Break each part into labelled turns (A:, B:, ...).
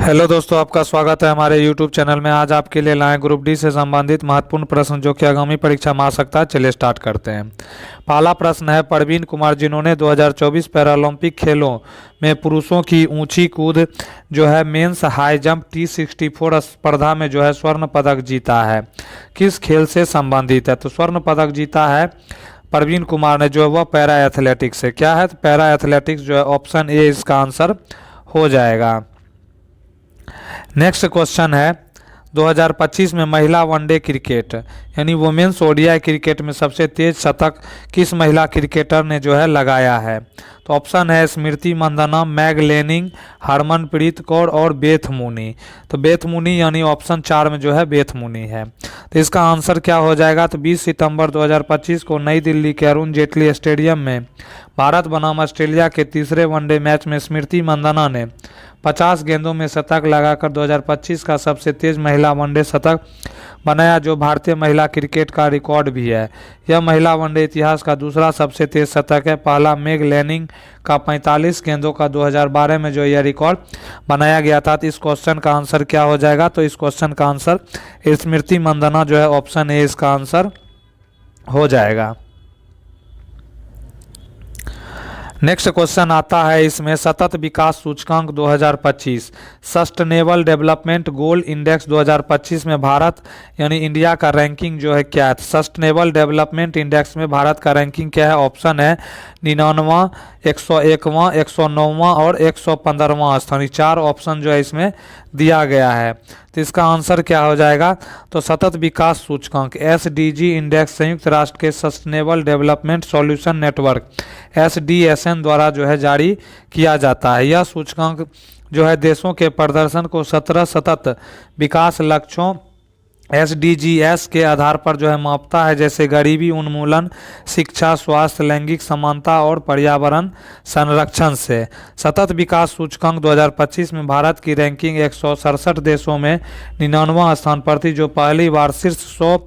A: Hello दोस्तों, आपका स्वागत है हमारे यूट्यूब चैनल में। आज आपके लिए लाए ग्रुप डी से संबंधित महत्वपूर्ण प्रश्न जो कि आगामी परीक्षा में आ सकता है। चलिए स्टार्ट करते हैं। पहला प्रश्न है, प्रवीण कुमार जिन्होंने 2024 पैरालंपिक खेलों में पुरुषों की ऊंची कूद जो है मेंस हाई जंप T64 स्पर्धा में जो है स्वर्ण पदक जीता है, किस खेल से संबंधित है? तो स्वर्ण पदक जीता है प्रवीण कुमार ने जो है वह पैरा एथलेटिक्स से। क्या है? तो पैरा एथलेटिक्स जो है ऑप्शन ए इसका आंसर हो जाएगा। नेक्स्ट क्वेश्चन है, 2025 में महिला वनडे क्रिकेट यानी वुमेन्स ओडीआई क्रिकेट में सबसे तेज शतक किस महिला क्रिकेटर ने जो है लगाया है? तो ऑप्शन है स्मृति मंदाना, मैग लेनिंग, हरमनप्रीत कौर और बेथ मूनी। तो बेथ मूनी यानी ऑप्शन 4 में जो है बेथ मूनी है। तो इसका आंसर क्या हो जाएगा? तो 20 सितंबर 2025 को नई दिल्ली के अरुण जेटली स्टेडियम में भारत बनाम ऑस्ट्रेलिया के तीसरे वनडे मैच में स्मृति मंदाना ने 50 गेंदों में शतक लगाकर 2025 का सबसे तेज महिला वनडे शतक बनाया, जो भारतीय महिला क्रिकेट का रिकॉर्ड भी है। यह महिला वनडे इतिहास का दूसरा सबसे तेज शतक है। पहला मेग लेनिंग का 45 गेंदों का 2012 में जो यह रिकॉर्ड बनाया गया था। तो इस क्वेश्चन का आंसर क्या हो जाएगा? तो इस क्वेश्चन का आंसर स्मृति मंदाना जो है ऑप्शन ए इसका आंसर हो जाएगा। नेक्स्ट क्वेश्चन आता है इसमें, सतत विकास सूचकांक 2025 सस्टेनेबल डेवलपमेंट गोल इंडेक्स 2025 में भारत यानी इंडिया का रैंकिंग जो है क्या है? सस्टेनेबल डेवलपमेंट इंडेक्स में भारत का रैंकिंग क्या है? ऑप्शन है 99वां, 101वां, 109वां और 115वां स्थान। 4 ऑप्शन जो है इसमें दिया गया है। तो इसका आंसर क्या हो जाएगा? तो सतत विकास सूचकांक SDG इंडेक्स संयुक्त राष्ट्र के sustainable development solution network SDSN द्वारा जो है जारी किया जाता है। यह सूचकांक जो है देशों के प्रदर्शन को 17 सतत विकास लक्ष्यों SDGs के आधार पर जो है मापता है, जैसे गरीबी उन्मूलन, शिक्षा, स्वास्थ्य, लैंगिक समानता और पर्यावरण संरक्षण से। सतत विकास सूचकांक 2025 में भारत की रैंकिंग 167 देशों में 99वां स्थान पर थी, जो पहली बार शीर्ष 100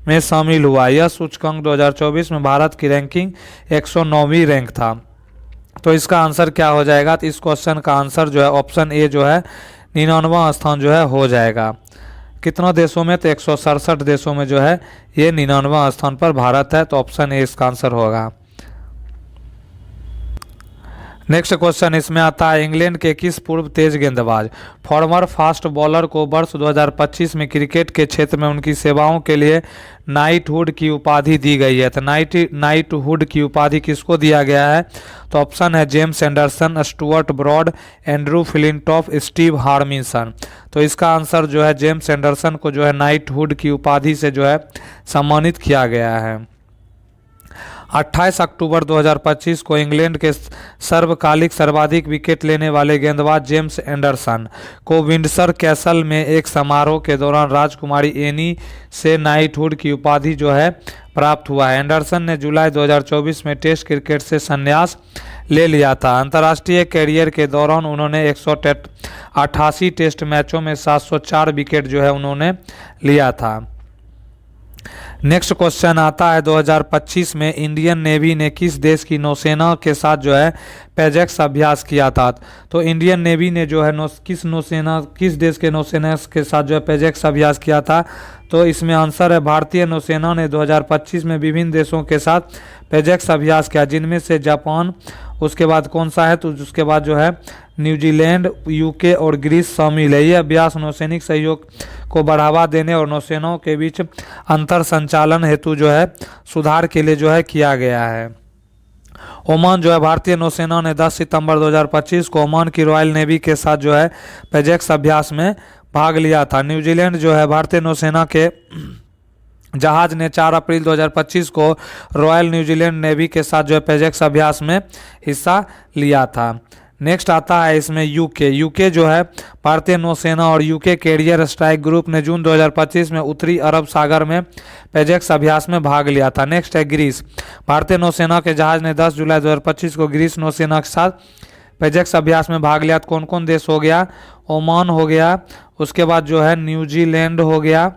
A: में शामिल हुआ। यह सूचकांक 2024 में भारत की रैंकिंग 109वीं रैंक था। तो इसका आंसर क्या हो जाएगा? तो इस क्वेश्चन का आंसर जो है ऑप्शन ए जो है 99वां स्थान जो है हो जाएगा। कितना देशों में? तो 167 देशों में जो है ये 99वां स्थान पर भारत है। तो ऑप्शन ए इसका आंसर होगा। नेक्स्ट क्वेश्चन इसमें आता है, इंग्लैंड के किस पूर्व तेज गेंदबाज फॉर्मर फास्ट बॉलर को वर्ष 2025 में क्रिकेट के क्षेत्र में उनकी सेवाओं के लिए नाइटहुड की उपाधि दी गई है? तो नाइटहुड की उपाधि किसको दिया गया है? तो ऑप्शन है James Anderson, Stuart Broad, Andrew Flintoff, Steve Harmison. तो इसका आंसर जो है जेम्स एंडरसन को जो है नाइटहुड की उपाधि से जो है सम्मानित किया गया है। 28 अक्टूबर 2025 को इंग्लैंड के सर्वकालिक सर्वाधिक विकेट लेने वाले गेंदबाज जेम्स एंडरसन को विंडसर कैसल में एक समारोह के दौरान राजकुमारी एनी से नाइटहुड की उपाधि जो है प्राप्त हुआ है। एंडरसन ने जुलाई 2024 में टेस्ट क्रिकेट से संन्यास ले लिया था। अंतर्राष्ट्रीय कैरियर के दौरान उन्होंने 188 टेस्ट मैचों में 704 विकेट जो है उन्होंने लिया था। नेक्स्ट क्वेश्चन आता है, 2025 में इंडियन नेवी ने किस देश की नौसेना के साथ जो है पेजेक्स अभ्यास किया था? तो इंडियन नेवी ने जो है किस देश के नौसेना के साथ जो है पेजेक्स अभ्यास किया था? तो इसमें आंसर है भारतीय नौसेना ने 2025 में विभिन्न देशों के साथ पेजेक्स अभ्यास किया, जिनमें से जापान, उसके बाद कौन सा है? तो उसके बाद जो है न्यूजीलैंड, UK और ग्रीस शामिल है। यह अभ्यास नौसैनिक सहयोग को बढ़ावा देने और नौसेनाओं के बीच अंतर संचालन हेतु जो है सुधार के लिए जो है किया गया है। ओमान जो है भारतीय नौसेना ने 10 सितंबर 2025 को ओमान की रॉयल नेवी के साथ जो है पेजेक्स अभ्यास में भाग लिया था। न्यूजीलैंड जो है भारतीय नौसेना के जहाज ने 4 अप्रैल 2025 को रॉयल न्यूजीलैंड नेवी के साथ जो है पेजेक्स अभ्यास में हिस्सा लिया था। नेक्स्ट आता है इसमें यूके जो है भारतीय नौसेना और UK कैरियर स्ट्राइक ग्रुप ने जून 2025 में उत्तरी अरब सागर में पेजेक्स अभ्यास में भाग लिया था। नेक्स्ट है ग्रीस, भारतीय नौसेना के जहाज ने 10 जुलाई 2025 को ग्रीस नौसेना के साथ पेजेक्स अभ्यास में भाग लिया। कौन कौन देश हो गया? ओमान हो गया, उसके बाद जो है न्यूजीलैंड हो गया,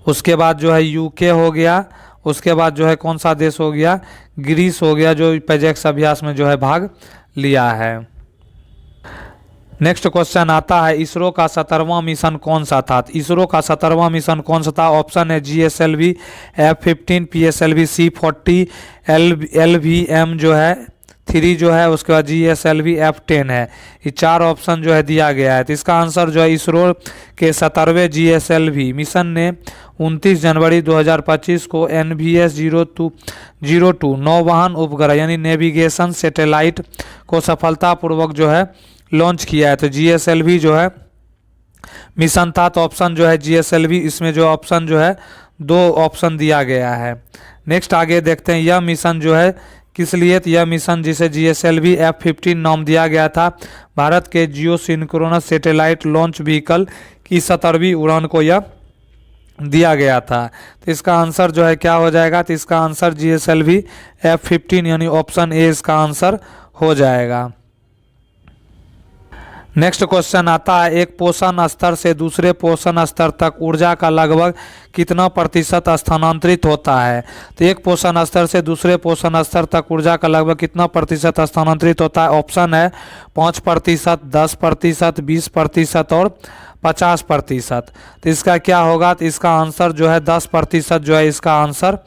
A: उसके बाद जो है UK हो गया, उसके बाद जो है कौन सा देश हो गया? ग्रीस हो गया, जो पेजेक्स अभ्यास में जो है भाग लिया है। नेक्स्ट क्वेश्चन आता है इसरो का 17वां मिशन कौन सा था। इसरो का 17वां मिशन कौन सा था। ऑप्शन है GSLV F-15, PSLV C-40, LVM जो है 3 जो है, उसके बाद GSLV F-10 है। ये 4 ऑप्शन जो है दिया गया है। तो इसका आंसर जो है इसरो के 17वें GSLV मिशन ने 29 जनवरी 2025 को NVS 02 नौवहन उपग्रह यानी नेविगेशन सैटेलाइट को सफलतापूर्वक जो है लॉन्च किया है। तो GSLV जो है मिशन था। तो ऑप्शन जो है GSLV, इसमें जो ऑप्शन जो है 2 ऑप्शन दिया गया है। नेक्स्ट आगे देखते हैं यह मिशन जो है किस लिए। यह मिशन जिसे GSLV F-15 नाम दिया गया था, भारत के जियो सिंक्रोनस सैटेलाइट लॉन्च व्हीकल की 17वीं उड़ान को यह दिया गया था। तो इसका आंसर जो है क्या हो जाएगा। तो इसका आंसर GSLV F-15 यानी ऑप्शन ए इसका आंसर हो जाएगा। नेक्स्ट क्वेश्चन आता है एक पोषण स्तर से दूसरे पोषण स्तर तक ऊर्जा का लगभग कितना प्रतिशत स्थानांतरित होता है। तो एक पोषण स्तर से दूसरे पोषण स्तर तक ऊर्जा का लगभग कितना प्रतिशत स्थानांतरित होता है। ऑप्शन है 5%, 10%, 20% और 50%। तो इसका क्या होगा। तो इसका आंसर जो है 10% जो है इसका आंसर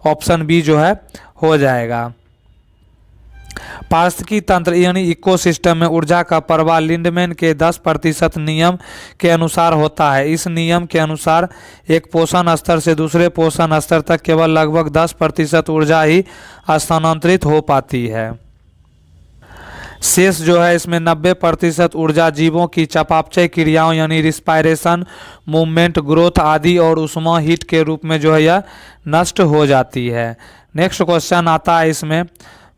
A: ऑप्शन बी जो है हो जाएगा। पारिस्थितिकी तंत्र यानी इकोसिस्टम में ऊर्जा का प्रवाह लिंडमैन के 10% नियम के अनुसार होता है। इस नियम के अनुसार एक पोषण स्तर से दूसरे पोषण स्तर तक केवल लगभग 10% ऊर्जा ही स्थानांतरित हो पाती है। शेष जो है इसमें 90% ऊर्जा जीवों की चयापचय क्रियाओं यानी रिस्पायरेशन, मूवमेंट, ग्रोथ आदि और उष्मा हीट के रूप में जो है यह नष्ट हो जाती है। नेक्स्ट क्वेश्चन आता है इसमें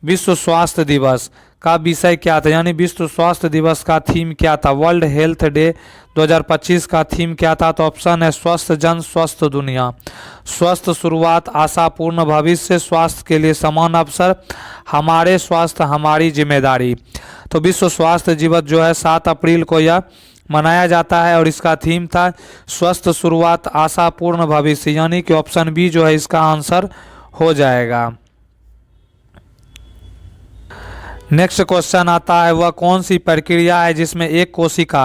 A: विश्व स्वास्थ्य दिवस का विषय क्या था, यानी विश्व स्वास्थ्य दिवस का थीम क्या था। वर्ल्ड हेल्थ डे 2025 का थीम क्या था। तो ऑप्शन है स्वस्थ जन स्वस्थ दुनिया, स्वस्थ शुरुआत, आशापूर्ण भविष्य, स्वास्थ्य के लिए समान अवसर, हमारे स्वास्थ्य हमारी जिम्मेदारी। तो विश्व स्वास्थ्य दिवस जो है 7 अप्रैल को यह मनाया जाता है और इसका थीम था स्वस्थ शुरुआत आशापूर्ण भविष्य, यानी कि ऑप्शन बी जो है इसका आंसर हो जाएगा। नेक्स्ट क्वेश्चन आता है वह कौन सी प्रक्रिया है जिसमें एक कोशिका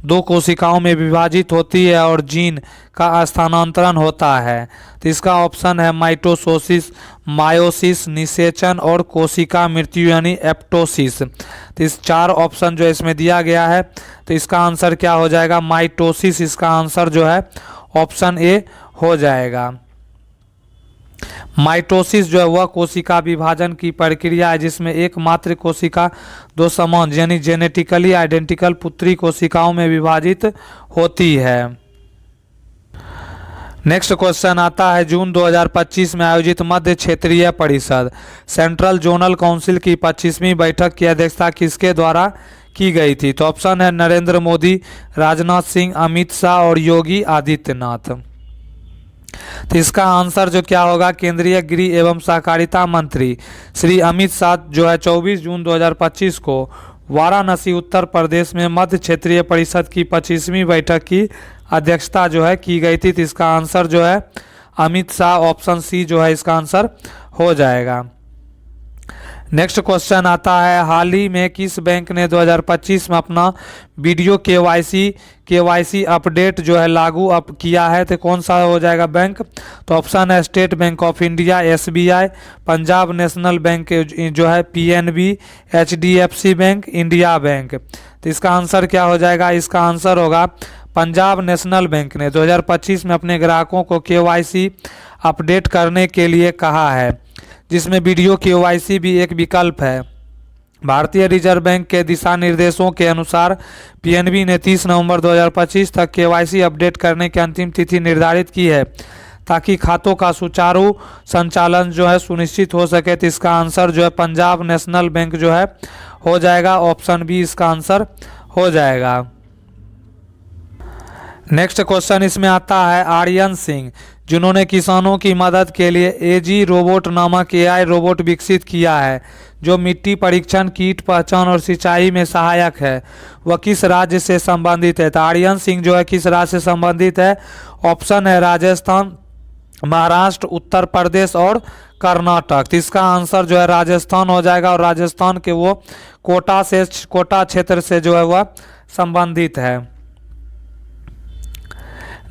A: 2 कोशिकाओं में विभाजित होती है और जीन का स्थानांतरण होता है। तो इसका ऑप्शन है माइटोसिस, मायोसिस, निषेचन और कोशिका मृत्यु यानी एप्टोसिस। तो इस 4 ऑप्शन जो इसमें दिया गया है। तो इसका आंसर क्या हो जाएगा माइटोसिस, इसका आंसर जो है ऑप्शन ए हो जाएगा। माइटोसिस जो है वह कोशिका विभाजन की प्रक्रिया है जिसमें एकमात्र कोशिका 2 समान यानी जेनेटिकली आइडेंटिकल पुत्री कोशिकाओं में विभाजित होती है। नेक्स्ट क्वेश्चन आता है जून 2025 में आयोजित मध्य क्षेत्रीय परिषद सेंट्रल जोनल काउंसिल की 25वीं बैठक की अध्यक्षता किसके द्वारा की गई थी। तो ऑप्शन है नरेंद्र मोदी, राजनाथ सिंह, अमित शाह और योगी आदित्यनाथ। तो इसका आंसर जो क्या होगा केंद्रीय गृह एवं सहकारिता मंत्री श्री अमित शाह जो है 24 जून 2025 को वाराणसी उत्तर प्रदेश में मध्य क्षेत्रीय परिषद की 25वीं बैठक की अध्यक्षता जो है की गई थी। तो इसका आंसर जो है अमित शाह, ऑप्शन सी जो है इसका आंसर हो जाएगा। नेक्स्ट क्वेश्चन आता है हाल ही में किस बैंक ने 2025 में अपना वीडियो केवाईसी अपडेट जो है लागू किया है। तो कौन सा हो जाएगा बैंक। तो ऑप्शन है state bank of India, SBI, Punjab national bank जो है PNB, HDFC bank, India bank. तो इसका आंसर क्या हो जाएगा। इसका आंसर होगा पंजाब नेशनल बैंक ने 2025 में अपने ग्राहकों को KYC अपडेट करने के लिए कहा है, जिसमें वीडियो KYC भी एक विकल्प है। भारतीय रिजर्व बैंक के दिशा निर्देशों के अनुसार PNB ने 30 नवंबर 2025 तक KYC अपडेट करने की अंतिम तिथि निर्धारित की है ताकि खातों का सुचारू संचालन जो है सुनिश्चित हो सके। तो इसका आंसर जो है पंजाब नेशनल बैंक जो है हो जाएगा, ऑप्शन बी इसका आंसर हो जाएगा। नेक्स्ट क्वेश्चन इसमें आता है आर्यन सिंह जिन्होंने किसानों की मदद के लिए AG रोबोट नामक AI रोबोट विकसित किया है जो मिट्टी परीक्षण, कीट पहचान और सिंचाई में सहायक है, वह किस राज्य से संबंधित है। तो आर्यन सिंह जो है किस राज्य से संबंधित है। ऑप्शन है राजस्थान, महाराष्ट्र, उत्तर प्रदेश और कर्नाटक। तो इसका आंसर जो है राजस्थान हो जाएगा और राजस्थान के वो कोटा क्षेत्र से जो है वह संबंधित है।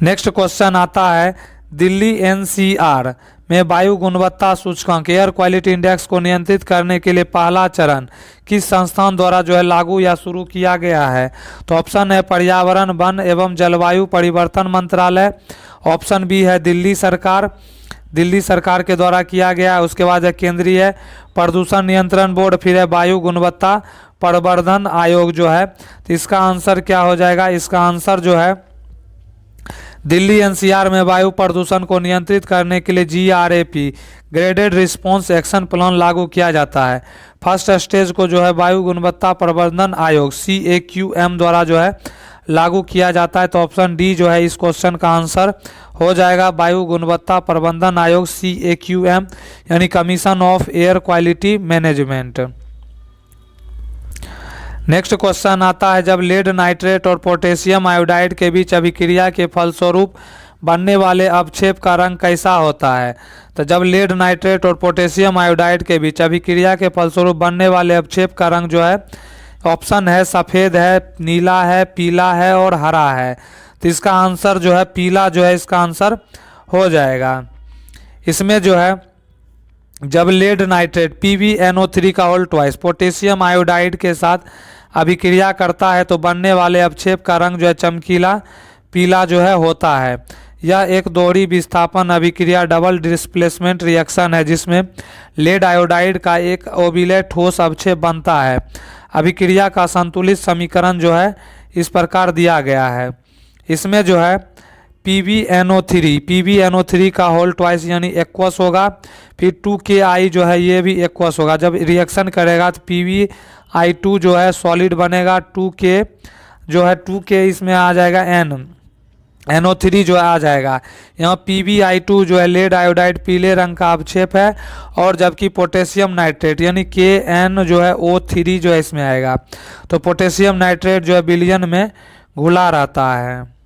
A: नेक्स्ट क्वेश्चन आता है, दिल्ली एनसीआर में वायु गुणवत्ता सूचकांक एयर क्वालिटी इंडेक्स को नियंत्रित करने के लिए पहला चरण किस संस्थान द्वारा जो है लागू या शुरू किया गया है? तो ऑप्शन है पर्यावरण वन एवं जलवायु परिवर्तन मंत्रालय, ऑप्शन बी है दिल्ली सरकार के द्वारा किया गया है, उसके बाद है केंद्रीय प्रदूषण नियंत्रण बोर्ड, फिर है वायु गुणवत्ता प्रवर्धन आयोग जो है। तो इसका आंसर क्या हो जाएगा? इसका आंसर जो है दिल्ली एनसीआर में वायु प्रदूषण को नियंत्रित करने के लिए GRAP graded response action plan लागू किया जाता है। फर्स्ट स्टेज को जो है वायु गुणवत्ता प्रवर्धन आयोग CAQM द्वारा जो है लागू किया जाता है। तो ऑप्शन डी जो है इस क्वेश्चन का आंसर हो जाएगा, वायु गुणवत्ता प्रबंधन आयोग CAQM यानी commission of air quality management. Next question आता है, जब लेड नाइट्रेट और पोटेशियम आयोडाइड के बीच अभिक्रिया के फलस्वरूप बनने वाले अवक्षेप का रंग कैसा होता है? तो जब लेड नाइट्रेट और पोटेशियम आयोडाइड के बीच अभिक्रिया के फलस्वरूप बनने वाले अवक्षेप का रंग जो है, ऑप्शन है सफ़ेद है, नीला है, पीला है और हरा है। तो इसका आंसर जो है पीला जो है इसका आंसर हो जाएगा। इसमें जो है जब लेड नाइट्रेट PbNO3 का होल ट्वाइस पोटेशियम आयोडाइड के साथ अभिक्रिया करता है तो बनने वाले अवक्षेप का रंग जो है चमकीला पीला जो है होता है। यह एक दोहरी विस्थापन अभिक्रिया डबल डिस्प्लेसमेंट रिएक्शन है जिसमें लेड आयोडाइड का एक ओबिलेट ठोस अवक्षेप बनता है। अभिक्रिया का संतुलित समीकरण जो है इस प्रकार दिया गया है। इसमें जो है PbNO3 का होल ट्वाइस यानी एक्वस होगा, फिर 2Ki जो है ये भी एक्वस होगा। जब रिएक्शन करेगा तो PbI2 जो है सॉलिड बनेगा, 2K जो है 2K इसमें आ जाएगा NO3 जो है आ जाएगा। यहाँ PbI2 जो है लेड आयोडाइड पीले रंग का अवक्षेप है और जबकि पोटेशियम नाइट्रेट यानी KN जो है O3 जो है इसमें आएगा। तो पोटेशियम नाइट्रेट जो है विलयन में घुला रहता है।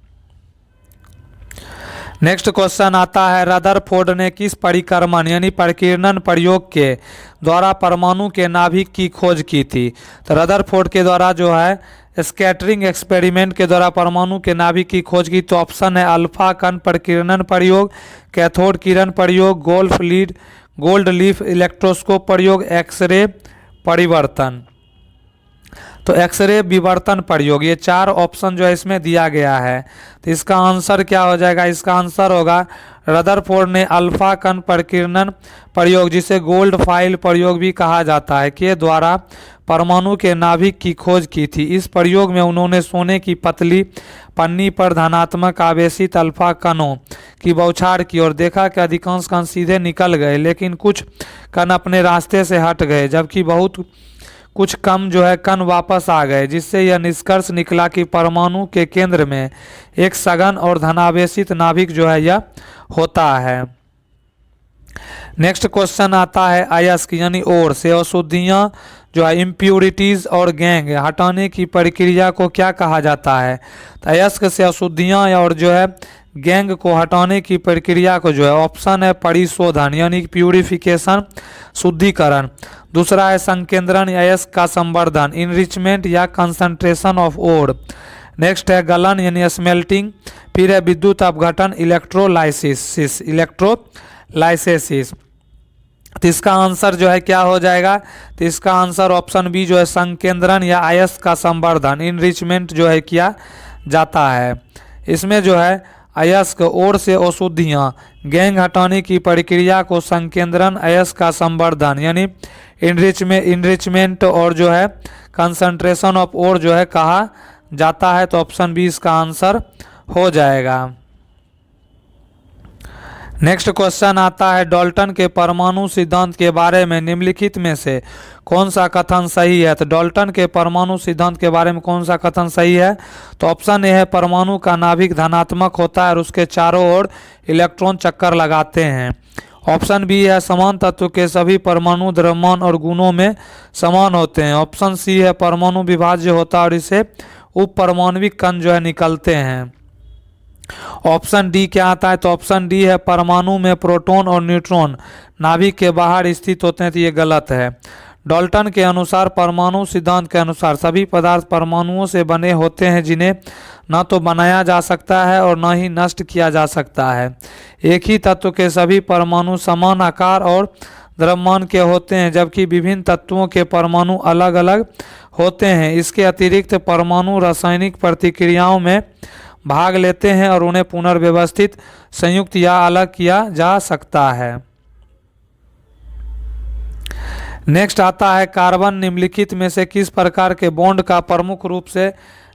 A: नेक्स्ट क्वेश्चन आता है, रदरफोर्ड ने किस परिक्रमण यानी परिकीर्णन प्रयोग के द्वारा परमाणु के नाभिक की खोज की थी? तो रदरफोर्ड के द्वारा जो है स्कैटरिंग एक्सपेरिमेंट के द्वारा परमाणु के नाभिक की खोज की। तो ऑप्शन है अल्फा कण परिकीर्णन प्रयोग, कैथोड किरण प्रयोग, गोल्ड लीफ इलेक्ट्रोस्कोप प्रयोग, एक्सरे परिवर्तन। तो एक्सरे विवर्तन प्रयोग, ये 4 ऑप्शन जो है इसमें दिया गया है। तो इसका आंसर क्या हो जाएगा? इसका आंसर होगा रदरफोर्ड ने अल्फा कण परिकीर्णन प्रयोग जिसे गोल्ड फाइल प्रयोग भी कहा जाता है के द्वारा परमाणु के नाभिक की खोज की थी। इस प्रयोग में उन्होंने सोने की पतली पन्नी पर धनात्मक आवेशित अल्फा कणों की बौछार की और देखा कि अधिकांश कण सीधे निकल गए लेकिन कुछ कण अपने रास्ते से हट गए जबकि बहुत कुछ कम जो है कण वापस आ गए, जिससे यह निष्कर्ष निकला कि परमाणु के केंद्र में एक सघन और धनावेशित नाभिक जो है यह होता है। नेक्स्ट क्वेश्चन आता है, अयस्क यानी ओर से अशुद्धियां जो है इम्प्यूरिटीज और गैंग हटाने की प्रक्रिया को क्या कहा जाता है? तो अयस्क से अशुद्धियां और जो है गैंग को हटाने की प्रक्रिया को जो है ऑप्शन है परिशोधन यानी प्यूरिफिकेशन शुद्धिकरण, दूसरा है संकेंद्रण या अयस्क का संवर्धन इनरिचमेंट या कंसंट्रेशन ऑफ ओर, नेक्स्ट है गलन यानी स्मेल्टिंग, फिर है विद्युत अपघटन इलेक्ट्रोलाइसिस। तो इसका आंसर जो है क्या हो जाएगा? तो इसका आंसर ऑप्शन बी जो है संकेंद्रण या अयस्क का संवर्धन इनरिचमेंट जो है किया जाता है। इसमें जो है अयस्क ओर से अशुद्धियां गैंग हटाने की प्रक्रिया को संकेंद्रण अयस्क का संवर्धन यानी इनरिचमेंट और जो है कंसंट्रेशन ऑफ ओर जो है कहा जाता है। तो ऑप्शन बी इसका आंसर हो जाएगा। नेक्स्ट क्वेश्चन आता है, डाल्टन के परमाणु सिद्धांत के बारे में निम्नलिखित में से कौन सा कथन सही है? तो डाल्टन के परमाणु सिद्धांत के बारे में कौन सा कथन सही है? तो ऑप्शन ए है परमाणु का नाभिक धनात्मक होता है और उसके चारों ओर इलेक्ट्रॉन चक्कर लगाते हैं। ऑप्शन बी है समान तत्व के सभी परमाणु द्रव्यमान और गुणों में समान होते हैं। ऑप्शन सी है परमाणु विभाज्य होता है और इसे उप परमाणविक कण जो है निकलते हैं। ऑप्शन डी क्या आता है? तो ऑप्शन डी है परमाणु में प्रोटॉन और न्यूट्रॉन नाभिक के बाहर स्थित होते हैं। तो ये गलत है। डाल्टन के अनुसार परमाणु सिद्धांत के अनुसार सभी पदार्थ परमाणुओं से बने होते हैं जिन्हें न तो बनाया जा सकता है और न ही नष्ट किया जा सकता है। एक ही तत्व के सभी परमाणु समान आकार और द्रव्यमान के होते हैं जबकि विभिन्न तत्वों के परमाणु अलग अलग होते हैं। इसके अतिरिक्त परमाणु रासायनिक प्रतिक्रियाओं में भाग लेते हैं और उन्हें पुनर्व्यवस्थित, संयुक्त या अलग किया जा सकता है। नेक्स्ट आता है कार्बन निम्नलिखित में से किस प्रकार के बॉन्ड का प्रमुख रूप से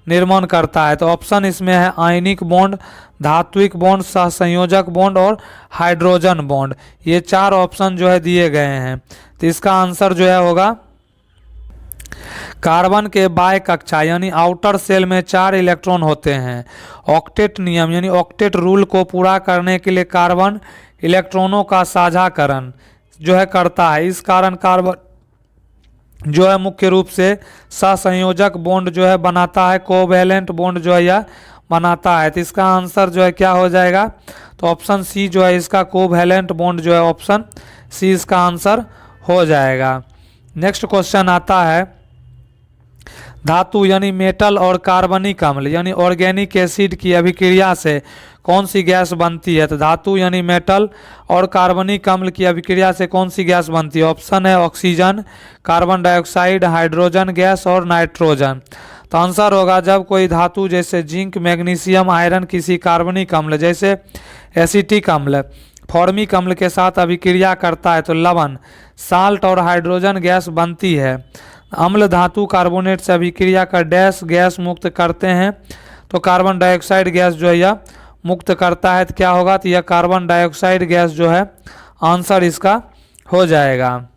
A: निर्माण करता है। तो ऑप्शन इसमें है आयनिक बॉन्ड, धात्विक बॉन्ड, सहसंयोजक बॉन्ड और हाइड्रोजन बॉन्ड। ये चार ऑप्शन जो है दिए गए हैं। तो इसका आंसर जो है होगा कार्बन के बाह्य कक्षा यानी आउटर सेल में 4 इलेक्ट्रॉन होते हैं। ऑक्टेट नियम यानी ऑक्टेट रूल को पूरा करने के लिए कार्बन इलेक्ट्रॉनों का साझाकरण जो है करता है। इस कारण कार्बन जो है मुख्य रूप से सहसंयोजक बॉन्ड जो है बनाता है, कोवैलेंट बॉन्ड जो है यह बनाता है। तो इसका आंसर जो है क्या हो जाएगा, तो ऑप्शन सी जो है इसका कोवैलेंट बॉन्ड जो है ऑप्शन सी इसका आंसर हो जाएगा। नेक्स्ट क्वेश्चन आता है धातु यानी मेटल और कार्बनिक अम्ल यानी ऑर्गेनिक एसिड की अभिक्रिया से कौन सी गैस बनती है। तो धातु यानी मेटल और कार्बनिक अम्ल की अभिक्रिया से कौन सी गैस बनती है। ऑप्शन है oxygen, carbon dioxide, hydrogen gas और नाइट्रोजन। तो आंसर होगा जब कोई धातु जैसे जिंक, मैग्नीशियम, आयरन किसी कार्बनिक अम्ल जैसे एसिटिक अम्ल, फॉर्मिक अम्ल के साथ अभिक्रिया करता है तो लवण, साल्ट और हाइड्रोजन गैस बनती है। अम्ल धातु कार्बोनेट से अभिक्रिया कर डैश गैस मुक्त करते हैं तो कार्बन डाइऑक्साइड गैस जो है यह मुक्त करता है। तो क्या होगा, तो यह कार्बन डाइऑक्साइड गैस जो है आंसर इसका हो जाएगा।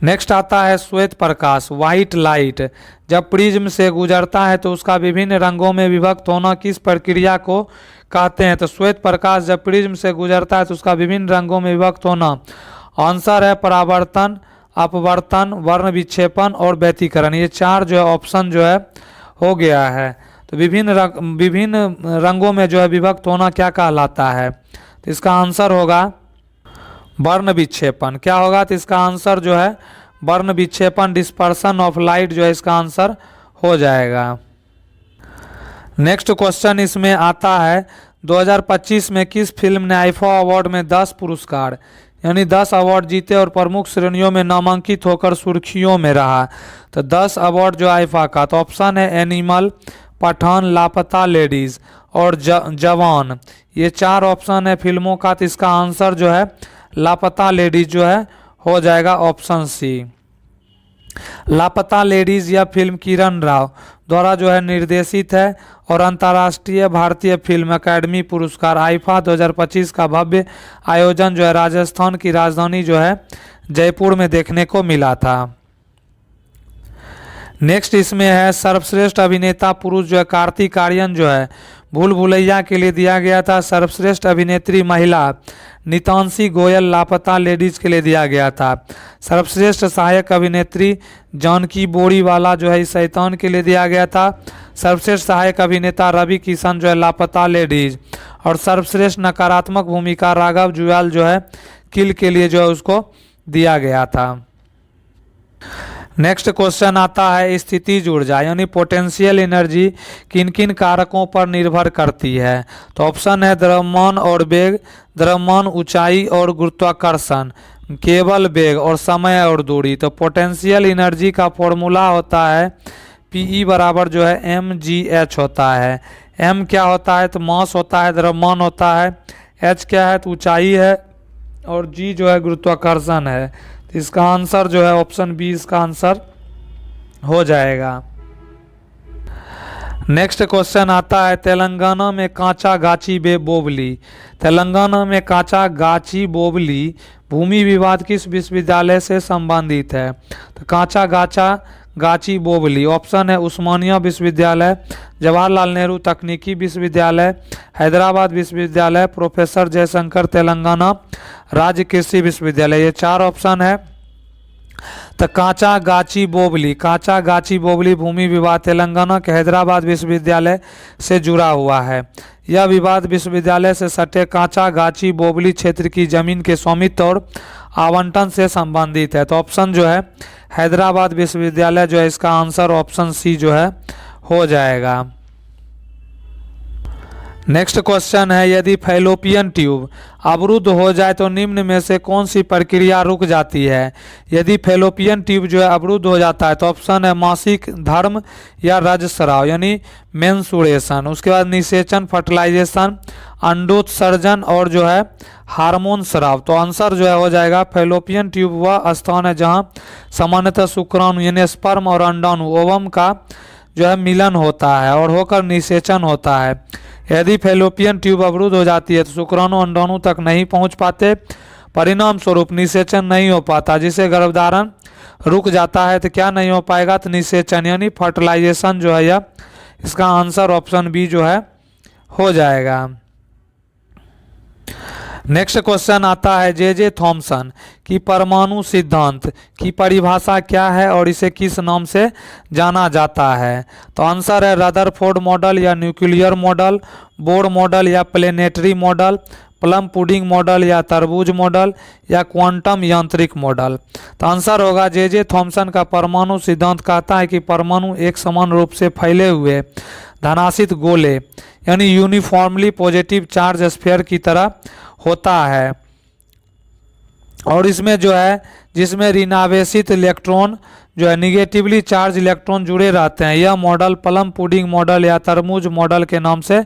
A: नेक्स्ट आता है श्वेत प्रकाश, व्हाइट लाइट। जब प्रिज्म से गुजरता है तो उसका विभिन्न रंगों में विभक्त होना किस प्रक्रिया को कहते हैं। तो श्वेत प्रकाश जब प्रिज्म से गुजरता है तो उसका विभिन्न रंगों में विभक्त होना आंसर है परावर्तन, अपवर्तन, वर्ण विक्षेपण और व्यतिकरण। ये चार जो है ऑप्शन जो है हो गया है। तो विभिन्न रंगों में जो है विभक्त होना क्या कहलाता है। तो इसका आंसर होगा वर्ण विक्षेपण। क्या होगा, तो इसका आंसर जो है वर्ण विक्षेपण, डिस्पर्सन ऑफ लाइट जो है इसका आंसर हो जाएगा। नेक्स्ट क्वेश्चन इसमें आता है 2025 में किस फिल्म ने आईफा अवार्ड में 10 पुरस्कार यानी 10 अवार्ड जीते और प्रमुख श्रेणियों में नामांकित होकर सुर्खियों में रहा। तो 10 अवार्ड जो आईफा का, तो ऑप्शन है एनिमल, पठान, लापता लेडीज और जवान। ये चार ऑप्शन है फिल्मों का। तो इसका आंसर जो है लापता लेडीज जो है हो जाएगा ऑप्शन सी। लापता लेडीज यह फिल्म किरण राव द्वारा जो है निर्देशित है और अंतर्राष्ट्रीय भारतीय फिल्म अकादमी पुरस्कार आईफा 2025 का भव्य आयोजन जो है राजस्थान की राजधानी जो है जयपुर में देखने को मिला था। नेक्स्ट इसमें है सर्वश्रेष्ठ अभिनेता पुरुष जो है कार्तिक आर्यन जो है भूल भुलैया के लिए दिया गया था। सर्वश्रेष्ठ अभिनेत्री महिला नितांशी गोयल लापता लेडीज के लिए दिया गया था। सर्वश्रेष्ठ सहायक अभिनेत्री जानकी बोरीवाला जो है शैतान के लिए दिया गया था। सर्वश्रेष्ठ सहायक अभिनेता रवि किशन जो है लापता लेडीज और सर्वश्रेष्ठ नकारात्मक भूमिका राघव जुयाल जो है किल के लिए जो है उसको दिया गया था। नेक्स्ट क्वेश्चन आता है स्थितिज ऊर्जा यानी पोटेंशियल एनर्जी किन किन कारकों पर निर्भर करती है। तो ऑप्शन है द्रव्यमान और वेग, द्रव्यमान, ऊंचाई और गुरुत्वाकर्षण, केवल वेग और समय और दूरी। तो पोटेंशियल एनर्जी का फॉर्मूला होता है पीई बराबर जो है mgh होता है। m क्या होता है, तो मास होता है, द्रव्यमान होता है, h क्या है तो ऊंचाई है और g जो है गुरुत्वाकर्षण है। तो इसका आंसर जो है ऑप्शन बी इसका आंसर हो जाएगा। नेक्स्ट क्वेश्चन आता है तेलंगाना में कांचा गाची बोबली। तेलंगाना में कांचा गाची बोबली भूमि विवाद किस विश्वविद्यालय से संबंधित है। तो कांचा गाची बोबली ऑप्शन है उस्मानिया विश्वविद्यालय, जवाहरलाल नेहरू तकनीकी विश्वविद्यालय, हैदराबाद विश्वविद्यालय, प्रोफेसर जयशंकर तेलंगाना राज्य कृषि विश्वविद्यालय। ये चार ऑप्शन है तो काचा गाची बोबली भूमि विवाद तेलंगाना के हैदराबाद विश्वविद्यालय से जुड़ा हुआ है। यह विवाद विश्वविद्यालय से सटे काचा गाची बोबली क्षेत्र की जमीन के स्वामित्व और आवंटन से संबंधित है। तो ऑप्शन जो है हैदराबाद विश्वविद्यालय जो है इसका आंसर ऑप्शन सी जो है हो जाएगा। नेक्स्ट क्वेश्चन है, यदि फैलोपियन ट्यूब अवरुद्ध हो जाए तो निम्न में से कौन सी प्रक्रिया रुक जाती है। यदि फैलोपियन ट्यूब जो है अवरुद्ध हो जाता है तो ऑप्शन है मासिक धर्म या रजस्राव यानी मेंसुरेशन, उसके बाद निषेचन, फर्टिलाइजेशन, अंडोत्सर्जन और जो है हार्मोन स्राव। तो आंसर जो है हो जाएगा फैलोपियन ट्यूब वह स्थान है जहां सामान्यतः शुक्राणु यानी स्पर्म और अंडाणु ओवम का जो है मिलन होता है और होकर निषेचन होता है। यदि फैलोपियन ट्यूब अवरुद्ध हो जाती है तो शुक्राणु अंडाणु तक नहीं पहुंच पाते, परिणाम स्वरूप निषेचन नहीं हो पाता, जिससे गर्भधारण रुक जाता है। तो क्या नहीं हो पाएगा, तो निषेचन यानी फर्टिलाइजेशन जो है या इसका आंसर ऑप्शन बी जो है हो जाएगा। नेक्स्ट क्वेश्चन आता है, जे थॉमसन की परमाणु सिद्धांत की परिभाषा क्या है और इसे किस नाम से जाना जाता है। तो आंसर है रदरफोर्ड मॉडल या न्यूक्लियर मॉडल, बोर मॉडल या planetary model, plum pudding model या तरबूज मॉडल या क्वांटम यांत्रिक मॉडल। तो आंसर होगा जे थॉमसन का परमाणु सिद्धांत कहता है कि परमाणु एक समान रूप से फैले हुए धनाशित गोले यानी यूनिफॉर्मली पॉजिटिव चार्ज स्फीयर की तरह होता है और इसमें जो है जिसमें ऋणावेशित इलेक्ट्रॉन जो है निगेटिवली चार्ज इलेक्ट्रॉन जुड़े रहते हैं। यह मॉडल प्लम पुडिंग मॉडल या तरबूज मॉडल के नाम से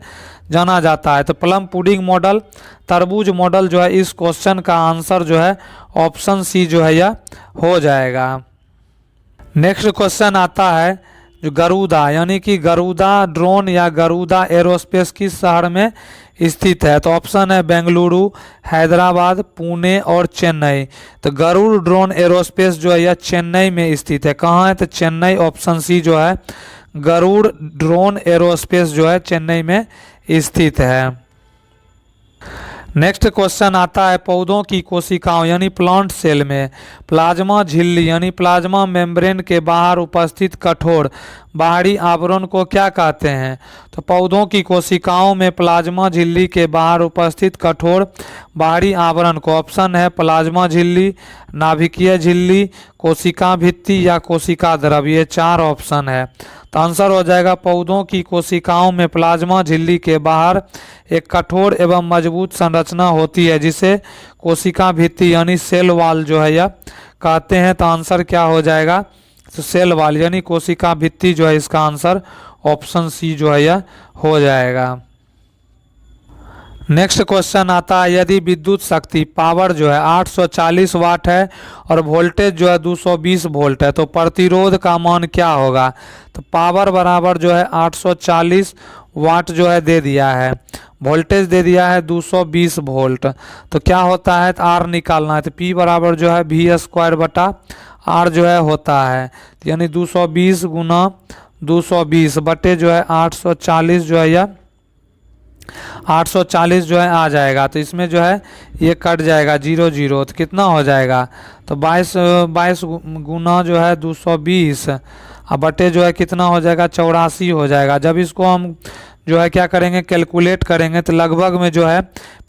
A: जाना जाता है। तो प्लम पुडिंग मॉडल, तरबूज मॉडल जो है इस क्वेश्चन का आंसर जो है ऑप्शन सी जो है यह हो जाएगा। नेक्स्ट क्वेश्चन आता है जो गरुदा यानी कि गरुदा ड्रोन या गरुदा एरोस्पेस किस शहर में स्थित है। तो ऑप्शन है बेंगलुरु, हैदराबाद, पुणे और चेन्नई। तो गरुड़ ड्रोन एरोस्पेस जो है यह चेन्नई में स्थित है। कहाँ है, तो चेन्नई, ऑप्शन सी जो है गरुड़ ड्रोन एरोस्पेस जो है चेन्नई में स्थित है। नेक्स्ट क्वेश्चन आता है, पौधों की कोशिकाओं यानी प्लांट सेल में प्लाज्मा झिल्ली यानी प्लाज्मा मेम्ब्रेन के बाहर उपस्थित कठोर बाहरी आवरण को क्या कहते हैं। तो पौधों की कोशिकाओं में प्लाज्मा झिल्ली के बाहर उपस्थित कठोर बाहरी आवरण को ऑप्शन है प्लाज्मा झिल्ली, नाभिकीय झिल्ली, कोशिका भित्ति या कोशिका द्रव, ये चार ऑप्शन है। तो आंसर हो जाएगा पौधों की कोशिकाओं में प्लाज्मा झिल्ली के बाहर एक कठोर एवं मजबूत संरचना होती है जिसे कोशिका भित्ति यानी सेल वॉल जो है यह कहते हैं। तो आंसर क्या हो जाएगा, तो सेल वॉल यानी कोशिका भित्ति जो है इसका आंसर ऑप्शन सी जो है यह हो जाएगा। नेक्स्ट क्वेश्चन आता है, यदि विद्युत शक्ति पावर जो है 840 वाट है और वोल्टेज जो है 220 वोल्ट है तो प्रतिरोध का मान क्या होगा। तो पावर बराबर जो है 840 वाट जो है दे दिया है, वोल्टेज दे दिया है 220 वोल्ट, तो क्या होता है, तो आर निकालना है। तो पी बराबर जो है वी स्क्वायर बटा आर जो है होता है, यानी 220 गुना 220 बटे जो है 840 जो है या 840 जो है आ जाएगा। तो इसमें जो है ये कट जाएगा 0 0, तो कितना हो जाएगा, तो 22 गुना जो है 220 अब बटे जो है कितना हो जाएगा 84 हो जाएगा। जब इसको हम जो है क्या करेंगे कैलकुलेट करेंगे तो लगभग में जो है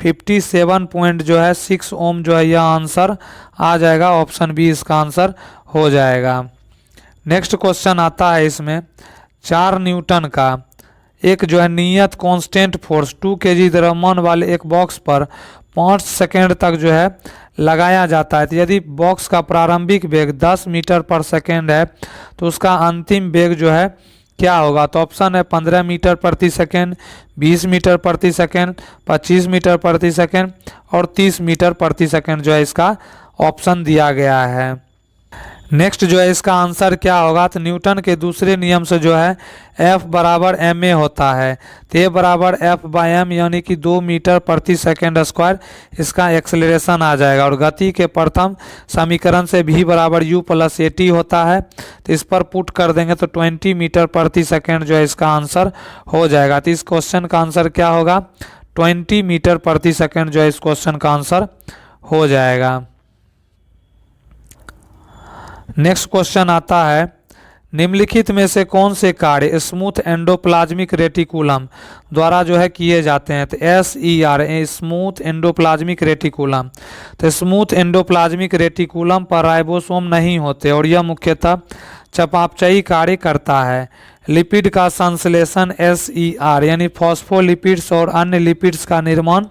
A: 57.6 ओम जो है यह आंसर आ जाएगा, ऑप्शन बी इसका आंसर हो जाएगा। नेक्स्ट क्वेश्चन आता है, इसमें 4 न्यूटन का एक जो है नियत कांस्टेंट फोर्स 2 kg द्रव्यमान वाले एक बॉक्स पर 5 सेकेंड तक जो है लगाया जाता है। तो यदि बॉक्स का प्रारंभिक वेग 10 मीटर पर सेकेंड है तो उसका अंतिम वेग जो है क्या होगा। तो ऑप्शन है 15 मीटर प्रति सेकेंड, 20 मीटर प्रति सेकेंड, 25 मीटर प्रति सेकेंड और 30 मीटर प्रति सेकेंड जो है इसका ऑप्शन दिया गया है। नेक्स्ट जो है इसका आंसर क्या होगा, तो न्यूटन के दूसरे नियम से जो है F बराबर ma होता है, तो A बराबर F/m यानी कि 2 मीटर प्रति सेकेंड स्क्वायर इसका एक्सेलरेशन आ जाएगा। और गति के प्रथम समीकरण से v बराबर u प्लस at होता है, तो इस पर पुट कर देंगे तो 20 मीटर प्रति सेकेंड जो है इसका आंसर हो जाएगा। तो इस क्वेश्चन का आंसर क्या होगा, 20 मीटर प्रति सेकेंड जो है इस क्वेश्चन का आंसर हो जाएगा। नेक्स्ट क्वेश्चन आता है, निम्नलिखित में से कौन से कार्य स्मूथ एंडोप्लाज्मिक रेटिकुलम द्वारा जो है किए जाते हैं? तो SER स्मूथ एंडोप्लाज्मिक रेटिकुलम। तो स्मूथ एंडोप्लाज्मिक रेटिकुलम पर राइबोसोम नहीं होते और यह मुख्यतः चयापचयी कार्य करता है। लिपिड का संश्लेषण SER यानी फॉस्फोलिपिड्स और अन्य लिपिड्स का निर्माण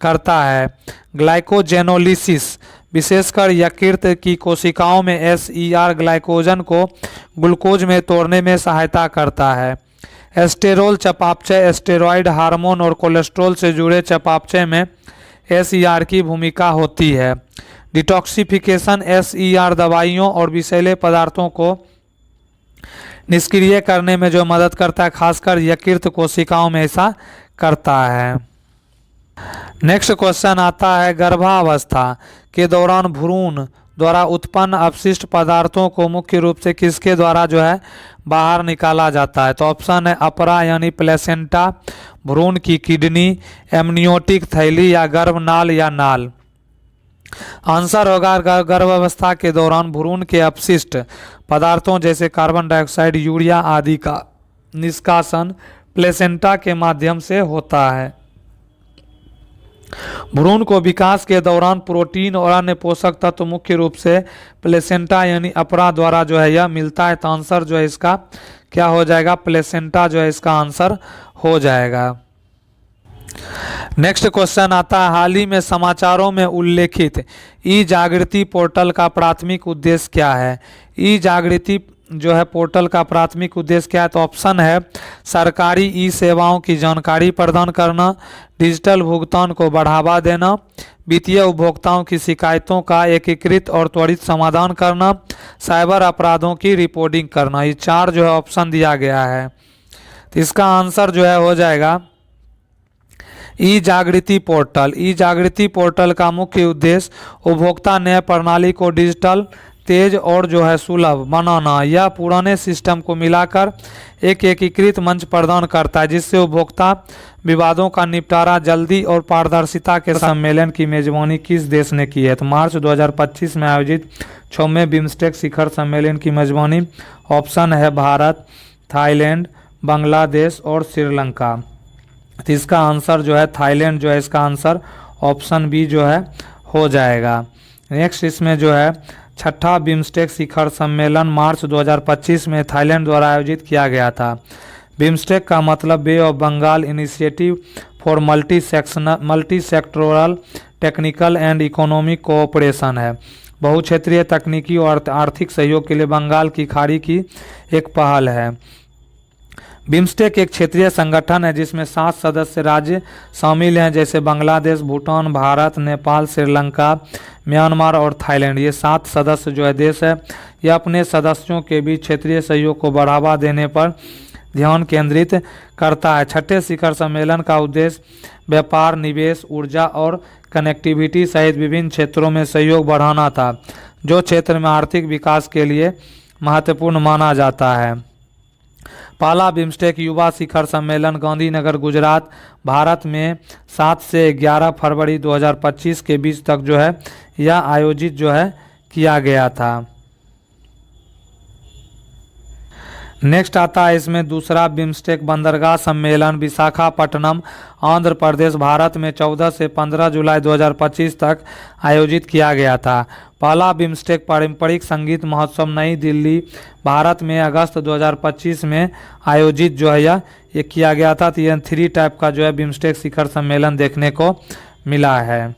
A: करता है। ग्लाइकोजेनोलिसिस विशेषकर यकृत की कोशिकाओं में SER ग्लाइकोजन को ग्लूकोज में तोड़ने में सहायता करता है। एस्टेरोल चयापचय स्टेरॉयड हार्मोन और कोलेस्ट्रॉल से जुड़े चयापचय में SER की भूमिका होती है। डिटॉक्सिफिकेशन SER दवाइयों और विषैले पदार्थों को निष्क्रिय करने में जो मदद करता है, खासकर यकृत कोशिकाओं में ऐसा करता है। नेक्स्ट क्वेश्चन आता है, गर्भावस्था के दौरान भ्रूण द्वारा उत्पन्न अपशिष्ट पदार्थों को मुख्य रूप से किसके द्वारा जो है बाहर निकाला जाता है? तो ऑप्शन है अपरा यानी प्लेसेंटा, भ्रूण की किडनी, एमनियोटिक थैली या गर्भनाल या नाल। आंसर होगा गर्भावस्था के दौरान भ्रूण के अपशिष्ट पदार्थों जैसे कार्बन डाइऑक्साइड, यूरिया आदि का निष्कासन प्लेसेंटा के माध्यम से होता है। भ्रूण को विकास के दौरान प्रोटीन और अन्य पोषक तत्व मुख्य रूप से प्लेसेंटा यानी अपरा द्वारा जो है यह मिलता है। तो आंसर जो है इसका क्या हो जाएगा? प्लेसेंटा जो है इसका आंसर हो जाएगा। नेक्स्ट क्वेश्चन आता है, हाल ही में समाचारों में उल्लेखित ई जागृति पोर्टल का प्राथमिक उद्देश्य क्या है? ई जागृति जो है पोर्टल का प्राथमिक उद्देश्य क्या है? तो ऑप्शन है सरकारी ई सेवाओं की जानकारी प्रदान करना, डिजिटल भुगतान को बढ़ावा देना, वित्तीय उपभोक्ताओं की शिकायतों का एकीकृत और त्वरित समाधान करना, साइबर अपराधों की रिपोर्टिंग करना। ये चार जो है ऑप्शन दिया गया है। तो इसका आंसर जो है हो जाएगा ई जागृति पोर्टल। ई जागृति पोर्टल का मुख्य उद्देश्य उपभोक्ता न्याय प्रणाली को डिजिटल, तेज और जो है सुलभ बनाना। यह पुराने सिस्टम को मिलाकर एक एकीकृत मंच प्रदान करता है जिससे उपभोक्ता विवादों का निपटारा जल्दी और पारदर्शिता के। सम्मेलन की मेजबानी किस देश ने की है? तो मार्च 2025 में आयोजित 6वें बिम्स्टेक शिखर सम्मेलन की मेजबानी ऑप्शन है भारत, थाईलैंड, बांग्लादेश और श्रीलंका। तो इसका आंसर जो है थाईलैंड जो है इसका आंसर ऑप्शन बी जो है हो जाएगा। नेक्स्ट इसमें जो है छठा बिम्स्टेक शिखर सम्मेलन मार्च 2025 में थाईलैंड द्वारा आयोजित किया गया था। बिम्स्टेक का मतलब bay of Bengal initiative for multi sectoral technical and economic cooperation है। बहुक्षेत्रीय तकनीकी और आर्थिक सहयोग के लिए बंगाल की खाड़ी की एक पहल है। बिम्स्टेक एक क्षेत्रीय संगठन है जिसमें 7 सदस्य राज्य शामिल हैं जैसे बांग्लादेश, भूटान, भारत, नेपाल, श्रीलंका, म्यांमार और थाईलैंड। ये 7 सदस्य जो है देश है। यह अपने सदस्यों के बीच क्षेत्रीय सहयोग को बढ़ावा देने पर ध्यान केंद्रित करता है। छठे शिखर सम्मेलन का उद्देश्य व्यापार, निवेश, ऊर्जा और कनेक्टिविटी सहित विभिन्न क्षेत्रों में सहयोग बढ़ाना था जो क्षेत्र में आर्थिक विकास के लिए महत्वपूर्ण माना जाता है। पहला बिम्स्टेक युवा शिखर सम्मेलन गांधीनगर, गुजरात, भारत में 7 से 11 फरवरी 2025 के बीच तक जो है यह आयोजित जो है किया गया था। नेक्स्ट आता है इसमें दूसरा बिम्स्टेक बंदरगाह सम्मेलन विशाखापट्टनम, आंध्र प्रदेश, भारत में 14 से 15 जुलाई 2025 तक आयोजित किया गया था। पहला बिम्स्टेक पारंपरिक संगीत महोत्सव नई दिल्ली, भारत में अगस्त 2025 में आयोजित जो है ये किया गया था। तो यह 3 टाइप का जो है बिम्स्टेक शिखर सम्मेलन देखने को मिला है।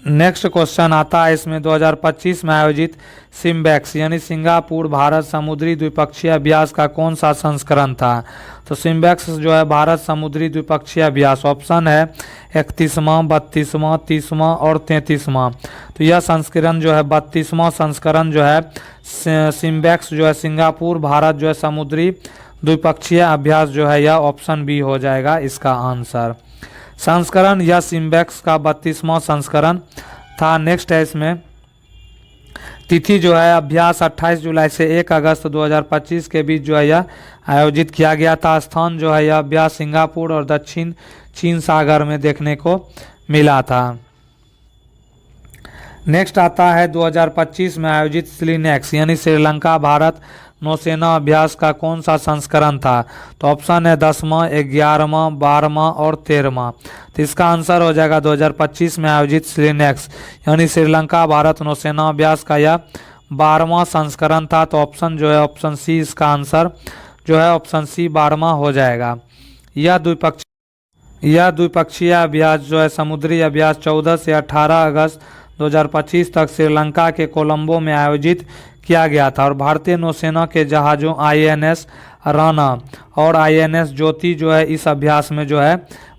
A: नेक्स्ट क्वेश्चन आता है इसमें 2025 में आयोजित सिम्बैक्स यानी सिंगापुर भारत समुद्री द्विपक्षीय अभ्यास का कौन सा संस्करण था? तो सिम्बैक्स जो है भारत समुद्री द्विपक्षीय अभ्यास ऑप्शन है 31वां, 32वां, 30वां और 33वां। तो यह संस्करण जो है 32वां संस्करण जो है सिम्बैक्स जो है सिंगापुर भारत जो है समुद्री द्विपक्षीय अभ्यास जो है यह ऑप्शन बी हो जाएगा इसका आंसर। संस्करण या सिम्बैक्स का 32वां संस्करण था। नेक्स्ट है इसमें तिथि जो है अभ्यास 28 जुलाई से 1 अगस्त 2025 के बीच जो है यह आयोजित किया गया था। स्थान जो है यह अभ्यास सिंगापुर और दक्षिण चीन सागर में देखने को मिला था। नेक्स्ट आता है 2025 में आयोजित सिलीनेक्स यानी श्रीलंका भारत नौसेना अभ्यास का कौन सा संस्करण था? तो ऑप्शन है 10वां, 11वां, 12वां और 13वां। तो इसका आंसर हो जाएगा 2025 में आयोजित सिलीनेक्स यानी श्रीलंका भारत नौसेना अभ्यास का यह 12वां संस्करण था। तो ऑप्शन जो है ऑप्शन सी इसका आंसर जो है ऑप्शन सी 12वां हो जाएगा। यह द्विपक्षीय अभ्यास जो है समुद्री अभ्यास 14 से 18 अगस्त 2025 तक श्रीलंका के कोलंबो में आयोजित किया गया था और भारतीय नौसेना के जहाज़ों आईएनएस राणा और आईएनएस ज्योति जो है इस अभ्यास में जो है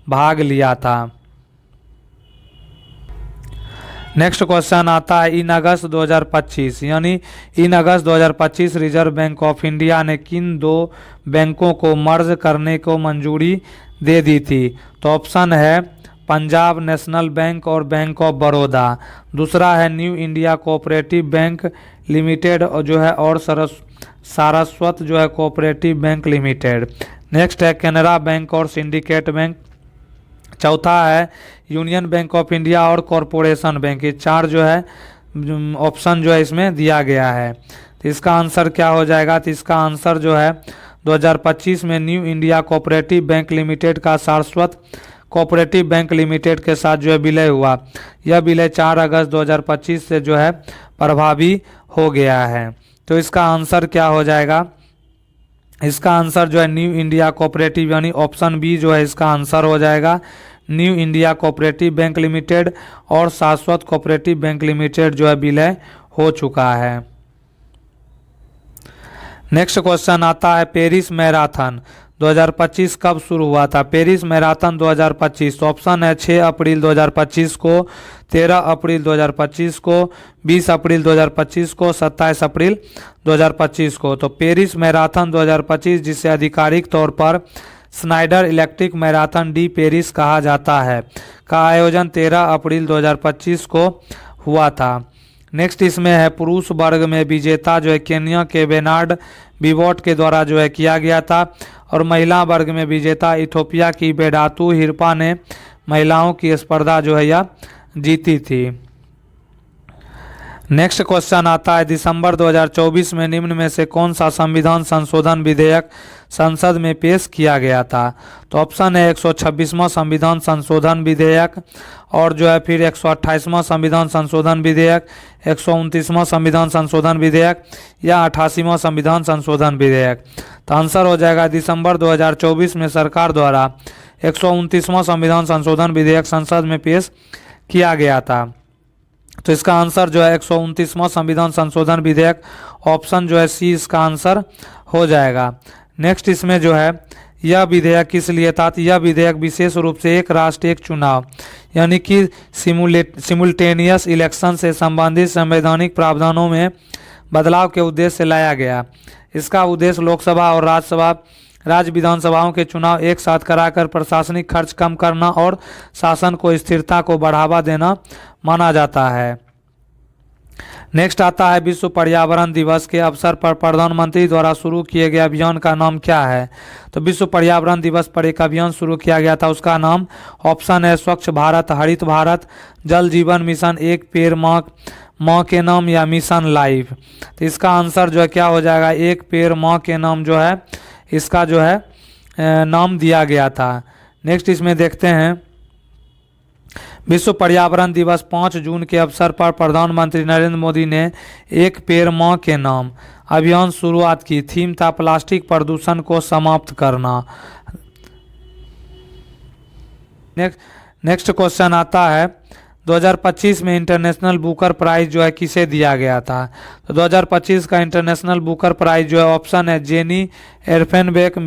A: भाग लिया था। नेक्स्ट क्वेश्चन आता है इन अगस्त 2025 यानी इन अगस्त 2025 रिजर्व बैंक ऑफ इंडिया ने किन दो बैंकों को मर्ज करने को मंजूरी दे दी थी? तो ऑप्शन है पंजाब नेशनल बैंक और बैंक ऑफ बड़ौदा। दूसरा है new India cooperative bank limited जो है और सारस्वत जो है कोऑपरेटिव बैंक लिमिटेड। नेक्स्ट है कैनरा बैंक और सिंडिकेट बैंक। चौथा है यूनियन बैंक ऑफ इंडिया और कॉरपोरेशन बैंक। ये चार जो है ऑप्शन जो है इसमें दिया गया है। तो इसका आंसर क्या हो जाएगा? तो इसका आंसर जो है 2025 में new India cooperative bank limited का सारस्वत कोऑपरेटिव बैंक लिमिटेड के साथ जो है विलय हुआ। यह विलय 4 अगस्त 2025 से जो है प्रभावी हो गया है। तो इसका आंसर क्या हो जाएगा? इसका आंसर जो है न्यू इंडिया कोऑपरेटिव यानी ऑप्शन बी जो है इसका आंसर हो जाएगा। New India cooperative bank limited और शाश्वत कोऑपरेटिव बैंक लिमिटेड जो है विलय हो चुका है। नेक्स्ट क्वेश्चन आता है पेरिस मैराथन 2025 कब शुरू हुआ था? पेरिस मैराथन 2025 तो ऑप्शन है 6 अप्रैल 2025 को, 13 अप्रैल 2025 को, 20 अप्रैल 2025 को, 27 अप्रैल 2025 को। तो पेरिस मैराथन 2025 जिसे आधिकारिक तौर पर Snyder electric marathon D Paris कहा जाता है का आयोजन 13 अप्रैल 2025 को हुआ था। नेक्स्ट इसमें है पुरुष वर्ग में विजेता जो है केन्या के बेनार्ड बिवॉट के द्वारा जो है किया गया था और महिला वर्ग में विजेता इथोपिया की बेडातू हिरपा ने महिलाओं की स्पर्धा जो है यह जीती थी। नेक्स्ट क्वेश्चन आता है दिसंबर 2024 में निम्न में से कौन सा संविधान संशोधन विधेयक संसद में पेश किया गया था? तो ऑप्शन है 126वां संविधान संशोधन विधेयक और जो है फिर 128वां संविधान संशोधन विधेयक, 129वां संविधान संशोधन विधेयक या 88वां संविधान संशोधन विधेयक। तो आंसर हो जाएगा दिसंबर 2024 में सरकार द्वारा 129वां संविधान संशोधन विधेयक संसद में पेश किया गया था। तो इसका आंसर जो है 129वां संविधान संशोधन विधेयक ऑप्शन जो है सी इसका आंसर हो जाएगा। नेक्स्ट इसमें जो है यह विधेयक किस लिए था? तो यह विधेयक विशेष रूप से एक राष्ट्र एक चुनाव यानी कि सिमुल्टेनियस इलेक्शन से संबंधित संवैधानिक प्रावधानों में बदलाव के उद्देश्य से लाया गया। इसका उद्देश्य लोकसभा और राज्य विधानसभाओं के चुनाव एक साथ कराकर प्रशासनिक खर्च कम करना और शासन को स्थिरता को बढ़ावा देना माना जाता है। नेक्स्ट आता है विश्व पर्यावरण दिवस के अवसर पर प्रधानमंत्री द्वारा शुरू किए गए अभियान का नाम क्या है? तो विश्व पर्यावरण दिवस पर एक अभियान शुरू किया गया था, उसका नाम ऑप्शन है स्वच्छ भारत, हरित भारत, जल जीवन मिशन, एक पेड़ माँ के नाम या मिशन लाइफ। तो इसका आंसर जो है क्या हो जाएगा? एक पेड़ माँ के नाम जो है इसका जो है नाम दिया गया था। नेक्स्ट इसमें देखते हैं विश्व पर्यावरण दिवस 5 जून के अवसर पर प्रधानमंत्री नरेंद्र मोदी ने एक पेड़ माँ के नाम अभियान शुरुआत की। थीम था प्लास्टिक प्रदूषण को समाप्त करना। नेक्स्ट क्वेश्चन आता है 2025 में इंटरनेशनल बुकर प्राइज जो है किसे दिया गया था? तो 2025 का इंटरनेशनल बुकर प्राइज जो है ऑप्शन है जेनी एरफेनबेक,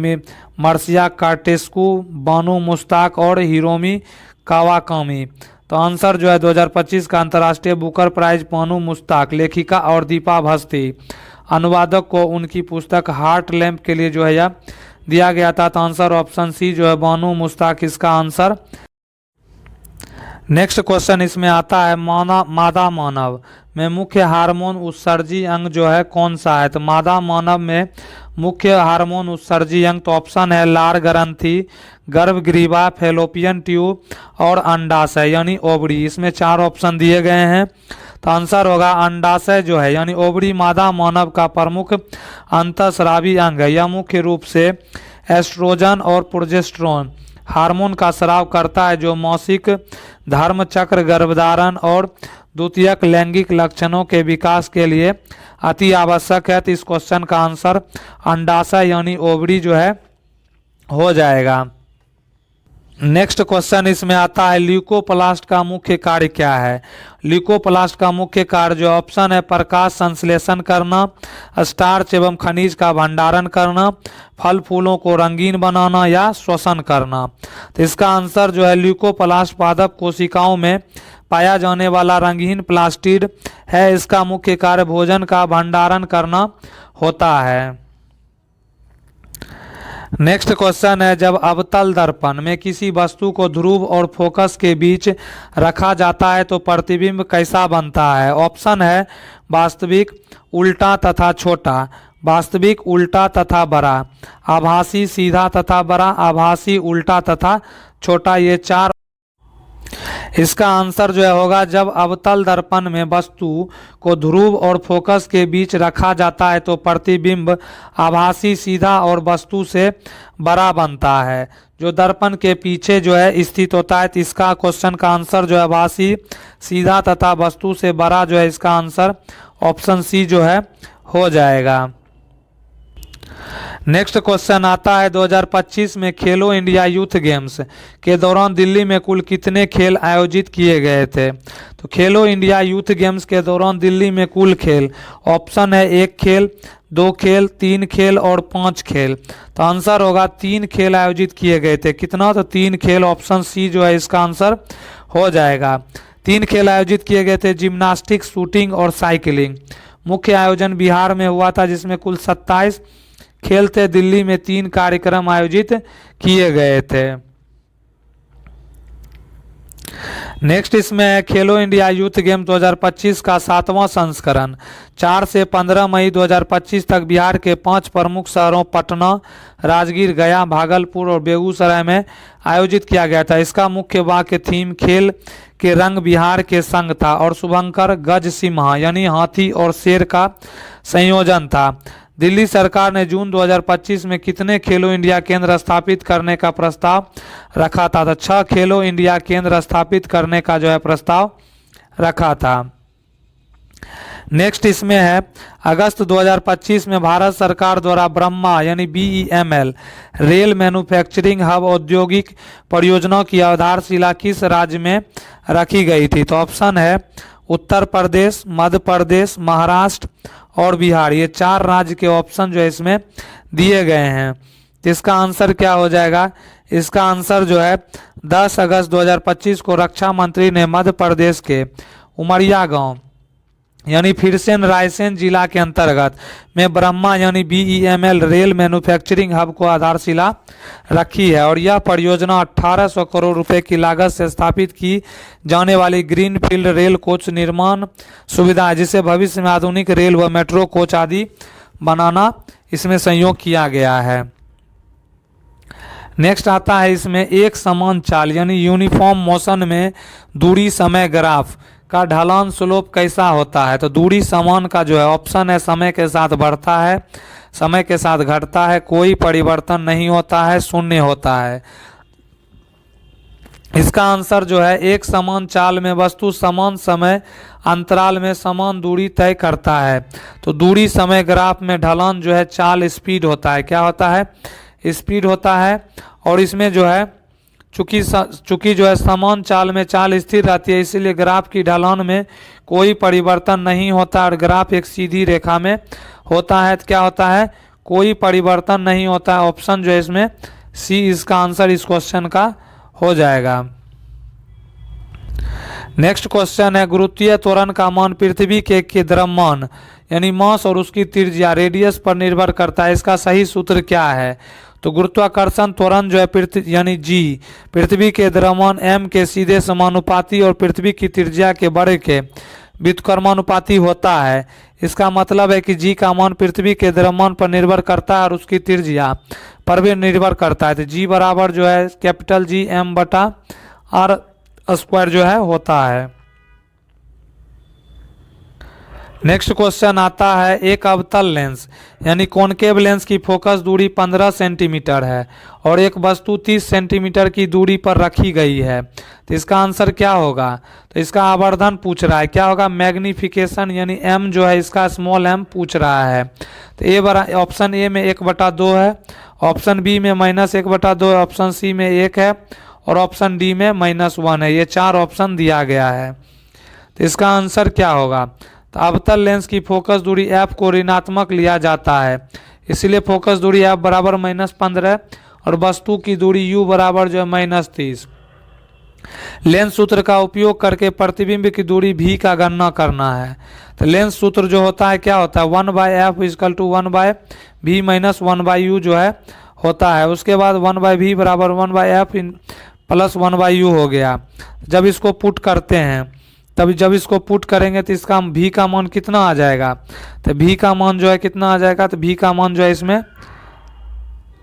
A: मर्सिया कार्टेस्कू, बानू मुश्ताक और हिरोमी कावाकामी। तो आंसर जो है 2025 का अंतर्राष्ट्रीय बुकर प्राइज बानू मुश्ताक, लेखिका और दीपा भस्ती अनुवादक को उनकी पुस्तक हार्ट लैम्प के लिए जो है यह दिया गया था। तो आंसर ऑप्शन सी जो है बानू मुश्ताक इसका आंसर। नेक्स्ट क्वेश्चन इसमें आता है मादा मानव में मुख्य हार्मोन उत्सर्जी अंग जो है कौन सा है? तो मादा मानव में मुख्य हार्मोन उत्सर्जी अंग तो ऑप्शन है लार ग्रंथि, गर्भग्रीवा, फैलोपियन ट्यूब और अंडाशय यानी ओवरी। इसमें 4 ऑप्शन दिए गए हैं। तो आंसर होगा अंडाशय जो है यानी ओवरी मादा मानव का प्रमुख अंतःस्रावी अंग है। यह मुख्य रूप से एस्ट्रोजन और प्रोजेस्टेरोन हार्मोन का स्राव करता है जो मासिक धर्म चक्र, गर्भधारण और द्वितीयक लैंगिक लक्षणों के विकास के लिए अति आवश्यक है। तो इस क्वेश्चन का आंसर अंडाशय यानी ओवरी जो है हो जाएगा। नेक्स्ट क्वेश्चन इसमें आता है ल्यूकोप्लास्ट का मुख्य कार्य क्या है। ल्यूकोप्लास्ट का मुख्य कार्य जो ऑप्शन है प्रकाश संश्लेषण करना, स्टार्च एवं खनिज का भंडारण करना, फल फूलों को रंगीन बनाना या श्वसन करना। तो इसका आंसर जो है ल्यूकोप्लास्ट पादप कोशिकाओं में पाया जाने वाला रंगीन प्लास्टिड है। इसका मुख्य कार्य भोजन का भंडारण करना होता है। नेक्स्ट क्वेश्चन है जब अवतल दर्पण में किसी वस्तु को ध्रुव और फोकस के बीच रखा जाता है तो प्रतिबिंब कैसा बनता है। ऑप्शन है वास्तविक, उल्टा तथा छोटा, वास्तविक, उल्टा तथा बड़ा, आभासी, सीधा तथा बड़ा, आभासी, उल्टा तथा छोटा। ये चार इसका आंसर जो है होगा जब अवतल दर्पण में वस्तु को ध्रुव और फोकस के बीच रखा जाता है तो प्रतिबिंब आभासी, सीधा और वस्तु से बड़ा बनता है जो दर्पण के पीछे जो है स्थित होता है। तो इसका क्वेश्चन का आंसर जो है आभासी, सीधा तथा वस्तु से बड़ा जो है इसका आंसर ऑप्शन सी जो है हो जाएगा। नेक्स्ट क्वेश्चन आता है 2025 में खेलो इंडिया यूथ गेम्स के दौरान दिल्ली में कुल कितने खेल आयोजित किए गए थे। तो खेलो इंडिया यूथ गेम्स के दौरान दिल्ली में कुल खेल ऑप्शन है 1 खेल, 2 खेल, 3 खेल और 5 खेल। तो आंसर होगा 3 खेल आयोजित किए गए थे। कितना? तो 3 खेल, ऑप्शन सी जो है इसका आंसर हो जाएगा। 3 खेल आयोजित किए गए थे जिम्नास्टिक, शूटिंग और साइकिलिंग। मुख्य आयोजन बिहार में हुआ था जिसमें कुल 27 खेल थे। दिल्ली में 3 कार्यक्रम आयोजित किए गए थे। नेक्स्ट इसमें है खेलो इंडिया यूथ गेम 2025 का 7वां संस्करण 4 से 15 मई 2025 तक बिहार के 5 प्रमुख शहरों पटना, राजगीर, गया, भागलपुर और बेगूसराय में आयोजित किया गया था। इसका मुख्य वाक्य थीम खेल के रंग बिहार के संग था और शुभंकर गज सिम्हा यानी हाथी और शेर का संयोजन था। दिल्ली सरकार ने जून 2025 में कितने खेलो इंडिया केंद्र स्थापित करने का प्रस्ताव रखा था। तो 6 खेलो इंडिया केंद्र स्थापित करने का जो है प्रस्ताव रखा था। नेक्स्ट इसमें है अगस्त 2025 में भारत सरकार द्वारा ब्रह्मा यानी BEML रेल मैन्युफैक्चरिंग हब औद्योगिक परियोजना की आधारशिला किस राज्य में रखी गई थी। तो ऑप्शन है उत्तर प्रदेश, मध्य प्रदेश, महाराष्ट्र और बिहार। ये 4 राज्य के ऑप्शन जो है इसमें दिए गए हैं। तो इसका आंसर क्या हो जाएगा? इसका आंसर जो है 10 अगस्त 2025 को रक्षा मंत्री ने मध्य प्रदेश के उमरिया गांव यानी फिर से रायसेन जिला के अंतर्गत में ब्रह्मा यानी BEML रेल मैन्युफैक्चरिंग हब को आधारशिला रखी है और यह परियोजना 1800 करोड़ रुपए की लागत से स्थापित की जाने वाली ग्रीनफील्ड रेल कोच निर्माण सुविधा है जिसे भविष्य में आधुनिक रेल व मेट्रो कोच आदि बनाना इसमें सहयोग किया गया है। नेक्स्ट आता है इसमें एक समान चाल यानी यूनिफॉर्म मोशन में दूरी समय ग्राफ का ढलान स्लोप कैसा होता है। तो दूरी समान का जो है ऑप्शन है समय के साथ बढ़ता है, समय के साथ घटता है, कोई परिवर्तन नहीं होता है, शून्य होता है। इसका आंसर जो है एक समान चाल में वस्तु समान समय अंतराल में समान दूरी तय करता है। तो दूरी समय ग्राफ में ढलान जो है चाल स्पीड होता है। क्या होता है? स्पीड होता है। और इसमें जो है चूंकि जो है समान चाल में चाल स्थिर रहती है इसीलिए ग्राफ की ढलान में कोई परिवर्तन नहीं होता और ग्राफ एक सीधी रेखा में होता है। तो क्या होता है? कोई परिवर्तन नहीं होता है। ऑप्शन जो है इसमें सी इसका आंसर इस क्वेश्चन का हो जाएगा। नेक्स्ट क्वेश्चन है गुरुत्वीय त्वरण का मान पृथ्वी के द्रव्यमान यानी मास और उसकी त्रिज्या रेडियस पर निर्भर करता है। इसका सही सूत्र क्या है? तो गुरुत्वाकर्षण त्वरण जो है यानी जी पृथ्वी के द्रव्यमान m के सीधे समानुपाती और पृथ्वी की त्रिज्या के बड़े के व्युत्क्रमानुपाती होता है। इसका मतलब है कि जी का मान पृथ्वी के द्रव्यमान पर निर्भर करता है और उसकी त्रिज्या पर भी निर्भर करता है। तो जी बराबर जो है कैपिटल जी m बटा r स्क्वायर जो है होता है। नेक्स्ट क्वेश्चन आता है, एक अवतल लेंस यानी कॉनकेव लेंस की फोकस दूरी 15 सेंटीमीटर है और एक वस्तु 30 सेंटीमीटर की दूरी पर रखी गई है, तो इसका आंसर क्या होगा? तो इसका आवर्धन पूछ रहा है, क्या होगा? मैग्निफिकेशन यानी एम जो है इसका स्मॉल एम पूछ रहा है। तो ए बरा ऑप्शन ए में 1/2 है, ऑप्शन बी में -1/2, ऑप्शन सी में 1 है और ऑप्शन डी में -1 है। ये 4 ऑप्शन दिया गया है, तो इसका आंसर क्या होगा? तो अवतल लेंस की फोकस दूरी f को ऋणात्मक लिया जाता है, इसलिए फोकस दूरी f बराबर -15 और वस्तु की दूरी u बराबर जो है -30। लेंस सूत्र का उपयोग करके प्रतिबिंब की दूरी v का गणना करना है। तो लेंस सूत्र जो होता है क्या होता है? 1/f = 1/v - 1/u जो है होता है। उसके बाद 1/v बराबर 1/f + 1/u हो गया। जब इसको पुट करते हैं, तभी जब इसको पुट करेंगे तो इसका v का मान कितना आ जाएगा? तो v का मान जो है कितना आ जाएगा? तो v का मान जो है इसमें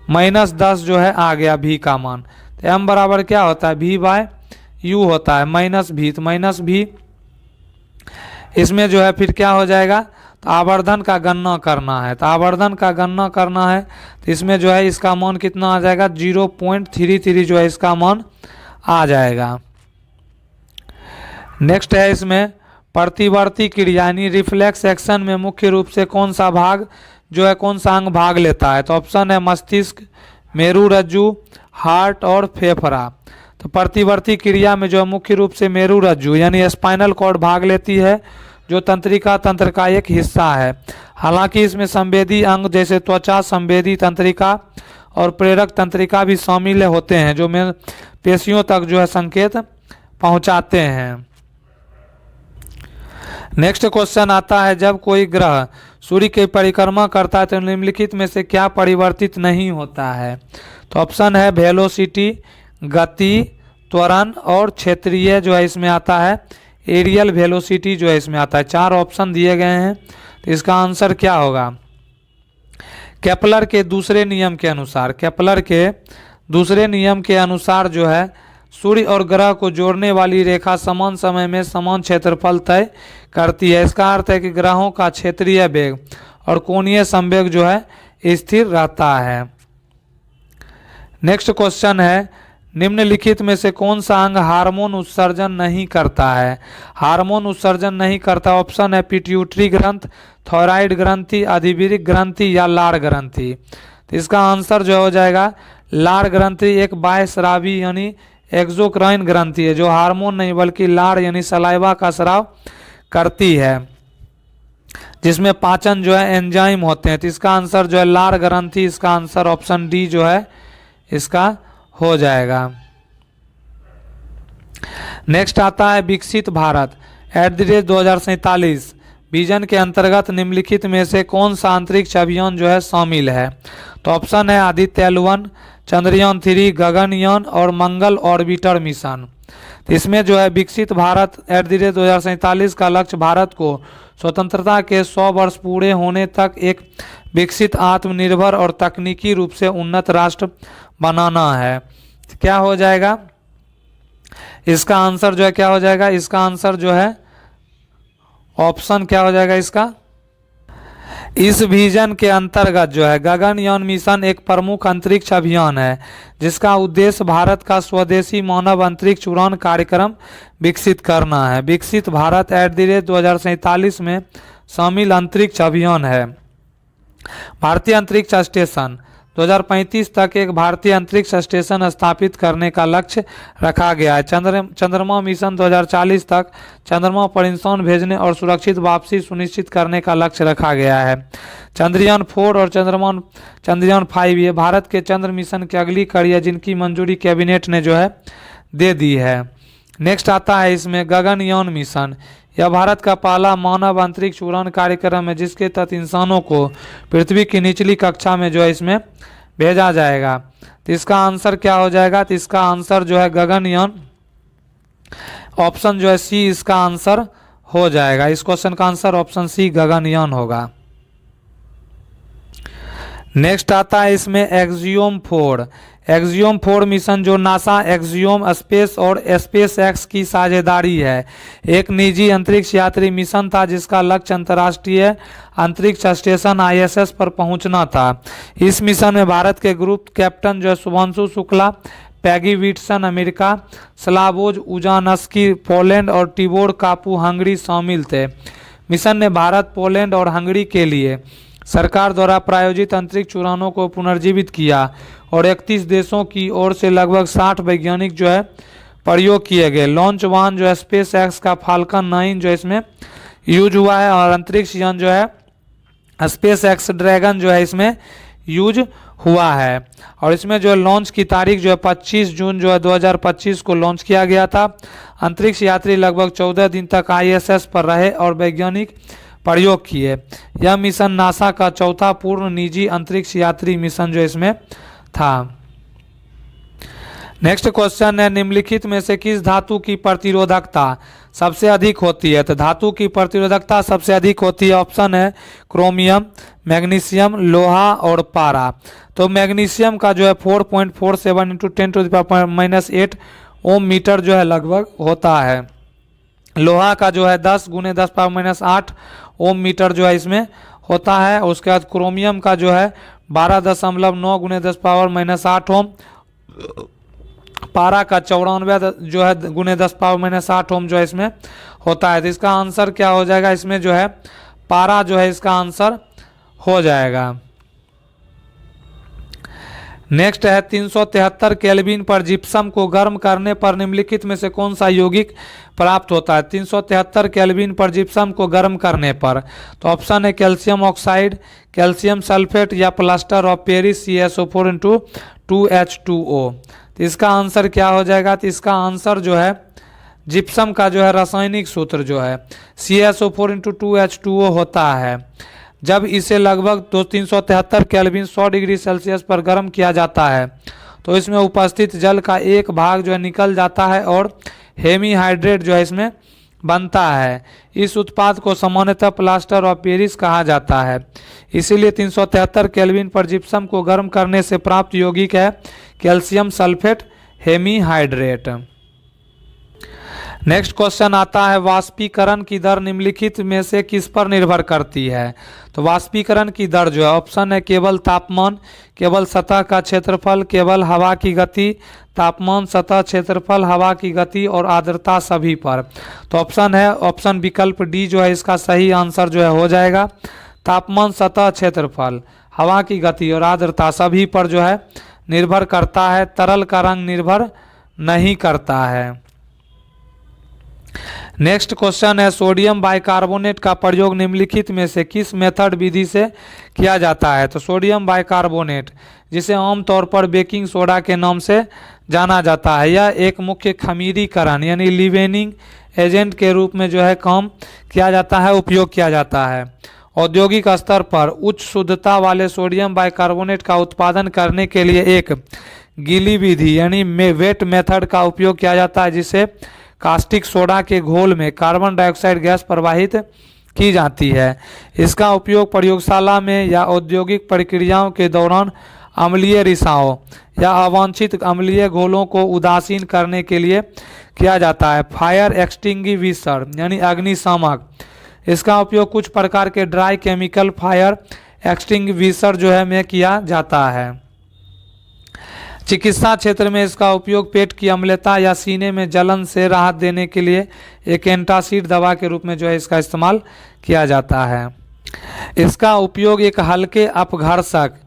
A: -10 जो है आ गया v का मान। तो m बराबर क्या होता है? v/u होता है, -v। तो -v इसमें जो है फिर क्या हो जाएगा? तो आवर्धन का गणना करना है। तो आवर्धन का गणना करना है तो इसमें जो है इसका मान कितना आ जाएगा? 0.33 जो है इसका मान आ जाएगा। नेक्स्ट है इसमें प्रतिवर्ती क्रिया यानी रिफ्लेक्स एक्शन में मुख्य रूप से कौन सा भाग जो है कौन सा अंग भाग लेता है? तो ऑप्शन है मस्तिष्क, मेरुरज्जु, हार्ट और फेफड़ा। तो प्रतिवर्ती क्रिया में जो है मुख्य रूप से मेरुरज्जु यानी स्पाइनल कॉर्ड भाग लेती है, जो तंत्रिका तंत्र का एक हिस्सा है। हालांकि इसमें संवेदी अंग जैसे त्वचा, संवेदी तंत्रिका और प्रेरक तंत्रिका भी शामिल होते हैं, जो पेशियों तक जो है संकेत पहुंचाते हैं। नेक्स्ट क्वेश्चन आता है, जब कोई ग्रह सूर्य की परिक्रमा करता है तो निम्नलिखित में से क्या परिवर्तित नहीं होता है? तो ऑप्शन है वेलोसिटी, गति, त्वरण और क्षेत्रीय जो है इसमें आता है एरियल वेलोसिटी जो है इसमें आता है। 4 ऑप्शन दिए गए हैं, तो इसका आंसर क्या होगा? केपलर के दूसरे नियम के अनुसार, केपलर के दूसरे नियम के अनुसार जो है सूर्य और ग्रह को जोड़ने वाली रेखा समान समय में समान क्षेत्रफल तय करती है। इसका अर्थ है कि ग्रहों का क्षेत्रीय वेग और कोणीय संवेग जो है स्थिर रहता है। नेक्स्ट क्वेश्चन है, निम्नलिखित में से कौन सा अंग हार्मोन उत्सर्जन नहीं करता है? हार्मोन उत्सर्जन नहीं करता, ऑप्शन है पिट्यूटरी ग्रंथ, थायराइड ग्रंथि, अधिविरिक ग्रंथि या लार ग्रंथि। तो इसका आंसर जो हो जाएगा लार ग्रंथि एक बाह्यस्रावी यानी एक्सोक्राइन ग्रंथि है, जो हार्मोन नहीं बल्कि लार यानी सलाइवा का स्राव करती है, जिसमें पाचन जो है एंजाइम होते हैं। तो इसका आंसर जो है लार ग्रंथि, इसका आंसर ऑप्शन डी जो है इसका हो जाएगा। नेक्स्ट आता है विकसित भारत @2047 विजन के अंतर्गत निम्नलिखित में से कौन सा अंतरिक्ष अभियान जो है शामिल है? तो ऑप्शन है आदित्य L1, चंद्रयान 3, गगनयान और मंगल ऑर्बिटर मिशन। तो इसमें जो है विकसित भारत @2047 का लक्ष्य भारत को स्वतंत्रता के 100 वर्ष पूरे होने तक एक विकसित, आत्मनिर्भर और तकनीकी रूप से उन्नत राष्ट्र बनाना है। तो क्या हो जाएगा इसका आंसर जो है? क्या हो जाएगा इसका आंसर जो है ऑप्शन क्या हो जाएगा इसका? इस विजन के अंतर्गत जो है गगनयान मिशन एक प्रमुख अंतरिक्ष अभियान है, जिसका उद्देश्य भारत का स्वदेशी मानव अंतरिक्ष उड़ान कार्यक्रम विकसित करना है। विकसित भारत @2047 में शामिल अंतरिक्ष अभियान है। भारतीय अंतरिक्ष स्टेशन 2035 तक एक भारतीय अंतरिक्ष स्टेशन स्थापित करने का लक्ष्य रखा गया है। चंद्रमा मिशन 2040 तक चंद्रमा पर इंसान भेजने और सुरक्षित वापसी सुनिश्चित करने का लक्ष्य रखा गया है। चंद्रयान 4 और चंद्रयान 5 ये भारत के चंद्र मिशन की अगली कड़ी है, जिनकी मंजूरी कैबिनेट ने जो है दे दी है। नेक्स्ट आता है इसमें गगनयान मिशन। यह भारत का पहला मानव अंतरिक्ष उड़ान कार्यक्रम है, जिसके तहत इंसानों को पृथ्वी की निचली कक्षा में जो है इसमें भेजा जाएगा। तो इसका आंसर क्या हो जाएगा? तो इसका आंसर जो है गगनयान, ऑप्शन जो है सी इसका आंसर हो जाएगा। इस क्वेश्चन का आंसर ऑप्शन सी गगनयान होगा। नेक्स्ट आता है इसमें एक्सियोम 4 एक्सियोम 4 मिशन जो नासा, एक्सियोम स्पेस और स्पेस एक्स की साझेदारी है, एक निजी अंतरिक्ष यात्री मिशन था जिसका लक्ष्य अंतर्राष्ट्रीय अंतरिक्ष स्टेशन ISS पर पहुंचना था। इस मिशन में भारत के ग्रुप कैप्टन जो है Shubhanshu Shukla, Peggy Whitson America, Slawosz Uznanski Poland और टिबोर कापू हंगरी शामिल थे। मिशन ने भारत, पोलैंड और हंगरी के लिए सरकार द्वारा प्रायोजित अंतरिक्ष उड़ानों को पुनर्जीवित किया और 31 देशों की ओर से लगभग 60 वैज्ञानिक जो है प्रयोग किए गए। लॉन्च वाहन जो है स्पेस एक्स का फाल्कन 9 जो इसमें यूज हुआ है और अंतरिक्ष यान जो है स्पेस एक्स ड्रैगन जो है इसमें यूज हुआ है। और इसमें जो लॉन्च की तारीख जो है 25 जून जो है 2025 को लॉन्च किया गया था। अंतरिक्ष यात्री लगभग 14 दिन तक ISS पर रहे और वैज्ञानिक प्रयोग किए। यह मिशन नासा का चौथा पूर्ण निजी अंतरिक्ष यात्री मिशन जो इसमें था। नेक्स्ट क्वेश्चन है, निम्नलिखित में से किस धातु की प्रतिरोधकता सबसे अधिक होती है? तो धातु की प्रतिरोधकता सबसे अधिक होती है, ऑप्शन है क्रोमियम, मैग्नीशियम, लोहा और पारा। तो मैग्नीशियम का जो है 4.47 इंटू 10⁻⁻8 ओम मीटर जो है लगभग होता है। लोहा का जो है 10 × 10⁻8 ओम मीटर जो है इसमें होता है। उसके बाद क्रोमियम का जो है 12.9 × 10⁻8 ओम, पारा का 94 जो है × 10⁻8 ओम जो है इसमें होता है। तो इसका आंसर क्या हो जाएगा? इसमें जो है पारा जो है इसका आंसर हो जाएगा। नेक्स्ट है 373 केल्विन पर जिप्सम को गर्म करने पर निम्नलिखित में से कौन सा यौगिक प्राप्त होता है? 373 केल्विन पर जिप्सम को गर्म करने पर, तो ऑप्शन है कैल्शियम ऑक्साइड, कैल्शियम सल्फेट या plaster of Paris CaSO4 into 2H2O। तो इसका आंसर क्या हो जाएगा? तो इसका आंसर जो है जिप्सम का जो है रासायनिक सूत्र जो है CaSO4 इंटू 2H2O होता है। जब इसे लगभग 373 केल्विन 100 डिग्री सेल्सियस पर गर्म किया जाता है तो इसमें उपस्थित जल का एक भाग जो है निकल जाता है और हेमीहाइड्रेट जो है इसमें बनता है। इस उत्पाद को सामान्यतः प्लास्टर ऑफ पेरिस कहा जाता है। इसीलिए 373 केल्विन पर जिप्सम को गर्म करने से प्राप्त यौगिक है calcium sulphate hemihydrate. Next question आता है, वाष्पीकरण की दर निम्नलिखित में से किस पर निर्भर करती है? तो वाष्पीकरण की दर जो है ऑप्शन है केवल तापमान, केवल सतह का क्षेत्रफल, केवल हवा की गति, तापमान, सतह, क्षेत्रफल, हवा की गति और आर्द्रता सभी पर। तो ऑप्शन है ऑप्शन विकल्प डी जो है इसका सही आंसर जो है हो जाएगा। तापमान, सतह, क्षेत्रफल, हवा की गति और आर्द्रता सभी पर जो है निर्भर करता है। तरल का रंग निर्भर नहीं करता है। नेक्स्ट क्वेश्चन है, सोडियम बाइकार्बोनेट का प्रयोग निम्नलिखित में से किस मेथड विधि से किया जाता है? तो सोडियम बाइकार्बोनेट, जिसे आमतौर पर बेकिंग सोडा के नाम से जाना जाता है, यह एक मुख्य खमीरीकरण यानी लीवेनिंग एजेंट के रूप में जो है काम किया जाता है, उपयोग किया जाता है। औद्योगिक स्तर पर उच्च शुद्धता वाले सोडियम बाइकार्बोनेट का उत्पादन करने के लिए एक गीली विधि यानी वेट मेथड का उपयोग किया जाता है, जिसे कास्टिक सोडा के घोल में कार्बन डाइऑक्साइड गैस प्रवाहित की जाती है। इसका उपयोग प्रयोगशाला में या औद्योगिक प्रक्रियाओं के दौरान अम्लीय रिसाव या अवांछित अम्लीय घोलों को उदासीन करने के लिए किया जाता है। फायर एक्सटिंग्विशर यानी अग्निशामक, इसका उपयोग कुछ प्रकार के ड्राई केमिकल फायर एक्सटिंग्विशर जो है में किया जाता है। चिकित्सा क्षेत्र में इसका उपयोग पेट की अम्लता या सीने में जलन से राहत देने के लिए एक एंटासिड दवा के रूप में जो है इसका इस्तेमाल किया जाता है। इसका उपयोग एक हल्के अपघर्षक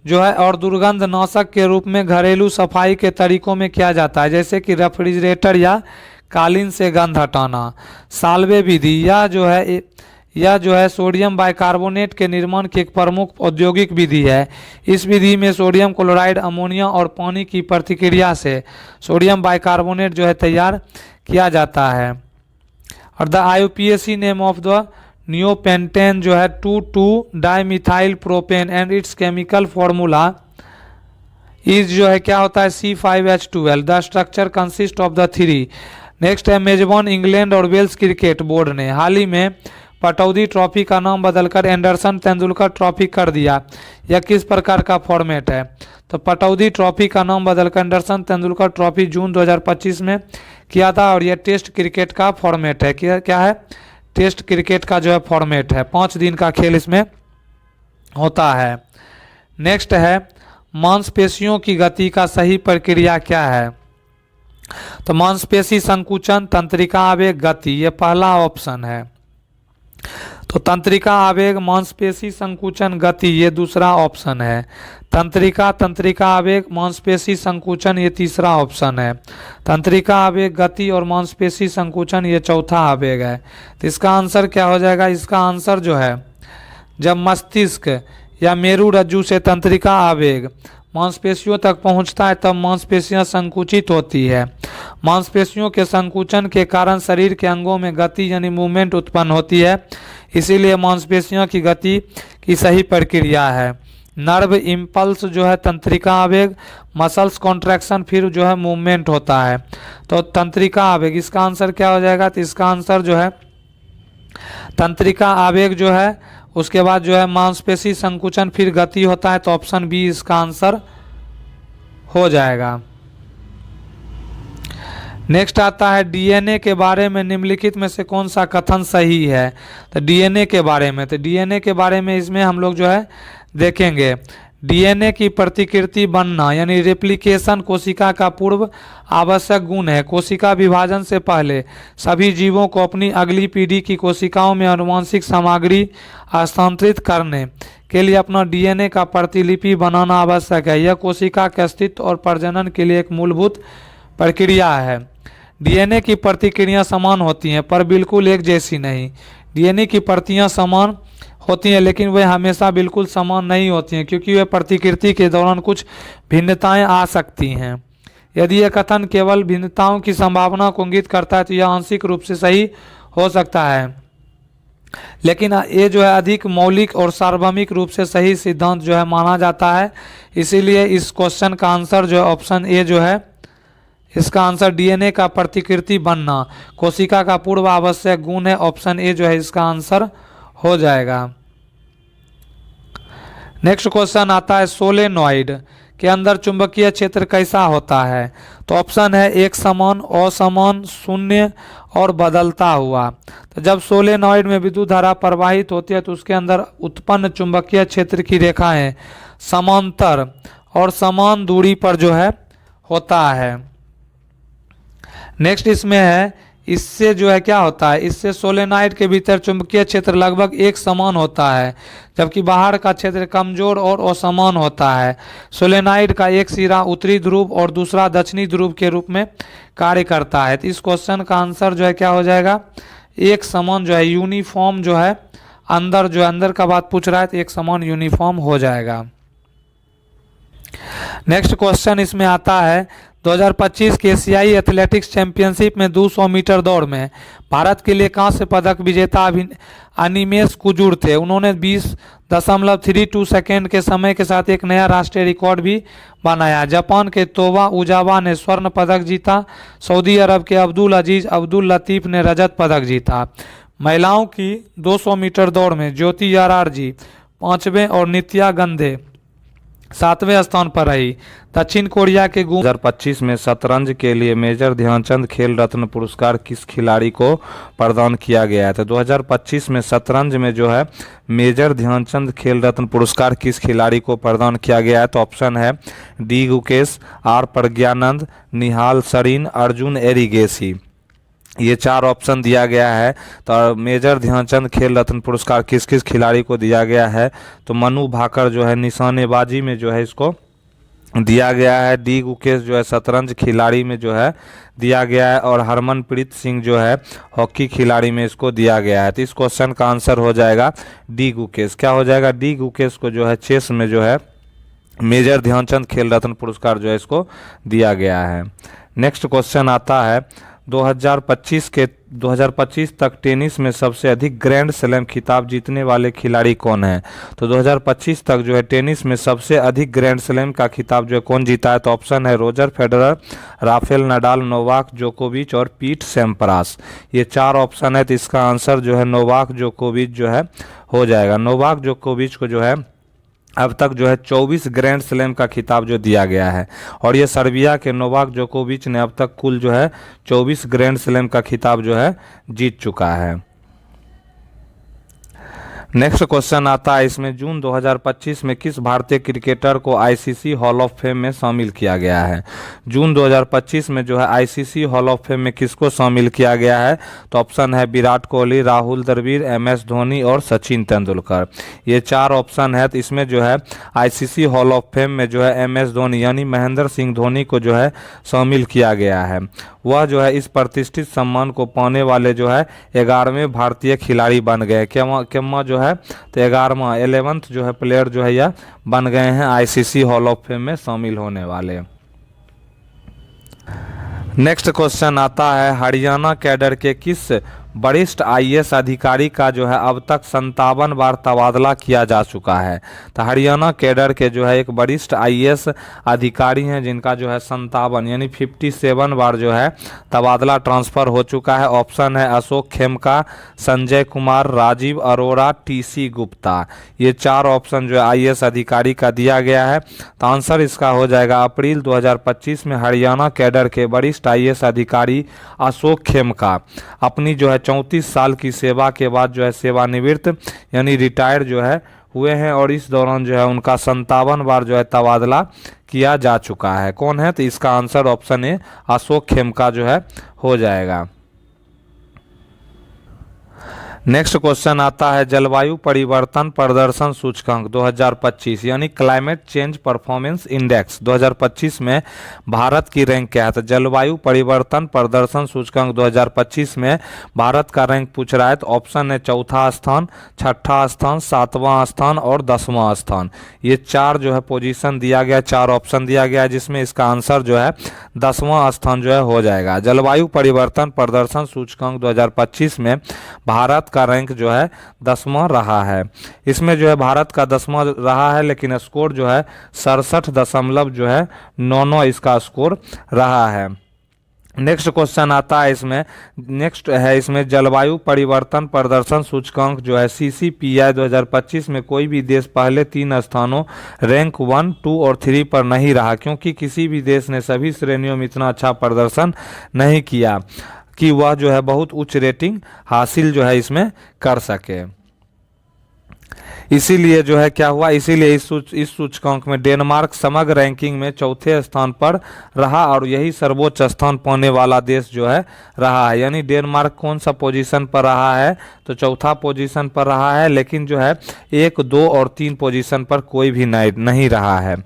A: जो है और दुर्गंध नाशक के रूप में घरेलू सफाई के तरीकों में किया जाता है, जैसे कि रेफ्रिजरेटर या कालीन से गंध हटाना। साल्वे विधि यह जो है सोडियम बाइकार्बोनेट के निर्माण की एक प्रमुख औद्योगिक विधि है। इस विधि में सोडियम क्लोराइड, अमोनिया और पानी की प्रतिक्रिया से सोडियम बाइकार्बोनेट जो है तैयार किया जाता है। और the IUPAC name of the neopentane जो है two two dimethyl propane and it's chemical formula is जो है क्या होता है C5H12। The structure consist of the 3। Next है, मेजबान इंग्लैंड और वेल्स क्रिकेट बोर्ड ने हाल ही में पटौदी ट्रॉफी का नाम बदलकर एंडरसन तेंदुलकर ट्रॉफी कर दिया, यह किस प्रकार का फॉर्मेट है? तो पटौदी ट्रॉफी का नाम बदलकर एंडरसन तेंदुलकर ट्रॉफी जून 2025 में किया था और यह टेस्ट क्रिकेट का फॉर्मेट है। क्या है? टेस्ट क्रिकेट का जो है फॉर्मेट है, 5 दिन का खेल इसमें होता है। नेक्स्ट है मांसपेशियों की गति का सही प्रक्रिया क्या है? तो मांसपेशी संकुचन, तंत्रिका आवेग, गति, ये पहला ऑप्शन है। तो तंत्रिका आवेग, मांसपेशी संकुचन, गति, ये दूसरा ऑप्शन है। तंत्रिका आवेग, मांसपेशी संकुचन, ये तीसरा ऑप्शन है। तंत्रिका आवेग, गति और मांसपेशी संकुचन, ये चौथा आवेग है। तो इसका आंसर क्या हो जाएगा? इसका आंसर जो है, जब मस्तिष्क या मेरुरज्जु से तंत्रिका आवेग मांसपेशियों तक पहुंचता है तब मांसपेशियां संकुचित होती है। मांसपेशियों के संकुचन के कारण शरीर के अंगों में गति यानी मूवमेंट उत्पन्न होती है, इसीलिए मांसपेशियों की गति की सही प्रक्रिया है। नर्व इम्पल्स जो है तंत्रिका आवेग, मसल्स कॉन्ट्रैक्शन, फिर जो है मूवमेंट होता है। तो तंत्रिका आवेग, इसका आंसर क्या हो जाएगा? तो इसका आंसर जो है तंत्रिका आवेग जो है, उसके बाद जो है मांसपेशी संकुचन, फिर गति होता है। तो ऑप्शन बी इसका आंसर हो जाएगा। नेक्स्ट आता है डीएनए के बारे में निम्नलिखित में से कौन सा कथन सही है? तो डीएनए के बारे में, तो डीएनए के बारे में इसमें हम लोग जो है देखेंगे, डीएनए की प्रतिकृति बनना यानी रेप्लिकेशन कोशिका का पूर्व आवश्यक गुण है। कोशिका विभाजन से पहले सभी जीवों को अपनी अगली पीढ़ी की कोशिकाओं में आनुवंशिक सामग्री हस्तांतरित करने के लिए अपना डीएनए का प्रतिलिपि बनाना आवश्यक है। यह कोशिका के अस्तित्व और प्रजनन के लिए एक मूलभूत प्रक्रिया है। डीएनए की प्रतिक्रियाएं समान होती हैं पर बिल्कुल एक जैसी नहीं। डीएनए की प्रतियां समान होती हैं लेकिन वे हमेशा बिल्कुल समान नहीं होती हैं, क्योंकि वे प्रतिकृति के दौरान कुछ भिन्नताएं आ सकती हैं। यदि यह कथन केवल भिन्नताओं की संभावना को इंगित करता है तो यह आंशिक रूप से सही हो सकता है, लेकिन ये जो है अधिक मौलिक और सार्वभौमिक रूप से सही सिद्धांत जो है माना जाता है। इसीलिए इस क्वेश्चन का आंसर जो है ऑप्शन ए जो है, इसका आंसर डीएनए का प्रतिकृति बनना कोशिका का पूर्व आवश्यक गुण है। ऑप्शन ए जो है इसका आंसर हो जाएगा। नेक्स्ट क्वेश्चन आता है सोलेनॉइड के अंदर चुंबकीय क्षेत्र कैसा होता है? तो ऑप्शन है एक समान, असमान, शून्य और बदलता हुआ। तो जब सोलेनॉइड में विद्युत धारा प्रवाहित होती है तो उसके अंदर उत्पन्न चुंबकीय क्षेत्र की रेखाएं समांतर और समान दूरी पर जो है होता है। नेक्स्ट इसमें है, इससे जो है क्या होता है, इससे सोलेनॉइड के भीतर चुंबकीय क्षेत्र लगभग एक समान होता है जबकि बाहर का क्षेत्र कमजोर और असमान होता है। सोलेनॉइड का एक सिरा उत्तरी ध्रुव और दूसरा दक्षिणी ध्रुव के रूप में कार्य करता है। तो इस क्वेश्चन का आंसर जो है क्या हो जाएगा? एक समान जो है यूनिफॉर्म जो है, अंदर जो अंदर का बात पूछ रहा है तो एक समान यूनिफॉर्म हो जाएगा। नेक्स्ट क्वेश्चन इसमें आता है 2025 के एशियाई एथलेटिक्स चैंपियनशिप में 200 मीटर दौड़ में भारत के लिए कांस्य पदक विजेता अनिमेश कुजूर थे। उन्होंने 20.32 सेकेंड के समय के साथ एक नया राष्ट्रीय रिकॉर्ड भी बनाया। जापान के तोवा उजावा ने स्वर्ण पदक जीता। सऊदी अरब के अब्दुल अजीज अब्दुल लतीफ़ ने रजत पदक जीता। महिलाओं की 200 मीटर दौड़ में ज्योति यारारजी 5वें और नित्या गंधे 7वें स्थान पर रही। दक्षिण कोरिया के 2025 में शतरंज के लिए मेजर ध्यानचंद खेल रत्न पुरस्कार किस खिलाड़ी को प्रदान किया गया है? तो 2025 में शतरंज में जो है मेजर ध्यानचंद खेल रत्न पुरस्कार किस खिलाड़ी को प्रदान किया गया है? तो ऑप्शन है डी गुकेश, आर प्रज्ञानंद, निहाल सरीन, अर्जुन एरिगेसी। ये 4 ऑप्शन दिया गया है। तो मेजर ध्यानचंद खेल रत्न पुरस्कार किस किस खिलाड़ी को दिया गया है? तो मनु भाकर जो है निशानेबाजी में जो है इसको दिया गया है। डी गुकेश जो है शतरंज खिलाड़ी में जो है दिया गया है और हरमनप्रीत सिंह जो है हॉकी खिलाड़ी में इसको दिया गया है। तो इस क्वेश्चन का आंसर हो जाएगा डी गुकेश। क्या हो जाएगा? डी गुकेश को जो है चेस में जो है मेजर ध्यानचंद खेल रत्न पुरस्कार जो है इसको दिया गया है। नेक्स्ट क्वेश्चन आता है 2025 तक टेनिस में सबसे अधिक ग्रैंड स्लैम खिताब जीतने वाले खिलाड़ी कौन है? तो 2025 तक जो है टेनिस में सबसे अधिक ग्रैंड स्लैम का खिताब जो है कौन जीता है? तो ऑप्शन है Roger Federer, Rafael Nadal, Novak जोकोविच और पीट सैम्प्रास। ये 4 ऑप्शन है, तो इसका आंसर जो है नोवाक जोकोविच जो है हो जाएगा। नोवाक जोकोविच को जो है अब तक जो है 24 ग्रैंड स्लैम का खिताब जो दिया गया है, और ये सर्बिया के नोवाक जोकोविच ने अब तक कुल जो है 24 ग्रैंड स्लैम का खिताब जो है जीत चुका है। नेक्स्ट क्वेश्चन आता है इसमें, जून 2025 में किस भारतीय क्रिकेटर को आईसीसी हॉल ऑफ फेम में शामिल किया गया है? जून 2025 में जो है आईसीसी हॉल ऑफ फेम में किसको शामिल किया गया है? तो ऑप्शन है विराट कोहली, राहुल द्रविड़, एमएस धोनी और सचिन तेंदुलकर। ये 4 ऑप्शन है, तो इसमें जो है आईसीसी हॉल ऑफ फेम में जो है एमएस धोनी यानी महेंद्र सिंह धोनी को जो है शामिल किया गया है। वह जो है इस प्रतिष्ठित सम्मान को पाने वाले जो है 11वें भारतीय खिलाड़ी बन गए। क्या जो है तो 11वां जो है प्लेयर जो है यह बन गए हैं आईसीसी हॉल ऑफ फेम में शामिल होने वाले। नेक्स्ट क्वेश्चन आता है, हरियाणा कैडर के किस वरिष्ठ आईएएस अधिकारी का जो है अब तक 57 बार तबादला किया जा चुका है? तो हरियाणा कैडर के जो है एक वरिष्ठ आईएएस अधिकारी हैं जिनका जो है 57 यानी 57 बार जो है तबादला ट्रांसफर हो चुका है। ऑप्शन है अशोक खेमका, संजय कुमार, राजीव अरोड़ा, टीसी गुप्ता। ये 4 ऑप्शन जो है आईएएस अधिकारी का दिया गया है, तो आंसर इसका हो जाएगा अप्रैल 2025 में हरियाणा कैडर के वरिष्ठ आईएएस अधिकारी अशोक खेमका अपनी जो है 34 साल की सेवा के बाद जो है सेवानिवृत्त यानी रिटायर जो है हुए हैं, और इस दौरान जो है उनका 57 बार जो है तबादला किया जा चुका है। कौन है? तो इसका answer option A Ashok Khemka जो है हो जाएगा। नेक्स्ट क्वेश्चन आता है, जलवायु परिवर्तन प्रदर्शन सूचकांक 2025 यानी क्लाइमेट चेंज परफॉर्मेंस इंडेक्स 2025 में भारत की रैंक क्या है? तो जलवायु परिवर्तन प्रदर्शन सूचकांक 2025 में भारत का रैंक पूछ रहा है, तो ऑप्शन है चौथा स्थान, छठा स्थान, 7वां स्थान और 10वां स्थान। ये 4 जो है पोजीशन दिया गया, 4 ऑप्शन दिया गया है, जिसमें इसका आंसर जो है 10वां स्थान जो है हो जाएगा। जलवायु परिवर्तन प्रदर्शन सूचकांक 2025 में भारत का रैंक जो है 10वां रहा है। इसमें जो है भारत का 10वां रहा है, लेकिन स्कोर जो है 67 जो है 99 इसका स्कोर रहा है। नेक्स्ट क्वेश्चन आता है इसमें, नेक्स्ट है इसमें जलवायु परिवर्तन प्रदर्शन सूचकांक जो है CCPI 2025 में कोई भी देश पहले 3 स्थानों रैंक 1, 2 और 3 पर नहीं रहा, क्योंकि किसी भी देश ने सभी श्रेणियों में इतना अच्छा प्रदर्शन नहीं किया कि वह जो है बहुत उच्च रेटिंग हासिल जो है इसमें कर सके। इसीलिए जो है क्या हुआ, इसीलिए इस सूचकांक में डेनमार्क समग्र रैंकिंग में चौथे स्थान पर रहा, और यही सर्वोच्च स्थान पाने वाला देश जो है रहा है। यानी डेनमार्क कौन सा पोजीशन पर रहा है? तो चौथा पोजीशन पर रहा है, लेकिन जो है 1, 2 और 3 पोजीशन पर कोई भी नहीं रहा है।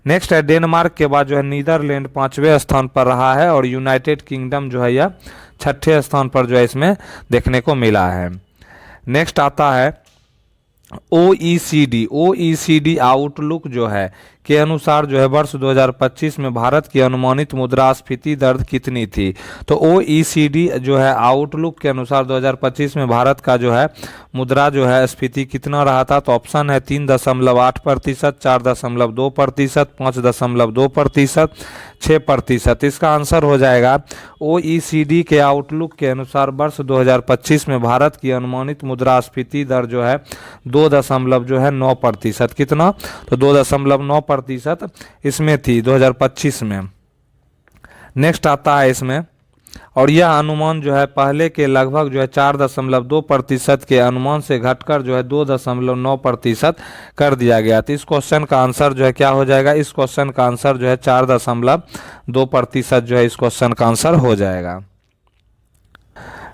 A: नेक्स्ट है डेनमार्क के बाद जो है नीदरलैंड 5वें स्थान पर रहा है, और यूनाइटेड किंगडम जो है यह 6ठे स्थान पर जो है इसमें देखने को मिला है। नेक्स्ट आता है OECD आउटलुक जो है के अनुसार जो है वर्ष 2025 में भारत की अनुमानित मुद्रास्फीति दर कितनी थी? तो OECD जो है आउटलुक के अनुसार 2025 में भारत का जो है मुद्रा जो है स्फीति कितना रहा था? तो ऑप्शन है 3.8%, 4.2%, 5.2%, 6%। इसका आंसर हो जाएगा OECD के आउटलुक के अनुसार वर्ष 2025 में भारत की अनुमानित मुद्रास्फीति दर जो है 2.9%। कितना? तो 2.9% इसमें थी 2025 में। नेक्स्ट आता है इसमें, और यह अनुमान जो है पहले के लगभग जो है 4.2% के अनुमान से घटकर जो है 2.9% कर दिया गया। तो इस क्वेश्चन का आंसर जो है क्या हो जाएगा? इस क्वेश्चन का आंसर जो है 4.2% जो है इस क्वेश्चन का आंसर हो जाएगा।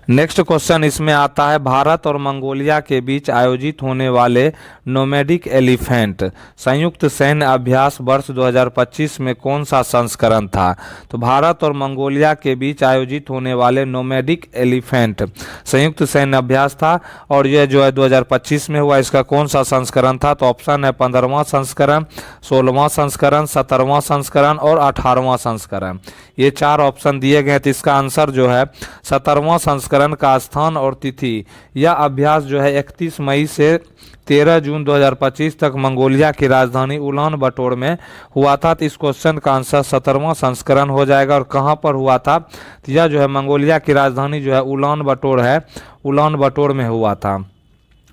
A: नेक्स्ट क्वेश्चन इसमें आता है, भारत और मंगोलिया के बीच आयोजित होने वाले नोमैडिक एलिफेंट संयुक्त सैन्य अभ्यास वर्ष 2025 में कौन सा संस्करण था? तो भारत और मंगोलिया के बीच आयोजित होने वाले नोमैडिक एलिफेंट संयुक्त सैन्य अभ्यास था, और यह जो है 2025 में हुआ। इसका कौन सा संस्करण था? तो ऑप्शन है 15वां संस्करण, 16वां संस्करण, 17वां संस्करण और 18वां संस्करण। ये चार ऑप्शन दिए गए, तो इसका आंसर जो है 17वां संस्करण का स्थान और तिथि। यह अभ्यास जो है 31 मई से 13 जून 2025 तक मंगोलिया की राजधानी उलान बटोर में हुआ था। तो इस क्वेश्चन का आंसर 17वां संस्करण हो जाएगा। और कहाँ पर हुआ था? तो यह जो है मंगोलिया की राजधानी जो है उलान बटोर है, उलान बटोर में हुआ था।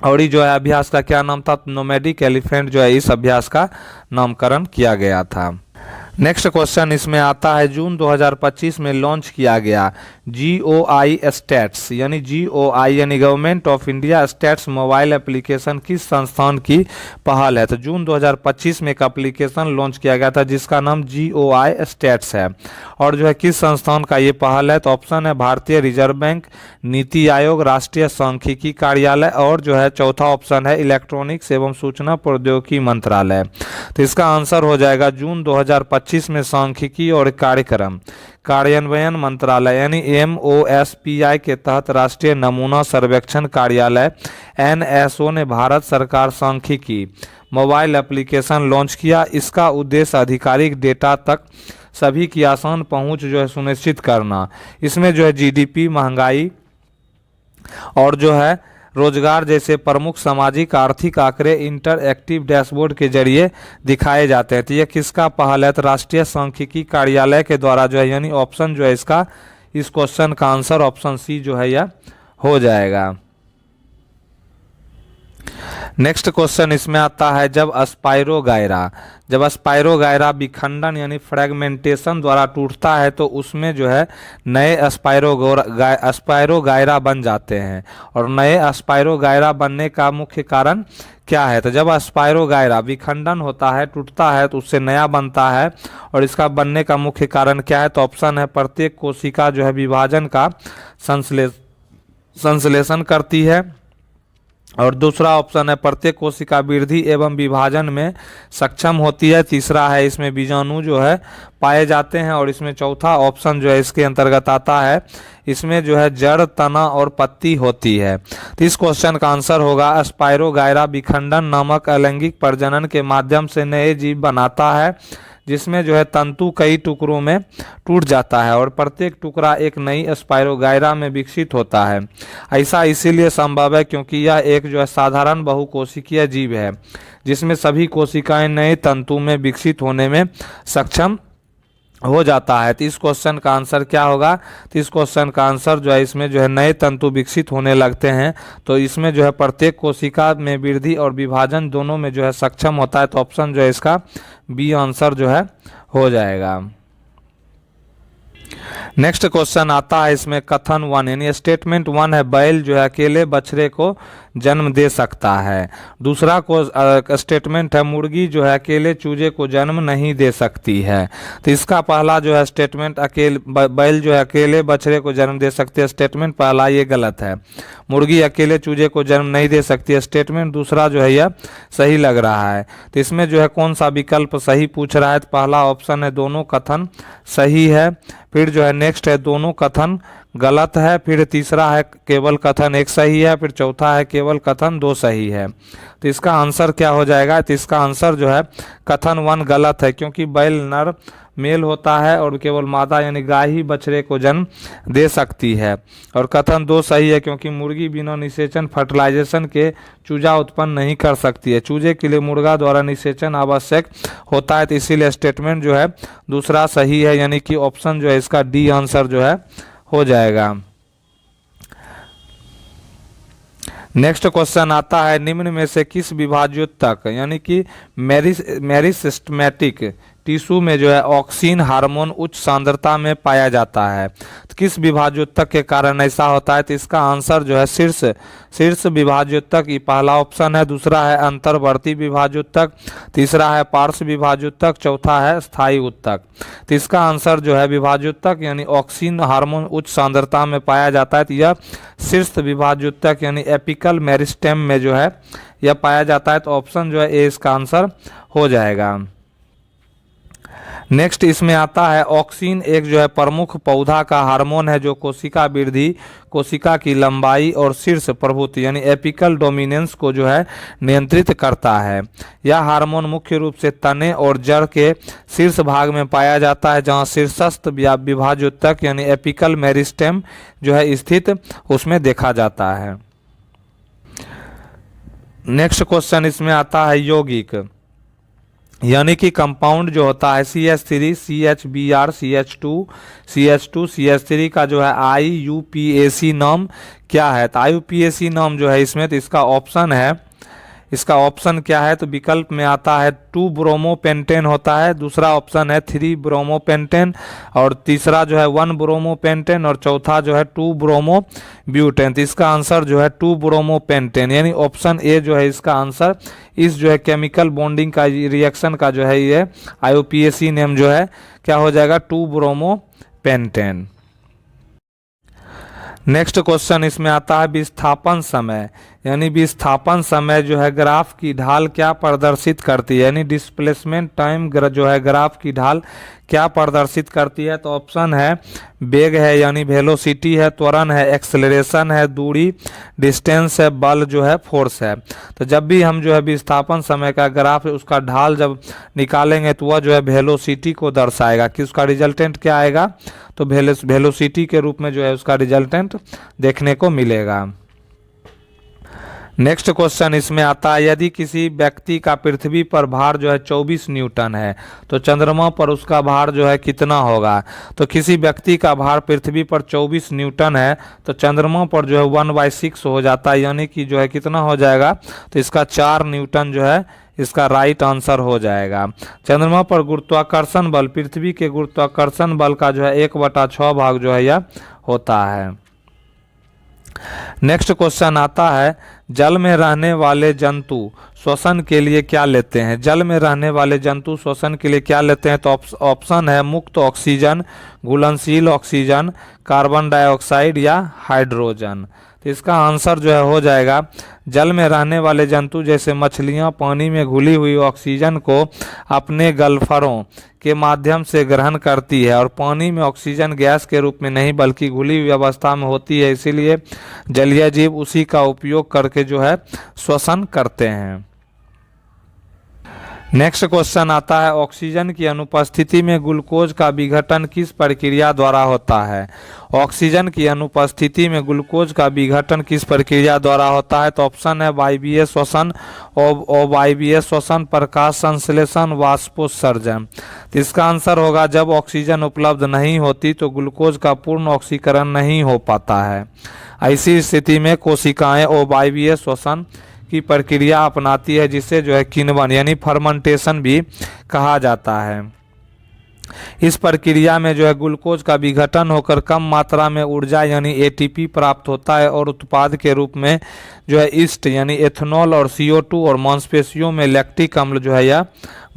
A: और ये जो है अभ्यास का क्या नाम था? नोमैडिक एलिफेंट जो है इस अभ्यास का नामकरण किया गया था। नेक्स्ट क्वेश्चन इसमें आता है, जून 2025 में लॉन्च किया गया GOI स्टैट्स यानी GOI यानी government of India stats mobile application किस संस्थान की पहल है? तो जून 2025 में एक एप्लीकेशन लॉन्च किया गया था जिसका नाम GOI स्टैट्स है, और जो है किस संस्थान का ये पहल है? तो ऑप्शन है भारतीय रिजर्व बैंक, नीति आयोग, राष्ट्रीय सांख्यिकी कार्यालय, और जो है चौथा ऑप्शन है इलेक्ट्रॉनिक्स एवं सूचना प्रौद्योगिकी मंत्रालय। तो इसका आंसर हो जाएगा जून 2025 में सांख्यिकी और कार्यक्रम कार्यान्वयन मंत्रालय यानी MOSPI के तहत राष्ट्रीय नमूना सर्वेक्षण कार्यालय NSO ने भारत सरकार सांख्यिकी मोबाइल एप्लीकेशन लॉन्च किया। इसका उद्देश्य आधिकारिक डेटा तक सभी की आसान पहुंच जो है सुनिश्चित करना। इसमें जो है GDP, महंगाई और जो है रोजगार जैसे प्रमुख सामाजिक आर्थिक आंकड़े इंटरएक्टिव डैशबोर्ड के जरिए दिखाए जाते हैं। तो ये किसका पहल है? तो राष्ट्रीय सांख्यिकी कार्यालय के द्वारा जो है, यानी ऑप्शन जो है इसका इस क्वेश्चन का आंसर ऑप्शन सी जो है यह हो जाएगा। नेक्स्ट क्वेश्चन इसमें आता है, जब स्पाइरोगायरा विखंडन यानी फ्रेगमेंटेशन द्वारा टूटता है तो उसमें जो है नए स्पाइरोगायरा बन जाते हैं, और नए स्पाइरोगायरा बनने का मुख्य कारण क्या है? तो जब स्पाइरोगायरा विखंडन होता है, टूटता है, तो उससे नया बनता है, और इसका बनने का मुख्य कारण क्या है? तो ऑप्शन है प्रत्येक कोशिका जो है विभाजन का संश्लेषण करती है, और दूसरा ऑप्शन है प्रत्येक कोशिका वृद्धि एवं विभाजन में सक्षम होती है, तीसरा है इसमें बीजाणु जो है पाए जाते हैं, और इसमें चौथा ऑप्शन जो है इसके अंतर्गत आता है, इसमें जो है जड़, तना और पत्ती होती है। तो इस क्वेश्चन का आंसर होगा स्पाइरोगायरा विखंडन नामक अलैंगिक प्रजनन के माध्यम से नए जीव बनाता है, जिसमें जो है तंतु कई टुकड़ों में टूट जाता है और प्रत्येक टुकड़ा एक नई स्पाइरोगायरा में विकसित होता है। ऐसा इसीलिए संभव है क्योंकि यह एक जो है साधारण बहुकोशिकीय जीव है जिसमें सभी कोशिकाएं नए तंतु में विकसित होने में सक्षम हो जाता है। तो इस क्वेश्चन का आंसर क्या होगा? तो इस क्वेश्चन का आंसर जो है इसमें जो है नए तंतु विकसित होने लगते हैं, तो इसमें जो है प्रत्येक कोशिका में वृद्धि और विभाजन दोनों में जो है सक्षम होता है। तो ऑप्शन जो है इसका बी आंसर जो है हो जाएगा। नेक्स्ट क्वेश्चन आता है इसमें कथन 1 यानी स्टेटमेंट 1 है, बैल जो है अकेले बछड़े को जन्म दे सकता है। दूसरा को स्टेटमेंट है मुर्गी जो है अकेले चूजे को जन्म नहीं दे सकती है। तो इसका पहला जो है स्टेटमेंट बैल जो है अकेले बछड़े को जन्म दे सकती है, स्टेटमेंट पहला ये गलत है। मुर्गी अकेले चूजे को जन्म नहीं दे सकती है, स्टेटमेंट दूसरा जो है यह सही लग रहा है। तो इसमें जो है कौन सा विकल्प सही पूछ रहा है? तो पहला ऑप्शन है दोनों कथन सही है, फिर जो है नेक्स्ट है दोनों कथन गलत है, फिर तीसरा है केवल कथन एक सही है, फिर चौथा है केवल कथन दो सही है। तो इसका आंसर क्या हो जाएगा? तो इसका आंसर जो है कथन 1 गलत है, क्योंकि बैल नर मेल होता है और केवल मादा यानी गाय ही बछड़े को जन्म दे सकती है। और कथन 2 सही है, क्योंकि मुर्गी बिना निषेचन फर्टिलाइजेशन के चूजा उत्पन्न नहीं कर सकती है, चूजे के लिए मुर्गा द्वारा निषेचन आवश्यक होता है। तो इसीलिए स्टेटमेंट जो है दूसरा सही है, यानी कि ऑप्शन जो है इसका डी आंसर जो है हो जाएगा। नेक्स्ट क्वेश्चन आता है, निम्न में से किस विभाज्योतक यानी कि मेरिस्टेमेटिक टिश्यू में जो है ऑक्सीन हार्मोन उच्च सांद्रता में पाया जाता है। तो किस विभाज्योतक के कारण ऐसा होता है? तो इसका आंसर जो है शीर्ष विभाज्योतक, ये पहला ऑप्शन है। दूसरा है अंतर्वर्ती विभाज्योतक, तीसरा है पार्श्व विभाज्योतक, चौथा है स्थायी उत्तक। तो इसका आंसर जो है विभाज्योतक यानी ऑक्सीन हार्मोन उच्च सांद्रता में पाया जाता है, तो यह शीर्ष विभाज्योतक यानी एपिकल मेरिस्टेम में जो है यह पाया जाता है। तो ऑप्शन जो है ए इसका आंसर हो जाएगा। नेक्स्ट इसमें आता है ऑक्सीन एक जो है प्रमुख पौधा का हार्मोन है जो कोशिका वृद्धि, कोशिका की लंबाई और शीर्ष प्रभुत्व यानी एपिकल डोमिनेंस को जो है नियंत्रित करता है। यह हार्मोन मुख्य रूप से तने और जड़ के शीर्ष भाग में पाया जाता है, जहां शीर्षस्थ विभाज्योतक यानी एपिकल मेरिस्टेम जो है स्थित उसमें देखा जाता है। नेक्स्ट क्वेश्चन इसमें आता है यौगिक यानी कि कंपाउंड जो होता है CH3, CHBr, CH2, CH3 का जो है IUPAC नाम क्या है? तो IUPAC नाम जो है इसमें, तो इसका ऑप्शन क्या है? तो विकल्प में आता है 2 ब्रोमोपेंटेन होता है, दूसरा ऑप्शन है 3 ब्रोमोपेंटेन और तीसरा जो है 1 ब्रोमोपेंटेन और चौथा जो है 2 ब्रोमोब्यूटेन। तो इसका आंसर जो है 2 ब्रोमोपेंटेन यानी ऑप्शन ए जो है इसका आंसर। इस जो है केमिकल बॉन्डिंग का रिएक्शन का जो है ये IUPAC नेम जो है क्या हो जाएगा? 2 ब्रोमोपेंटेन। नेक्स्ट क्वेश्चन इसमें आता है विस्थापन समय यानी विस्थापन समय जो है ग्राफ की ढाल क्या प्रदर्शित करती है? यानी डिस्प्लेसमेंट टाइम जो है ग्राफ की ढाल क्या प्रदर्शित करती है? तो ऑप्शन है वेग है यानी वेलोसिटी है, त्वरण है, एक्सेलरेशन है, दूरी डिस्टेंस है, बल जो है फोर्स है। तो जब भी हम जो है विस्थापन समय का ग्राफ उसका ढाल जब निकालेंगे तो वह जो है वेलोसिटी को दर्शाएगा कि उसका रिजल्टेंट क्या आएगा? तो वेलोसिटी के रूप में जो है उसका रिजल्टेंट देखने को मिलेगा। नेक्स्ट क्वेश्चन इसमें आता है यदि किसी व्यक्ति का पृथ्वी पर भार जो है 24 न्यूटन है तो चंद्रमा पर उसका भार जो है कितना होगा? तो किसी व्यक्ति का भार पृथ्वी पर 24 न्यूटन है तो चंद्रमा पर जो है 1/6 हो जाता है यानी कि जो है कितना हो जाएगा? तो इसका 4 न्यूटन जो है इसका राइट आंसर हो जाएगा। चंद्रमा पर गुरुत्वाकर्षण बल पृथ्वी के गुरुत्वाकर्षण बल का जो है 1/6 भाग जो है यह होता है। नेक्स्ट क्वेश्चन आता है जल में रहने वाले जंतु श्वसन के लिए क्या लेते हैं? जल में रहने वाले जंतु श्वसन के लिए क्या लेते हैं? तो ऑप्शन है मुक्त ऑक्सीजन, घुलनशील ऑक्सीजन, कार्बन डाइऑक्साइड या हाइड्रोजन। तो इसका आंसर जो है हो जाएगा जल में रहने वाले जंतु जैसे मछलियां पानी में घुली हुई ऑक्सीजन को अपने गलफरों के माध्यम से ग्रहण करती है और पानी में ऑक्सीजन गैस के रूप में नहीं बल्कि घुली हुई अवस्था में होती है, इसीलिए जलीय जीव उसी का उपयोग करके जो है श्वसन करते हैं। नेक्स्ट क्वेश्चन आता है ऑक्सीजन की अनुपस्थिति में ग्लूकोज का विघटन किस प्रक्रिया द्वारा होता है? ऑक्सीजन की अनुपस्थिति में ग्लूकोज का विघटन किस प्रक्रिया द्वारा होता है? तो ऑप्शन है वायवीय श्वसन, अवायवीय श्वसन, प्रकाश संश्लेषण, वाष्पोत्सर्जन। तो इसका आंसर होगा जब ऑक्सीजन उपलब्ध नहीं होती तो ग्लूकोज का पूर्ण ऑक्सीकरण नहीं हो पाता है। ऐसी स्थिति में कोशिकाएं अवायवीय श्वसन की प्रक्रिया अपनाती है जिसे जो है किण्वन यानी फर्मेंटेशन भी कहा जाता है। इस प्रक्रिया में जो है ग्लूकोज का विघटन होकर कम मात्रा में ऊर्जा यानी ATP प्राप्त होता है और उत्पाद के रूप में जो है ईस्ट यानी एथेनॉल और CO2 और मांसपेशियों में लैक्टिक अम्ल जो है यह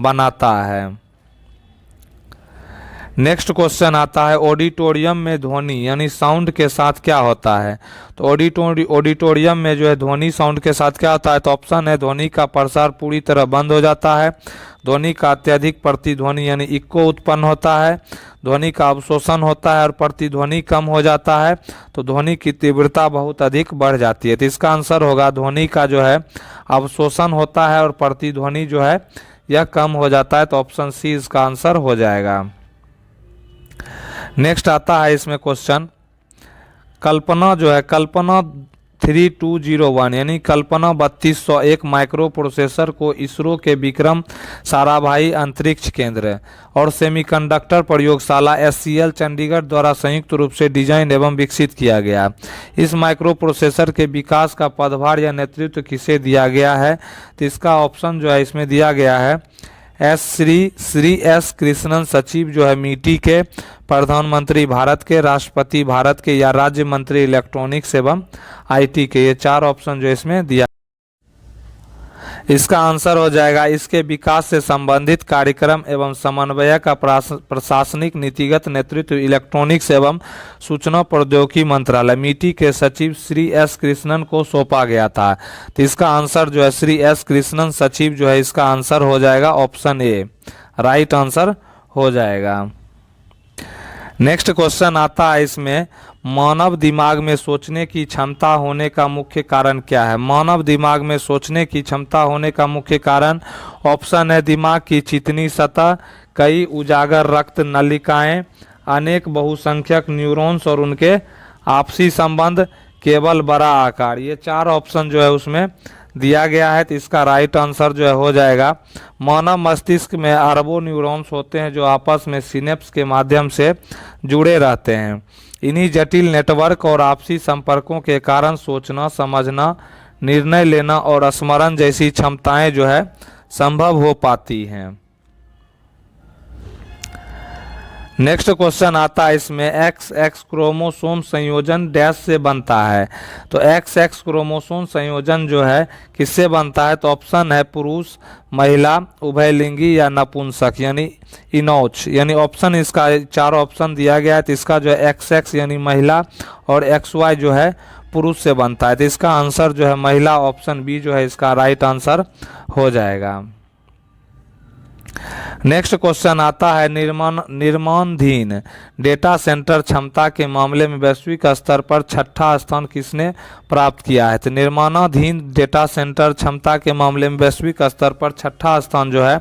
A: बनाता है। नेक्स्ट क्वेश्चन आता है ऑडिटोरियम में ध्वनि यानी साउंड के साथ क्या होता है? तो ऑडिटोरियम में जो है ध्वनि साउंड के साथ क्या होता है? तो ऑप्शन है ध्वनि का प्रसार पूरी तरह बंद हो जाता है, ध्वनि का अत्यधिक प्रतिध्वनि यानी इको उत्पन्न होता है, ध्वनि का अवशोषण होता है और प्रतिध्वनि कम हो जाता है, तो ध्वनि की तीव्रता बहुत अधिक बढ़ जाती है। तो इसका आंसर होगा ध्वनि का जो है अवशोषण होता है और प्रतिध्वनि जो है यह कम हो जाता है, तो ऑप्शन सी इसका आंसर हो जाएगा। नेक्स्ट आता है इसमें क्वेश्चन कल्पना जो है कल्पना 3201 यानी कल्पना 3201 माइक्रो प्रोसेसर को इसरो के विक्रम साराभाई अंतरिक्ष केंद्र और सेमीकंडक्टर प्रयोगशाला SCL चंडीगढ़ द्वारा संयुक्त रूप से डिजाइन एवं विकसित किया गया। इस माइक्रो प्रोसेसर के विकास का पदभार या नेतृत्व किसे दिया गया है? तो इसका ऑप्शन जो है इसमें दिया गया है श्री एस कृष्णन सचिव जो है मिट्टी के, प्रधानमंत्री भारत के, राष्ट्रपति भारत के, या राज्य मंत्री इलेक्ट्रॉनिक्स एवं आईटी के। ये 4 ऑप्शन जो इसमें दिया। इसका आंसर हो जाएगा इसके विकास से संबंधित कार्यक्रम एवं समन्वय का प्रशासनिक नीतिगत नेतृत्व इलेक्ट्रॉनिक्स एवं सूचना प्रौद्योगिकी मंत्रालय मिट्टी के सचिव श्री एस कृष्णन को सौंपा गया था। तो इसका आंसर जो है श्री एस कृष्णन सचिव जो है, इसका आंसर हो जाएगा ऑप्शन ए, राइट आंसर हो जाएगा। नेक्स्ट क्वेश्चन आता है इसमें, मानव दिमाग में सोचने की क्षमता होने का मुख्य कारण क्या है? मानव दिमाग में सोचने की क्षमता होने का मुख्य कारण ऑप्शन है दिमाग की चिकनी सतह, कई उजागर रक्त नलिकाएं, अनेक बहुसंख्यक न्यूरॉन्स और उनके आपसी संबंध, केवल बड़ा आकार। ये 4 ऑप्शन जो है उसमें दिया गया है। तो इसका राइट आंसर जो है हो जाएगा, मानव मस्तिष्क में अरबों न्यूरॉन्स होते हैं जो आपस में सिनेप्स के माध्यम से जुड़े रहते हैं। इन्हीं जटिल नेटवर्क और आपसी संपर्कों के कारण सोचना, समझना, निर्णय लेना और स्मरण जैसी क्षमताएं जो है संभव हो पाती हैं। नेक्स्ट क्वेश्चन आता है इसमें, एक्स एक्स क्रोमोसोम संयोजन डैश से बनता है। तो एक्स एक्स क्रोमोसोम संयोजन जो है किससे बनता है? तो ऑप्शन है पुरुष, महिला, उभयलिंगी या नपुंसक यानी इनौच। यानी ऑप्शन इसका 4 ऑप्शन दिया गया है। तो इसका जो है एक्स एक्स यानी महिला और एक्स वाई जो है पुरुष से बनता है। तो इसका आंसर जो है महिला, ऑप्शन बी जो है इसका राइट आंसर हो जाएगा। नेक्स्ट क्वेश्चन आता है, निर्माणाधीन डेटा सेंटर क्षमता के मामले में वैश्विक स्तर पर 6ठा स्थान किसने प्राप्त किया है? तो निर्माणाधीन डेटा सेंटर क्षमता के मामले में वैश्विक स्तर पर 6ठा स्थान जो है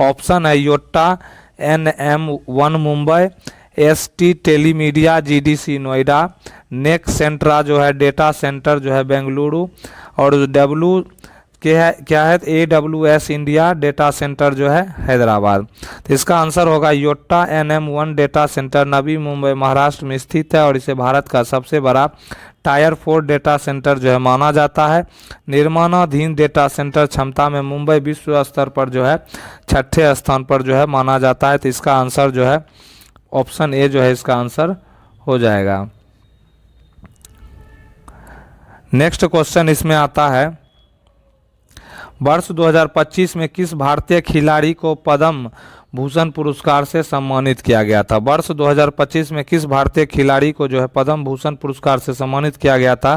A: ऑप्शन है Yotta NM1 Mumbai, ST telemedia GDC Noida, नेक सेंट्रा जो है डेटा सेंटर जो है बेंगलुरु, और क्या है AWS इंडिया डेटा सेंटर जो है हैदराबाद। तो इसका आंसर होगा Yotta NM1 data centre Navi Mumbai Maharashtra में स्थित है और इसे भारत का सबसे बड़ा टायर 4 डेटा सेंटर जो है माना जाता है। निर्माणाधीन डेटा सेंटर क्षमता में मुंबई विश्व स्तर पर जो है 6ठे स्थान पर जो है माना जाता है। तो इसका आंसर जो है ऑप्शन ए जो है इसका आंसर हो जाएगा। नेक्स्ट क्वेश्चन इसमें आता है, वर्ष 2025 में किस भारतीय खिलाड़ी को पद्म भूषण पुरस्कार से सम्मानित किया गया था? वर्ष 2025 में किस भारतीय खिलाड़ी को जो है पद्म भूषण पुरस्कार से सम्मानित किया गया था?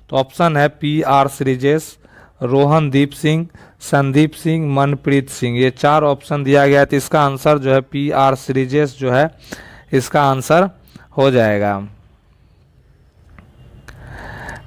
A: तो ऑप्शन है PR श्रीजेश, रोहनदीप सिंह, संदीप सिंह, मनप्रीत सिंह। ये 4 ऑप्शन दिया गया है। तो इसका आंसर जो है PR श्रीजेश जो है इसका आंसर हो जाएगा।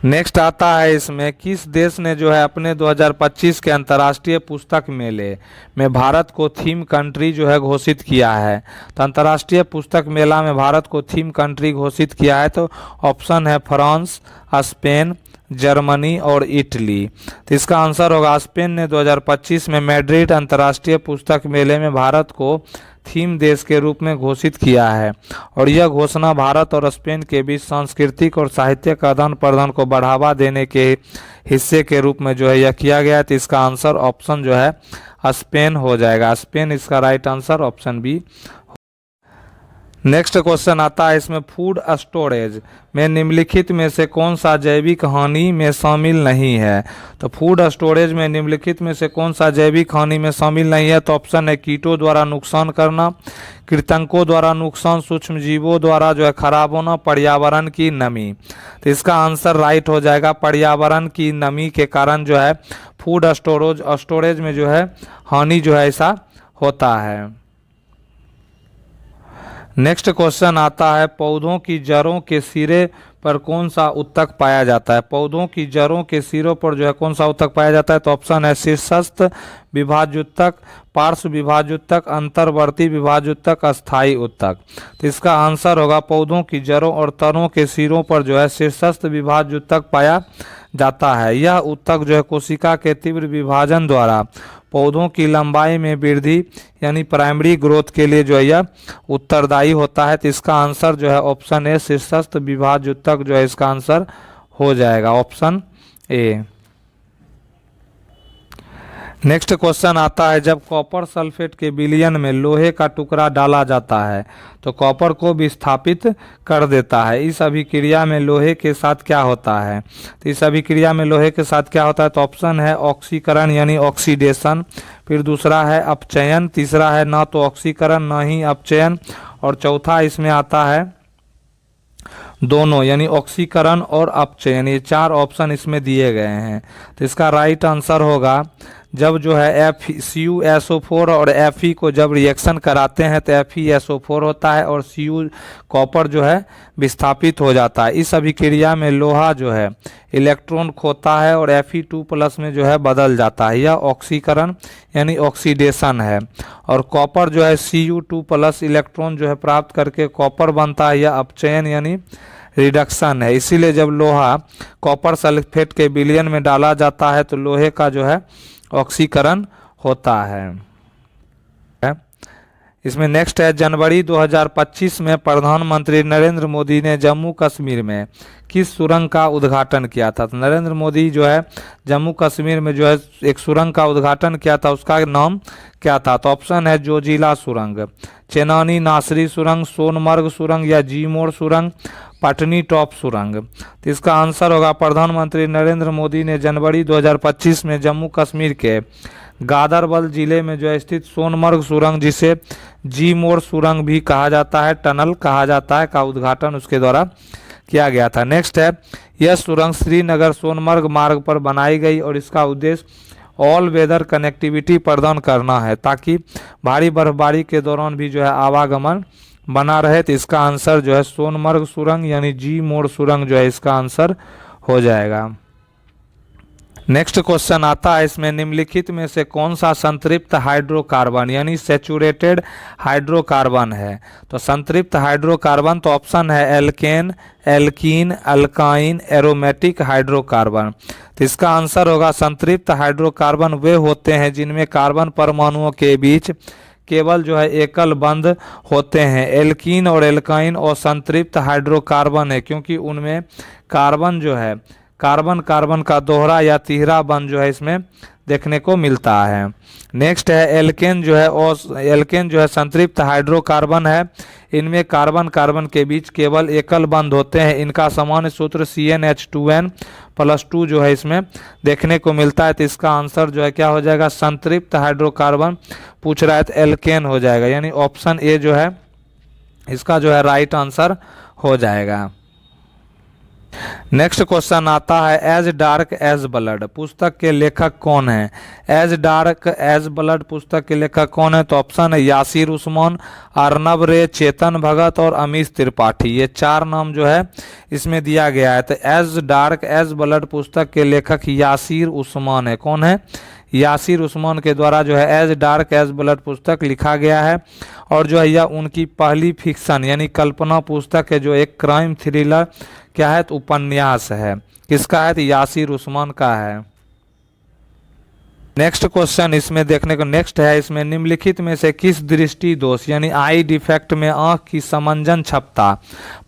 A: नेक्स्ट आता है इसमें, किस देश ने जो है अपने 2025 के अंतर्राष्ट्रीय पुस्तक मेले में भारत को थीम कंट्री जो है घोषित किया है? तो अंतर्राष्ट्रीय पुस्तक मेला में भारत को थीम कंट्री घोषित किया है। तो ऑप्शन है फ्रांस, स्पेन, जर्मनी और इटली। तो इसका आंसर होगा स्पेन ने 2025 में मैड्रिड अंतर्राष्ट्रीय पुस्तक मेले में भारत को थीम देश के रूप में घोषित किया है और यह घोषणा भारत और स्पेन के बीच सांस्कृतिक और साहित्यिक आदान प्रदान को बढ़ावा देने के हिस्से के रूप में जो है यह किया गया है। तो इसका आंसर ऑप्शन जो है स्पेन हो जाएगा। स्पेन इसका right answer option B. Next question आता है इसमें, फूड स्टोरेज में निम्नलिखित में से कौन सा जैविक हानि में शामिल नहीं है? तो फूड स्टोरेज में निम्नलिखित में से कौन सा जैविक हानि में शामिल नहीं है? तो ऑप्शन है कीटों द्वारा नुकसान करना, कृंतकों द्वारा नुकसान, सूक्ष्म जीवों द्वारा जो है खराब होना, पर्यावरण की नमी। तो इसका आंसर राइट हो जाएगा, पर्यावरण की नमी के कारण जो है फूड स्टोरेज में जो है हानि जो है ऐसा होता है। नेक्स्ट क्वेश्चन आता है, पौधों की जड़ों के सिरे पर कौन सा उत्तक पाया जाता है? पौधों की जड़ों के सिरों पर जो है कौन सा उत्तक पाया जाता है? तो ऑप्शन है शीर्षस्थ विभाज्योतक, पार्श्व विभाज्योतक, अंतर्वर्ती विभाज्योतक, अस्थायी उत्तक। तो इसका आंसर होगा पौधों की जड़ों और तनों के सिरों पर जो है शीर्षस्थ विभाज्योतक पाया जाता है। यह उत्तक जो है कोशिका के तीव्र विभाजन द्वारा पौधों की लंबाई में वृद्धि यानी प्राइमरी ग्रोथ के लिए जो है यह उत्तरदायी होता है। तो इसका आंसर जो है ऑप्शन ए शीर्षस्थ विभाज्योतक जो है इसका आंसर हो जाएगा, ऑप्शन ए। नेक्स्ट क्वेश्चन आता है, जब कॉपर सल्फेट के विलयन में लोहे का टुकड़ा डाला जाता है तो कॉपर को विस्थापित कर देता है। इस अभिक्रिया में लोहे के साथ क्या होता है? तो इस अभिक्रिया में लोहे के साथ क्या होता है? तो ऑप्शन है ऑक्सीकरण यानी ऑक्सीडेशन, फिर दूसरा है अपचयन, तीसरा है ना तो ऑक्सीकरण ना ही अपचयन, और चौथा इसमें आता है दोनों यानी ऑक्सीकरण और अपचयन। ये चार ऑप्शन इसमें दिए गए हैं। तो इसका राइट आंसर होगा, जब जो है FeCuSO4 और Fe को जब रिएक्शन कराते हैं तो FeSO4 होता है और Cu कॉपर जो है विस्थापित हो जाता है। इस अभिक्रिया में लोहा जो है इलेक्ट्रॉन खोता है और Fe2+ में जो है बदल जाता है। यह ऑक्सीकरण यानी ऑक्सीडेशन है। और कॉपर जो है Cu2+ इलेक्ट्रॉन जो है प्राप्त करके कॉपर बनता है। यह अपचयन यानी रिडक्शन है। इसीलिए जब लोहा कॉपर सल्फेट के विलयन में डाला जाता है तो लोहे का जो है ऑक्सीकरण होता है। इसमें नेक्स्ट है, जनवरी 2025 में प्रधानमंत्री नरेंद्र मोदी ने जम्मू कश्मीर में किस सुरंग का उद्घाटन किया था? तो नरेंद्र मोदी जो है जम्मू कश्मीर में जो है एक सुरंग का उद्घाटन किया था, उसका नाम क्या था? तो ऑप्शन है जोजिला सुरंग, चेनानी नासरी सुरंग, सोनमर्ग सुरंग या जीमोर सुरंग, पटनी टॉप सुरंग। तो इसका आंसर होगा, प्रधानमंत्री नरेंद्र मोदी ने जनवरी 2025 में जम्मू कश्मीर के गादरबल जिले में जो स्थित सोनमर्ग सुरंग, जिसे जीमोर सुरंग भी कहा जाता है, टनल कहा जाता है, का उद्घाटन उसके द्वारा किया गया था। नेक्स्ट है, यह सुरंग श्रीनगर सोनमर्ग मार्ग पर बनाई गई और इसका उद्देश्य ऑल वेदर कनेक्टिविटी प्रदान करना है ताकि भारी बर्फबारी के दौरान भी जो है आवागमन बना रहे। तो इसका आंसर जो है सोनमर्ग सुरंग यानी जीमोर सुरंग जो है इसका आंसर हो जाएगा। नेक्स्ट क्वेश्चन आता है, इसमें निम्नलिखित में से कौन सा संतृप्त हाइड्रोकार्बन यानी सैचुरेटेड हाइड्रोकार्बन है? तो संतृप्त हाइड्रोकार्बन तो ऑप्शन है alkane, alkene, alkyne, aromatic hydrocarbon. तो इसका आंसर होगा, संतृप्त हाइड्रोकार्बन वे होते हैं जिनमें कार्बन परमाणुओं के बीच केवल जो है एकल बंध होते हैं। एल्कीन और एल्काइन और संतृप्त हाइड्रोकार्बन है क्योंकि उनमें कार्बन जो है कार्बन कार्बन का दोहरा या तिहरा बंध जो है इसमें देखने को मिलता है। नेक्स्ट है एल्केन जो है, और एल्केन जो है संतृप्त हाइड्रोकार्बन है। इनमें कार्बन कार्बन के बीच केवल एकल बंध होते हैं। इनका सामान्य सूत्र CnH2n+2 जो है इसमें देखने को मिलता है। तो इसका आंसर जो है क्या हो जाएगा? संतृप्त हाइड्रोकार्बन पूछ रहा है तो एल्केन हो जाएगा, यानी ऑप्शन ए जो है इसका जो है राइट आंसर हो जाएगा। नेक्स्ट क्वेश्चन आता है, एज डार्क एज ब्लड पुस्तक के लेखक कौन है? एज डार्क एज ब्लड पुस्तक के लेखक कौन है? तो ऑप्शन है यासिर उस्मान, अर्नब रे, चेतन भगत और अमीश त्रिपाठी। ये चार नाम जो है इसमें दिया गया है। तो एज डार्क एज ब्लड पुस्तक के लेखक यासिर उस्मान है। कौन है? यासिर उस्मान के द्वारा जो है एज डार्क एज ब्लड पुस्तक लिखा गया है और जो है यह उनकी पहली फिक्शन यानी कल्पना पुस्तक है, जो एक क्राइम थ्रिलर क्या है? तो उपन्यास है। किसका है? तो यासिर उस्मान का है। नेक्स्ट क्वेश्चन इसमें देखने को नेक्स्ट है, इसमें निम्नलिखित में से किस दृष्टि दोष यानी आई डिफेक्ट में आंख की समंजन क्षमता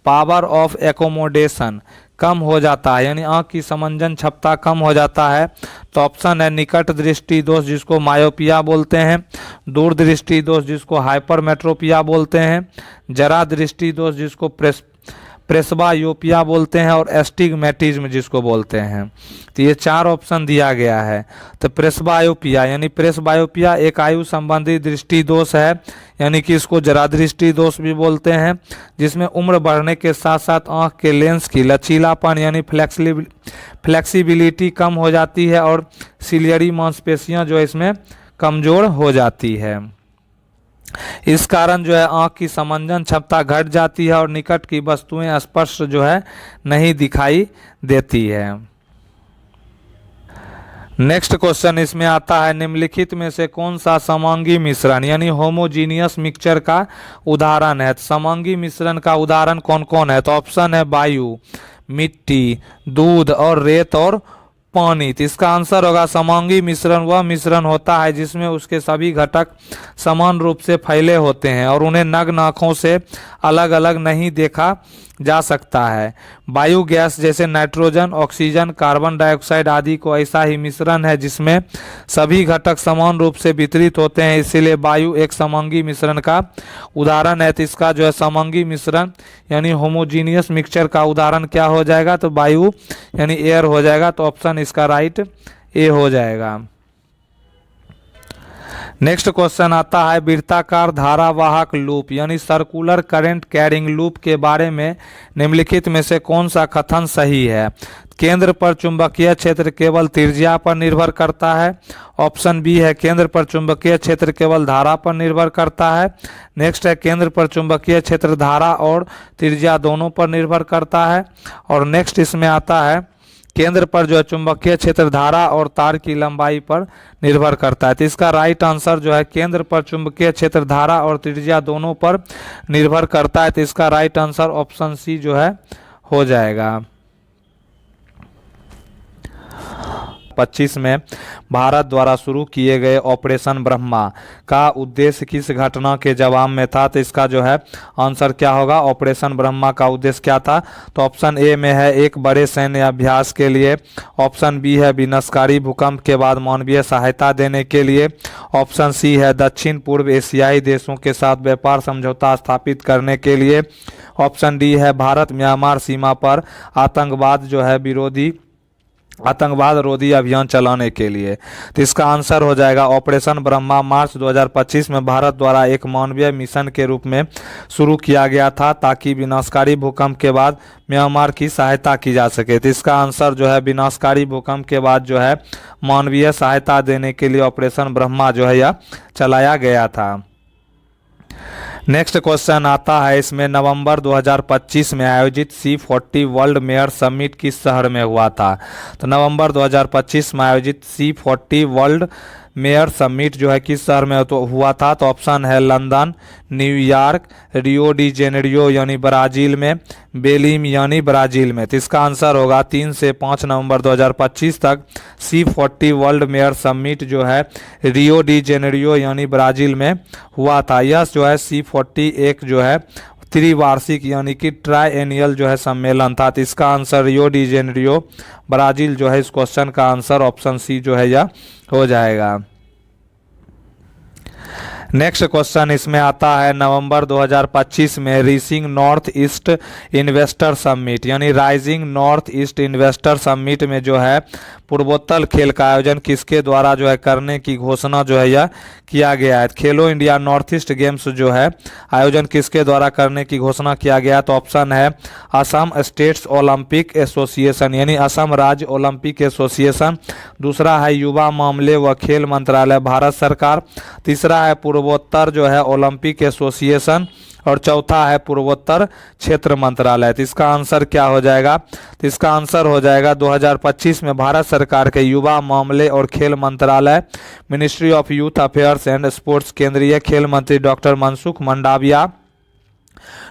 A: पावर ऑफ एकोमोडेशन कम हो जाता है, यानी आंख की समंजन क्षमता कम हो जाता है? तो ऑप्शन है निकट दृष्टि दोष जिसको मायोपिया बोलते हैं, दूर दृष्टि दोष जिसको हाइपरमेट्रोपिया बोलते हैं, जरा दृष्टि दोष जिसको प्रेसबायोपिया बोलते हैं और एस्टिग्मेटिज्म जिसको बोलते हैं। तो ये चार ऑप्शन दिया गया है। तो प्रेसबायोपिया यानी प्रेसबायोपिया एक आयु संबंधी दृष्टि दोष है, यानी कि इसको जरा दृष्टि दोष भी बोलते हैं, जिसमें उम्र बढ़ने के साथ साथ आंख के लेंस की लचीलापन यानी फ्लेक्सिबिलिटी कम हो जाती है और सिलियरी मांसपेशियां जो है इसमें कमजोर हो जाती है। इस कारण जो है आंख की समंजन क्षमता घट जाती है और निकट की वस्तुएं स्पष्ट जो है नहीं दिखाई देती है। नेक्स्ट क्वेश्चन इसमें आता है, निम्नलिखित में से कौन सा समांगी मिश्रण यानी होमोजीनियस मिक्सचर का उदाहरण है? समांगी मिश्रण का उदाहरण कौन कौन है? तो ऑप्शन है वायु, मिट्टी, दूध और रेत और पानी। तो इसका आंसर होगा समांगी मिश्रण वह मिश्रण होता है जिसमें उसके सभी घटक समान रूप से फैले होते हैं और उन्हें नग्न आंखों से अलग अलग नहीं देखा जा सकता है। वायु गैस जैसे नाइट्रोजन, ऑक्सीजन, कार्बन डाइऑक्साइड आदि को ऐसा ही मिश्रण है जिसमें सभी घटक समान रूप से वितरित होते हैं, इसीलिए वायु एक समांगी मिश्रण का उदाहरण है। तो इसका जो है समांगी मिश्रण यानी होमोजीनियस मिक्सचर का उदाहरण क्या हो जाएगा, तो वायु यानी एयर हो जाएगा। तो ऑप्शन इसका राइट ए हो जाएगा। नेक्स्ट क्वेश्चन आता है वृत्ताकार धारावाहक लूप यानी सर्कुलर करंट कैरिंग लूप के बारे में निम्नलिखित में से कौन सा कथन सही है। केंद्र पर चुंबकीय क्षेत्र केवल त्रिज्या पर निर्भर करता है। ऑप्शन बी है केंद्र पर चुंबकीय क्षेत्र केवल धारा पर निर्भर करता है। नेक्स्ट है केंद्र पर चुंबकीय क्षेत्र धारा और त्रिज्या दोनों पर निर्भर करता है। और नेक्स्ट इसमें आता है केंद्र पर जो है चुंबकीय क्षेत्र धारा और तार की लंबाई पर निर्भर करता है। तो इसका राइट आंसर जो है केंद्र पर चुंबकीय क्षेत्र धारा और त्रिज्या दोनों पर निर्भर करता है। तो इसका राइट आंसर ऑप्शन सी जो है हो जाएगा। 25 में भारत द्वारा शुरू किए गए ऑपरेशन ब्रह्मा का उद्देश्य किस घटना के जवाब में था। तो इसका जो है आंसर क्या होगा, ऑपरेशन ब्रह्मा का उद्देश्य क्या था। तो ऑप्शन ए में है एक बड़े सैन्य अभ्यास के लिए। ऑप्शन बी है विनाशकारी भूकंप के बाद मानवीय सहायता देने के लिए। ऑप्शन सी है दक्षिण पूर्व एशियाई देशों के साथ व्यापार समझौता स्थापित करने के लिए। ऑप्शन डी है भारत म्यांमार सीमा पर आतंकवाद रोधी अभियान चलाने के लिए। तो इसका आंसर हो जाएगा ऑपरेशन ब्रह्मा मार्च 2025 में भारत द्वारा एक मानवीय मिशन के रूप में शुरू किया गया था ताकि विनाशकारी भूकंप के बाद म्यांमार की सहायता की जा सके। तो इसका आंसर जो है विनाशकारी भूकंप के बाद जो है मानवीय सहायता देने के लिए ऑपरेशन ब्रह्मा जो है यह चलाया गया था। नेक्स्ट क्वेश्चन आता है इसमें नवंबर 2025 में आयोजित C40 वर्ल्ड मेयर समिट किस शहर में हुआ था। तो नवंबर 2025 में आयोजित C40 वर्ल्ड मेयर समिट जो है किस शहर में तो हुआ था। तो ऑप्शन है London, New York, Rio de Janeiro यानी ब्राजील में, बेलिम यानी ब्राजील में। तो इसका आंसर होगा 3 से 5 नवंबर 2025 तक C40 वर्ल्ड मेयर समिट जो है रियो डी जेनेरियो यानी ब्राजील में हुआ था। यह जो है C40 एक जो है त्रिवार्षिक यानी कि ट्राई एनियल जो है सम्मेलन था। तो इसका answer Rio de Janeiro Brazil जो है इस क्वेश्चन का आंसर ऑप्शन सी जो है यह हो जाएगा। नेक्स्ट क्वेश्चन इसमें आता है नवंबर 2025 में रीसिंग नॉर्थ ईस्ट इन्वेस्टर समिट यानी rising north east investor summit में जो है पूर्वोत्तर खेल का आयोजन किसके द्वारा जो है करने की घोषणा जो है यह किया गया है। खेलो इंडिया नॉर्थ ईस्ट गेम्स जो है आयोजन किसके द्वारा करने की घोषणा किया गया। तो ऑप्शन है असम स्टेट्स ओलंपिक एसोसिएशन यानी असम राज्य ओलंपिक एसोसिएशन। दूसरा है युवा मामले व खेल मंत्रालय भारत सरकार। तीसरा है पूर्वोत्तर जो है ओलंपिक एसोसिएशन और चौथा है पूर्वोत्तर क्षेत्र मंत्रालय। तो इसका आंसर क्या हो जाएगा। तो इसका आंसर हो जाएगा 2025 में भारत सरकार के युवा मामले और खेल मंत्रालय ministry of youth affairs and sports केंद्रीय खेल मंत्री डॉक्टर मनसुख मंडाविया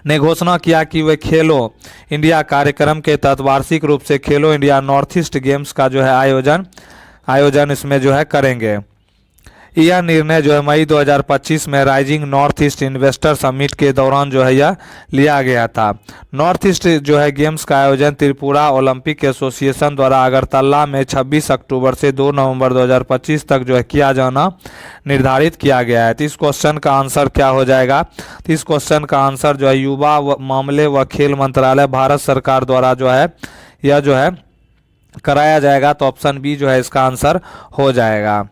A: ने घोषणा किया कि वे खेलो इंडिया कार्यक्रम के तहत वार्षिक रूप से खेलो इंडिया नॉर्थ ईस्ट गेम्स का जो है आयोजन इसमें जो है करेंगे। यह निर्णय जो है मई 2025 में rising north east investor summit के दौरान जो है यह लिया गया था। नॉर्थ ईस्ट जो है गेम्स का आयोजन त्रिपुरा ओलंपिक एसोसिएशन द्वारा अगरतला में 26 अक्टूबर से 2 नवंबर 2025 तक जो है किया जाना निर्धारित किया गया है। तो इस क्वेश्चन का आंसर क्या हो जाएगा। तो इस क्वेश्चन का आंसर जो है युवा मामले व खेल मंत्रालय भारत सरकार द्वारा जो है यह जो है कराया जाएगा। तो ऑप्शन बी जो है इसका आंसर हो जाएगा।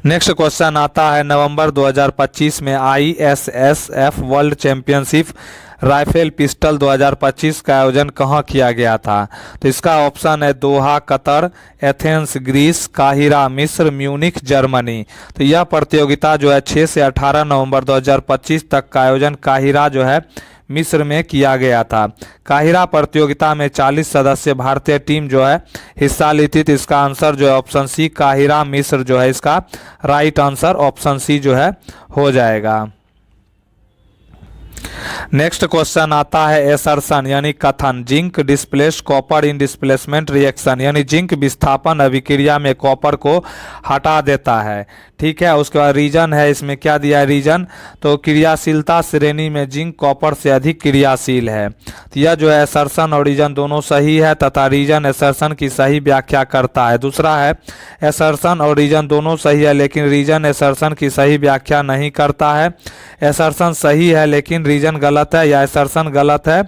A: नेक्स्ट क्वेश्चन आता है नवंबर 2025 में ISSF world championship rifle pistol 2025 का आयोजन कहाँ किया गया था। तो इसका ऑप्शन है दोहा कतर, एथेंस ग्रीस, काहिरा मिस्र, म्यूनिख जर्मनी। तो यह प्रतियोगिता जो है 6 से 18 नवंबर 2025 तक का आयोजन काहिरा जो है मिस्र में किया गया था। काहिरा प्रतियोगिता में 40 सदस्य भारतीय टीम जो है हिस्सा ली थी। तो इसका आंसर जो है ऑप्शन सी काहिरा मिस्र जो है इसका राइट आंसर ऑप्शन सी जो है हो जाएगा। नेक्स्ट क्वेश्चन आता है एसर्शन यानी कथन, जिंक डिस्प्लेस कॉपर इन डिस्प्लेसमेंट रिएक्शन, यानी जिंक विस्थापन अभिक्रिया में कॉपर को हटा देता है। ठीक है, उसके बाद रीजन है, इसमें क्या दिया है रीजन, तो क्रियाशीलता श्रेणी में जिंक कॉपर से अधिक क्रियाशील है। तो यह जो है एसर्शन और रीजन दोनों सही है तथा रीजन एसर्शन की सही व्याख्या करता है। दूसरा है एसर्शन और रीजन दोनों सही है लेकिन रीजन एसर्शन की सही व्याख्या नहीं करता है। एसर्शन सही है लेकिन रीजन गलत है, या एसर्शन गलत है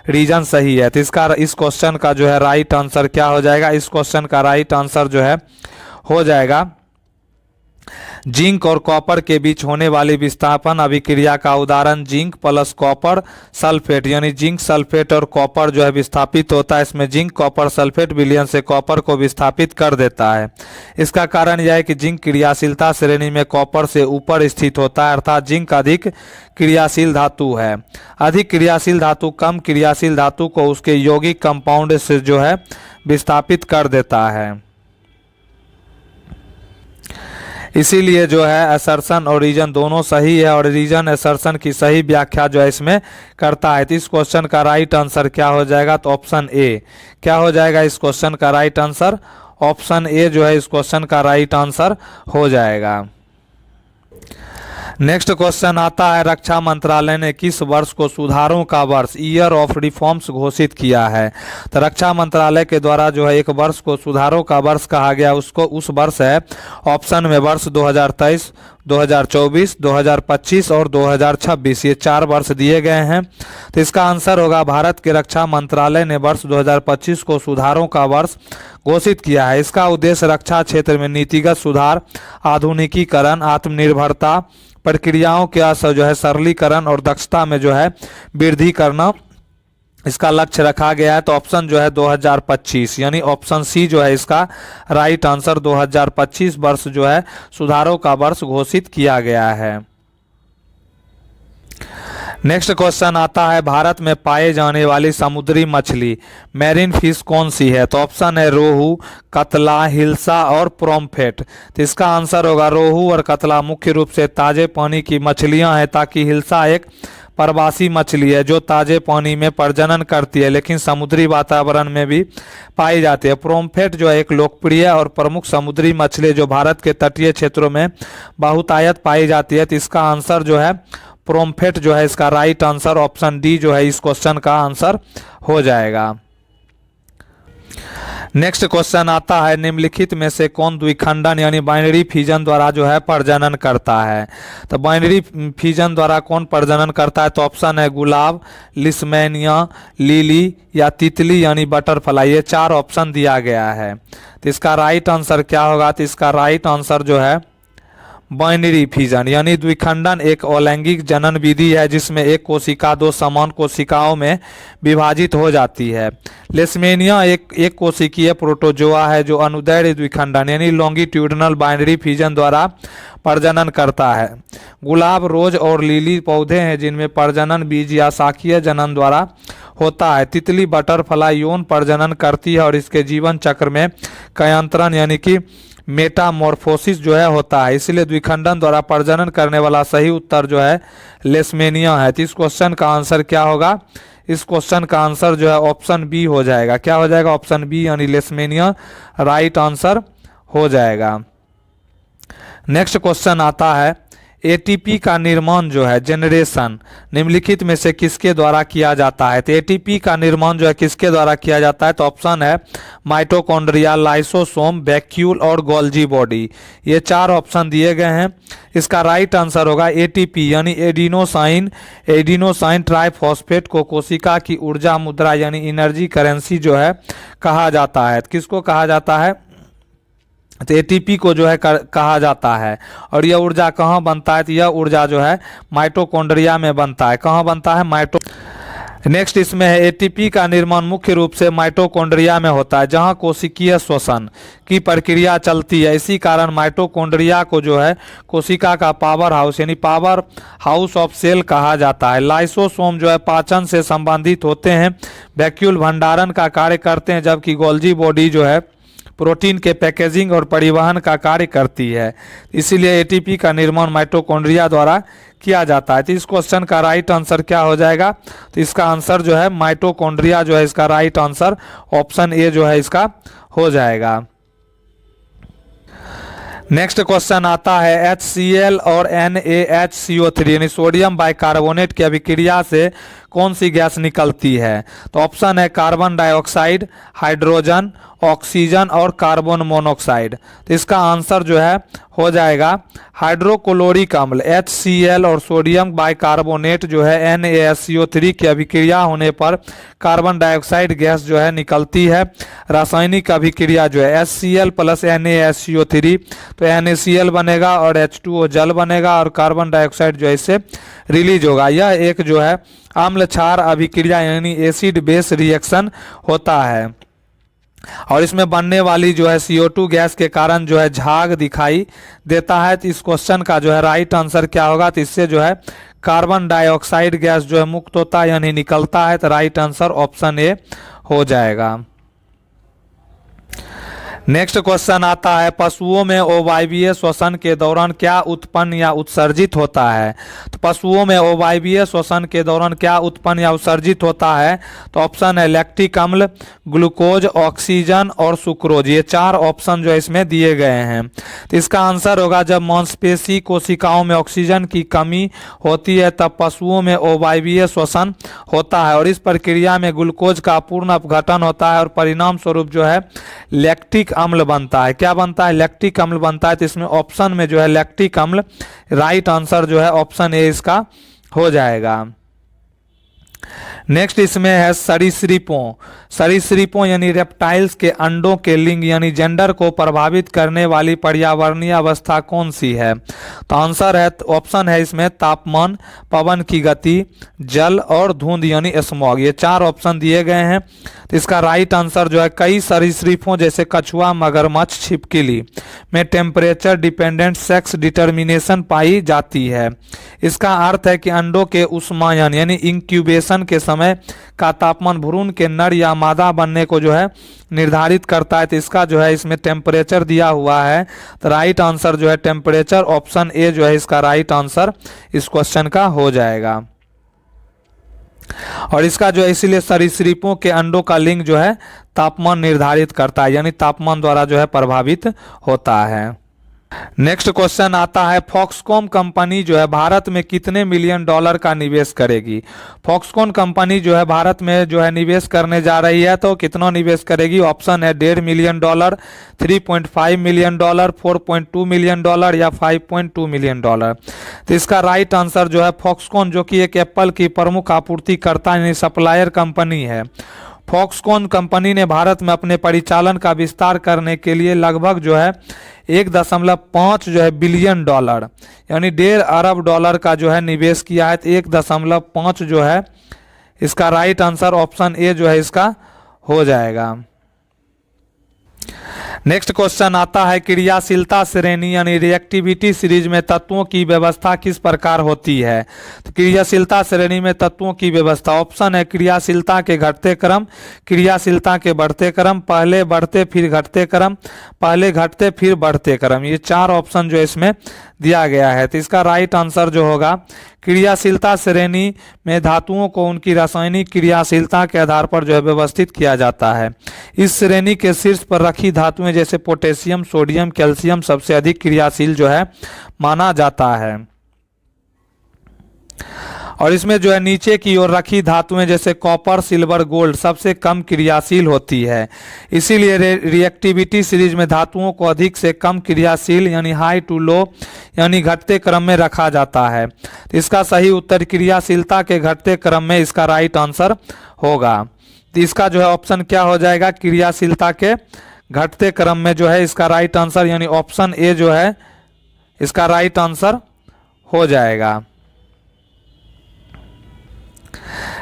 A: रीजन सही है। तो इस क्वेश्चन का जो है राइट आंसर क्या हो जाएगा, इस क्वेश्चन का राइट आंसर जो है हो जाएगा जिंक और कॉपर के बीच होने वाली विस्थापन अभिक्रिया का उदाहरण जिंक प्लस कॉपर सल्फेट, यानी जिंक सल्फेट और कॉपर जो है विस्थापित होता है। इसमें जिंक कॉपर सल्फेट विलयन से कॉपर को विस्थापित कर देता है। इसका कारण यह है कि जिंक क्रियाशीलता श्रेणी में कॉपर से ऊपर स्थित होता है, अर्थात जिंक अधिक क्रियाशील धातु है। अधिक क्रियाशील धातु कम क्रियाशील धातु को उसके यौगिक कंपाउंड से जो है विस्थापित कर देता है। इसीलिए जो है असर्शन और रीजन दोनों सही है और रीजन असर्शन की सही व्याख्या जो है इसमें करता है। तो इस क्वेश्चन का राइट आंसर क्या हो जाएगा, तो ऑप्शन ए क्या हो जाएगा इस क्वेश्चन का राइट आंसर, ऑप्शन ए जो है इस क्वेश्चन का राइट आंसर हो जाएगा। नेक्स्ट क्वेश्चन आता है रक्षा मंत्रालय ने किस वर्ष को सुधारों का वर्ष ईयर ऑफ रिफॉर्म्स घोषित किया है। तो रक्षा मंत्रालय के द्वारा जो है एक वर्ष को सुधारों का वर्ष कहा गया, उसको उस वर्ष है ऑप्शन में वर्ष 2023, 2024, 2025 और 2026, ये 4 वर्ष दिए गए हैं। तो इसका आंसर होगा भारत के रक्षा मंत्रालय ने वर्ष 2025 को सुधारों का वर्ष घोषित किया है। इसका उद्देश्य रक्षा क्षेत्र में नीतिगत सुधार, आधुनिकीकरण, आत्मनिर्भरता, प्रक्रियाओं के जो है सरलीकरण और दक्षता में जो है वृद्धि करना इसका लक्ष्य रखा गया है। तो ऑप्शन जो है 2025 यानी ऑप्शन सी जो है इसका राइट आंसर 2025 वर्ष जो है सुधारों का वर्ष घोषित किया गया है। नेक्स्ट क्वेश्चन आता है भारत में पाए जाने वाली समुद्री मछली मैरीन फिश कौन सी है। तो ऑप्शन है रोहू, कतला, हिल्सा और प्रोम्फेट। तो इसका आंसर होगा रोहू और कतला मुख्य रूप से ताजे पानी की मछलियां हैं, ताकि हिल्सा एक प्रवासी मछली है जो ताजे पानी में प्रजनन करती है लेकिन समुद्री वातावरण में भी पाई जाती है। प्रोम्फेट जो है एक लोकप्रिय और प्रमुख समुद्री मछली जो भारत के तटीय क्षेत्रों में बहुतायत पाई जाती है। तो इसका आंसर जो है प्रोम्फेट जो है इसका राइट आंसर ऑप्शन डी जो है इस क्वेश्चन का आंसर हो जाएगा। नेक्स्ट क्वेश्चन आता है निम्नलिखित में से कौन द्विखंडन यानी बाइनरी फिजन द्वारा जो है प्रजनन करता है। तो बाइनरी फिजन द्वारा कौन प्रजनन करता है, तो ऑप्शन है गुलाब, लिस्मेनिया, लिली या तितली यानी बटरफ्लाई, ये 4 ऑप्शन दिया गया है। तो इसका राइट आंसर क्या होगा, तो इसका राइट आंसर जो है बाइनरी फिजन यानी द्विखंडन एक अलैंगिक जनन विधि है जिसमें एक कोशिका 2 समान कोशिकाओं में विभाजित हो जाती है। लेस्मेनिया एक कोशिकीय प्रोटोजोआ है जो अनुदैर्घ्य द्विखंडन यानी लॉन्गिट्यूडनल बाइनरी फिजन द्वारा प्रजनन करता है। गुलाब, रोज और लिली पौधे हैं जिनमें प्रजनन बीज या शाखीय जनन द्वारा होता है। तितली बटरफ्लाई यौन प्रजनन करती है और इसके जीवन चक्र में कयांतरण यानी कि मेटामॉर्फोसिस जो है होता है, इसलिए द्विखंडन द्वारा प्रजनन करने वाला सही उत्तर जो है लेस्मेनिया है। तो इस क्वेश्चन का आंसर क्या होगा, इस क्वेश्चन का आंसर जो है ऑप्शन बी हो जाएगा। क्या हो जाएगा, ऑप्शन बी यानी लेस्मेनिया राइट आंसर हो जाएगा। नेक्स्ट क्वेश्चन आता है एटीपी का निर्माण जो है जनरेशन निम्नलिखित में से किसके द्वारा किया जाता है। तो एटीपी का निर्माण जो है किसके द्वारा किया जाता है, तो ऑप्शन है माइटोकॉन्ड्रिया, लाइसोसोम, वैक्यूल और गोल्जी बॉडी, ये 4 ऑप्शन दिए गए हैं। इसका राइट आंसर होगा एटीपी यानी एडिनोसाइन ट्राइफॉस्फेट को कोशिका की ऊर्जा मुद्रा यानी एनर्जी करेंसी जो है कहा जाता है। किसको कहा जाता है, तो एटीपी को जो है कहा जाता है। और यह ऊर्जा कहाँ बनता है, तो यह ऊर्जा जो है माइटोकॉन्ड्रिया में बनता है। कहाँ बनता है, नेक्स्ट इसमें है एटीपी का निर्माण मुख्य रूप से माइटोकॉन्ड्रिया में होता है जहां कोशिकीय श्वसन की प्रक्रिया चलती है। इसी कारण माइटोकॉन्ड्रिया को जो है कोशिका का पावर हाउस यानी पावर हाउस ऑफ सेल कहा जाता है। लाइसोसोम जो है पाचन से संबंधित होते हैं, वैक्यूल भंडारण का कार्य करते हैं, जबकि गोल्जी बॉडी जो है प्रोटीन के पैकेजिंग और परिवहन का कार्य करती है। इसीलिए एटीपी का निर्माण माइटोकॉन्ड्रिया द्वारा किया जाता है। तो इस क्वेश्चन का राइट आंसर क्या हो जाएगा? तो इसका आंसर जो है माइटोकॉन्ड्रिया जो है इसका राइट आंसर ऑप्शन ए जो है इसका हो जाएगा। नेक्स्ट क्वेश्चन आता है HCl और NaHCO3 यानी सोडियम बाइकार्बोनेट की अभिक्रिया से कौन सी गैस निकलती है? तो ऑप्शन है कार्बन डाइऑक्साइड, हाइड्रोजन, ऑक्सीजन और कार्बन मोनोऑक्साइड। तो इसका आंसर जो है हो जाएगा हाइड्रोक्लोरिक अम्ल। HCl और सोडियम बाइकार्बोनेट जो है NaSCO3 की अभिक्रिया होने पर कार्बन डाइऑक्साइड गैस जो है निकलती है। रासायनिक अभिक्रिया जो है HCl प्लस NaSCO3 तो NaCl बनेगा और H2O जल बनेगा और कार्बन डाइऑक्साइड जो है इससे रिलीज होगा। यह एक जो है अम्ल क्षार अभिक्रिया यानी एसिड बेस रिएक्शन होता है और इसमें बनने वाली जो है CO2 गैस के कारण जो है झाग दिखाई देता है। तो इस क्वेश्चन का जो है राइट आंसर क्या होगा? तो इससे जो है कार्बन डाइऑक्साइड गैस जो है मुक्त होता है यानी निकलता है। तो राइट आंसर ऑप्शन ए हो जाएगा। नेक्स्ट क्वेश्चन आता है पशुओं में ओवायवीय श्वसन के दौरान क्या उत्पन्न या उत्सर्जित होता है? तो पशुओं में ओवायवीय श्वसन के दौरान क्या उत्पन्न या उत्सर्जित होता है? तो ऑप्शन है लैक्टिक अम्ल, ग्लूकोज, ऑक्सीजन और सुक्रोज। ये चार ऑप्शन जो है इसमें दिए गए हैं। तो इसका आंसर होगा जब मांसपेशी कोशिकाओं में ऑक्सीजन की कमी होती है तब पशुओं में ओवायवीय श्वसन होता है और इस प्रक्रिया में ग्लूकोज का पूर्ण अपघटन होता है और परिणाम स्वरूप जो है लैक्टिक अम्ल बनता है। क्या बनता है? लैक्टिक अम्ल बनता है। तो इसमें ऑप्शन में जो है लैक्टिक अम्ल राइट आंसर जो है ऑप्शन ए इसका हो जाएगा। नेक्स्ट इसमें है सरीसृपों यानी रेप्टाइल्स के अंडों के लिंग यानी जेंडर को प्रभावित करने वाली पर्यावरणीय अवस्था कौन सी है? तो आंसर है ऑप्शन है इसमें तापमान, पवन की गति, जल और धुंध यानी स्मॉग। ये चार ऑप्शन दिए गए हैं। तो इसका राइट आंसर जो है कई सरीसृपों जैसे कछुआ, मगरमच्छ, छिपकली में टेम्परेचर डिपेंडेंट सेक्स डिटर्मिनेशन पाई जाती है। इसका अर्थ है कि अंडों के ऊष्मायन यानी इंक्यूबेशन के समय का तापमान भ्रूण के नर या मादा बनने को जो है निर्धारित करता है। तो इसका जो है इसमें टेम्परेचर दिया हुआ है। तो राइट आंसर जो है टेम्परेचर ऑप्शन ए जो है इसका राइट आंसर इस क्वेश्चन का हो जाएगा। और इसका जो है इसीलिए सरीसृपों के अंडों का लिंग जो है तापमान निर्धारित करता है यानी तापमान द्वारा जो है प्रभावित होता है। नेक्स्ट क्वेश्चन आता है फॉक्सकॉन कंपनी जो है भारत में कितने मिलियन डॉलर का निवेश करेगी? फॉक्सकॉन कंपनी जो है भारत में जो है निवेश करने जा रही है तो कितना निवेश करेगी? ऑप्शन है 1.5 million dollar, 3.5 million dollar, 4.2 million dollar या 5.2 मिलियन डॉलर। तो इसका राइट आंसर जो है फॉक्सकॉन जो कि एक एप्पल की प्रमुख आपूर्तिकर्ता यानी सप्लायर कंपनी है। फॉक्सकॉन कंपनी ने भारत में अपने परिचालन का विस्तार करने के लिए लगभग जो है 1.5 जो है बिलियन डॉलर यानी 1.5 अरब डॉलर का जो है निवेश किया है। तो 1.5 जो है इसका राइट आंसर ऑप्शन ए जो है इसका हो जाएगा। नेक्स्ट क्वेश्चन आता है क्रियाशीलता श्रेणी यानी रिएक्टिविटी सीरीज में तत्वों की व्यवस्था किस प्रकार होती है? तो क्रियाशीलता श्रेणी में तत्वों की व्यवस्था ऑप्शन है क्रियाशीलता के घटते क्रम, क्रियाशीलता के बढ़ते क्रम, पहले बढ़ते फिर घटते क्रम, पहले घटते फिर बढ़ते क्रम। ये चार ऑप्शन जो इसमें दिया गया है। तो इसका राइट आंसर जो होगा क्रियाशीलता श्रेणी में धातुओं को उनकी रासायनिक क्रियाशीलता के आधार पर जो है व्यवस्थित किया जाता है। इस श्रेणी के शीर्ष पर रखी धातुएं जैसे पोटेशियम, सोडियम, कैल्शियम सबसे अधिक क्रियाशील जो है माना जाता है और इसमें जो है नीचे की ओर रखी धातुएं जैसे कॉपर, सिल्वर, गोल्ड सबसे कम क्रियाशील होती है। इसीलिए रिएक्टिविटी सीरीज में धातुओं को अधिक से कम क्रियाशील यानी हाई टू लो यानी घटते क्रम में रखा जाता है। तो इसका सही उत्तर क्रियाशीलता के घटते क्रम में इसका राइट आंसर होगा। तो इसका जो है ऑप्शन क्या हो जाएगा? क्रियाशीलता के घटते क्रम में जो है इसका राइट आंसर यानी ऑप्शन ए जो है इसका राइट आंसर हो जाएगा।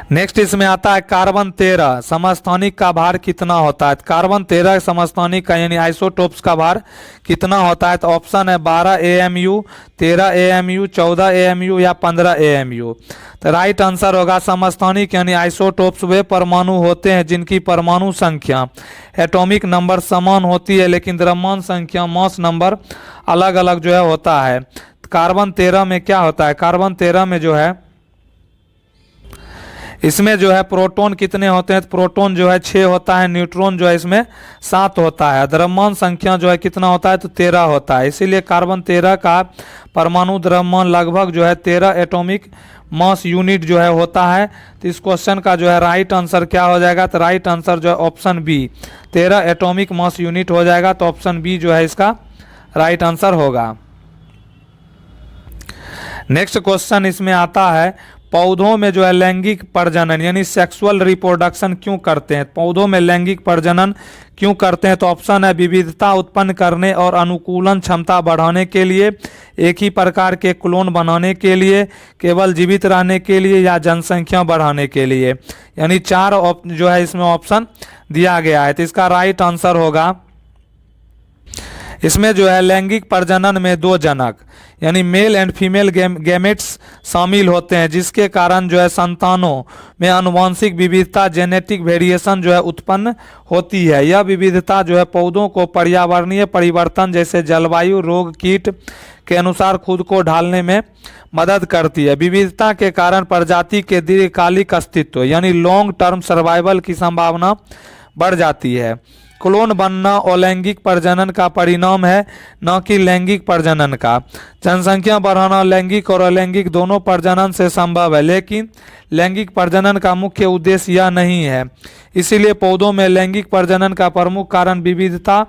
A: नेक्स्ट इसमें आता है कार्बन 13 समस्थानिक का भार कितना होता है। कार्बन 13 समस्थानिक का यानी आइसोटोप्स का भार कितना होता है। तो ऑप्शन है 12 AMU, 13 AMU, 14 AMU या 15 AMU। तो राइट आंसर होगा समस्थानिक यानी आइसोटोप्स वे परमाणु होते हैं जिनकी परमाणु संख्या एटॉमिक नंबर समान होती है लेकिन द्रव्यमान संख्या मास नंबर अलग अलग जो है होता है। कार्बन 13 में क्या होता है, कार्बन 13 में जो है इसमें जो है प्रोटॉन कितने होते हैं। तो प्रोटॉन जो है 6 होता है, न्यूट्रॉन जो है इसमें 7 होता है। द्रव्यमान संख्या जो है कितना होता है तो 13 होता है। इसीलिए कार्बन 13 का परमाणु द्रव्यमान लगभग जो है 13 एटॉमिक मास यूनिट जो है होता है। तो इस क्वेश्चन का जो है राइट आंसर क्या हो जाएगा। तो राइट आंसर जो है option B 13 atomic mass unit हो जाएगा। तो ऑप्शन बी जो है इसका राइट आंसर होगा। नेक्स्ट क्वेश्चन इसमें आता है पौधों में जो है लैंगिक प्रजनन यानी सेक्सुअल रिप्रोडक्शन क्यों करते हैं। पौधों में लैंगिक प्रजनन क्यों करते हैं। तो ऑप्शन है विविधता उत्पन्न करने और अनुकूलन क्षमता बढ़ाने के लिए, एक ही प्रकार के क्लोन बनाने के लिए, केवल जीवित रहने के लिए या जनसंख्या बढ़ाने के लिए। यानी 4 जो है इसमें ऑप्शन दिया गया है। तो इसका राइट आंसर होगा इसमें जो है लैंगिक प्रजनन में 2 जनक यानी मेल एंड फीमेल गैमेट्स शामिल होते हैं जिसके कारण जो है संतानों में आनुवंशिक विविधता जेनेटिक वेरिएशन जो है उत्पन्न होती है। यह विविधता जो है पौधों को पर्यावरणीय परिवर्तन जैसे जलवायु, रोग, कीट के अनुसार खुद को ढालने में मदद करती है। विविधता के कारण प्रजाति के दीर्घकालिक अस्तित्व यानी लॉन्ग टर्म सर्वाइवल की संभावना बढ़ जाती है। क्लोन बनना अलैंगिक प्रजनन का परिणाम है न कि लैंगिक प्रजनन का। जनसंख्या बढ़ाना लैंगिक और अलैंगिक दोनों प्रजनन से संभव है लेकिन लैंगिक प्रजनन का मुख्य उद्देश्य यह नहीं है। इसीलिए पौधों में लैंगिक प्रजनन का प्रमुख कारण विविधता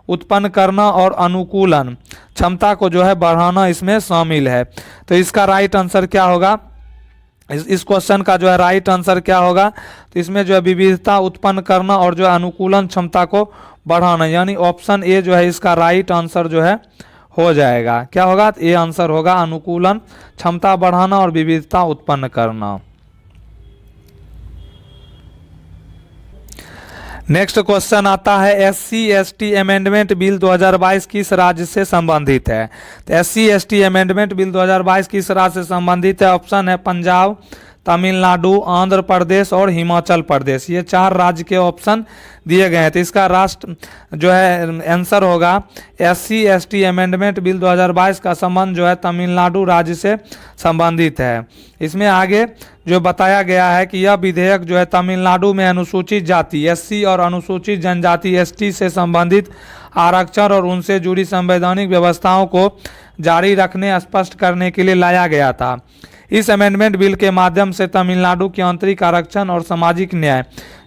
A: उत्पन्न करना और अनुकूलन क्षमता को जो है बढ़ाना इसमें शामिल है। तो इसका राइट आंसर क्या होगा। इस क्वेश्चन का जो है राइट आंसर क्या होगा। तो इसमें जो है विविधता उत्पन्न करना और जो है अनुकूलन क्षमता को बढ़ाना यानी ऑप्शन ए जो है इसका राइट आंसर जो है हो जाएगा। क्या होगा, ए आंसर होगा अनुकूलन क्षमता बढ़ाना और विविधता उत्पन्न करना। नेक्स्ट क्वेश्चन आता है SC/ST अमेंडमेंट बिल 2022 किस राज्य से संबंधित है। तो SC/ST अमेंडमेंट बिल 2022 किस राज्य से संबंधित है। ऑप्शन है पंजाब, तमिलनाडु, आंध्र प्रदेश और हिमाचल प्रदेश। ये 4 राज्य के ऑप्शन दिए गए हैं। तो इसका राष्ट्र जो है आंसर होगा SC/ST अमेंडमेंट बिल 2022 का संबंध जो है तमिलनाडु राज्य से संबंधित है। इसमें आगे जो बताया गया है कि यह विधेयक जो है तमिलनाडु में अनुसूचित जाति SC और अनुसूचित जनजाति ST से संबंधित आरक्षण और उनसे जुड़ी संवैधानिक व्यवस्थाओं को जारी रखने स्पष्ट करने के लिए लाया गया था। इस अमेंडमेंट बिल के माध्यम से तमिलनाडु की आंतरिक आरक्षण और सामाजिक न्याय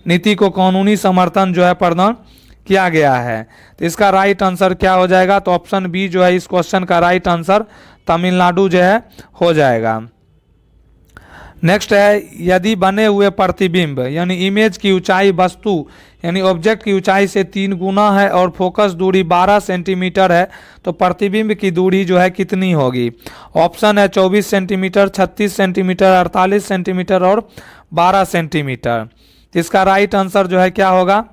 A: नीति को कानूनी समर्थन जो है प्रदान किया गया है। तो इसका राइट आंसर क्या हो जाएगा। तो ऑप्शन बी जो है इस क्वेश्चन का राइट आंसर तमिलनाडु जो है हो जाएगा। नेक्स्ट है यदि बने हुए प्रतिबिंब यानी इमेज की ऊंचाई वस्तु यानी ऑब्जेक्ट की ऊंचाई से 3 गुना है और फोकस दूरी 12 सेंटीमीटर है तो प्रतिबिंब की दूरी जो है कितनी होगी। ऑप्शन है 24 सेंटीमीटर, 36 सेंटीमीटर, 48 सेंटीमीटर और 12 सेंटीमीटर। इसका राइट आंसर जो है क्या होगा।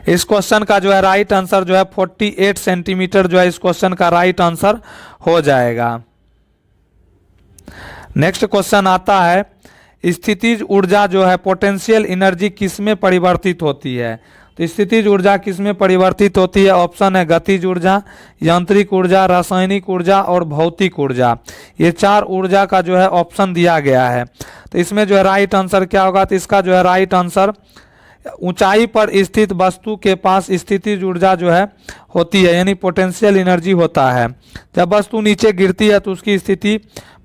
A: इस क्वेश्चन का जो है राइट आंसर जो है 48 सेंटीमीटर जो है इस क्वेश्चन का राइट आंसर हो जाएगा। नेक्स्ट क्वेश्चन आता है स्थितिज ऊर्जा जो है पोटेंशियल एनर्जी किस में परिवर्तित होती है। तो स्थितिज ऊर्जा किस में परिवर्तित होती है। ऑप्शन है गतिज ऊर्जा, यांत्रिक ऊर्जा, रासायनिक ऊर्जा और भौतिक ऊर्जा। ये 4 ऊर्जा का जो है ऑप्शन दिया गया है। तो इसमें जो है राइट आंसर क्या होगा। तो इसका जो है राइट आंसर ऊंचाई पर स्थित वस्तु के पास स्थितिज ऊर्जा जो है होती है यानी पोटेंशियल एनर्जी होता है। जब वस्तु नीचे गिरती है तो उसकी स्थिति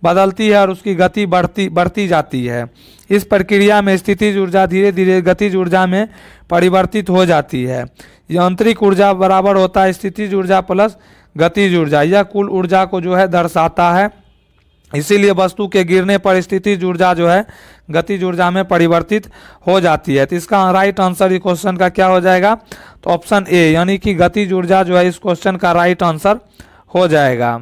A: बदलती है और उसकी गति बढ़ती जाती है। इस प्रक्रिया में स्थितिज ऊर्जा धीरे धीरे गतिज ऊर्जा में परिवर्तित हो जाती है। यांत्रिक ऊर्जा बराबर होता है स्थितिज ऊर्जा प्लस गतिज ऊर्जा। यह कुल ऊर्जा को जो है दर्शाता है। इसीलिए वस्तु के गिरने पर स्थितिज ऊर्जा जो है गतिज ऊर्जा में परिवर्तित हो जाती है। तो इसका राइट आंसर इस क्वेश्चन का क्या हो जाएगा। तो ऑप्शन ए यानी कि गतिज ऊर्जा जो है इस क्वेश्चन का राइट आंसर हो जाएगा।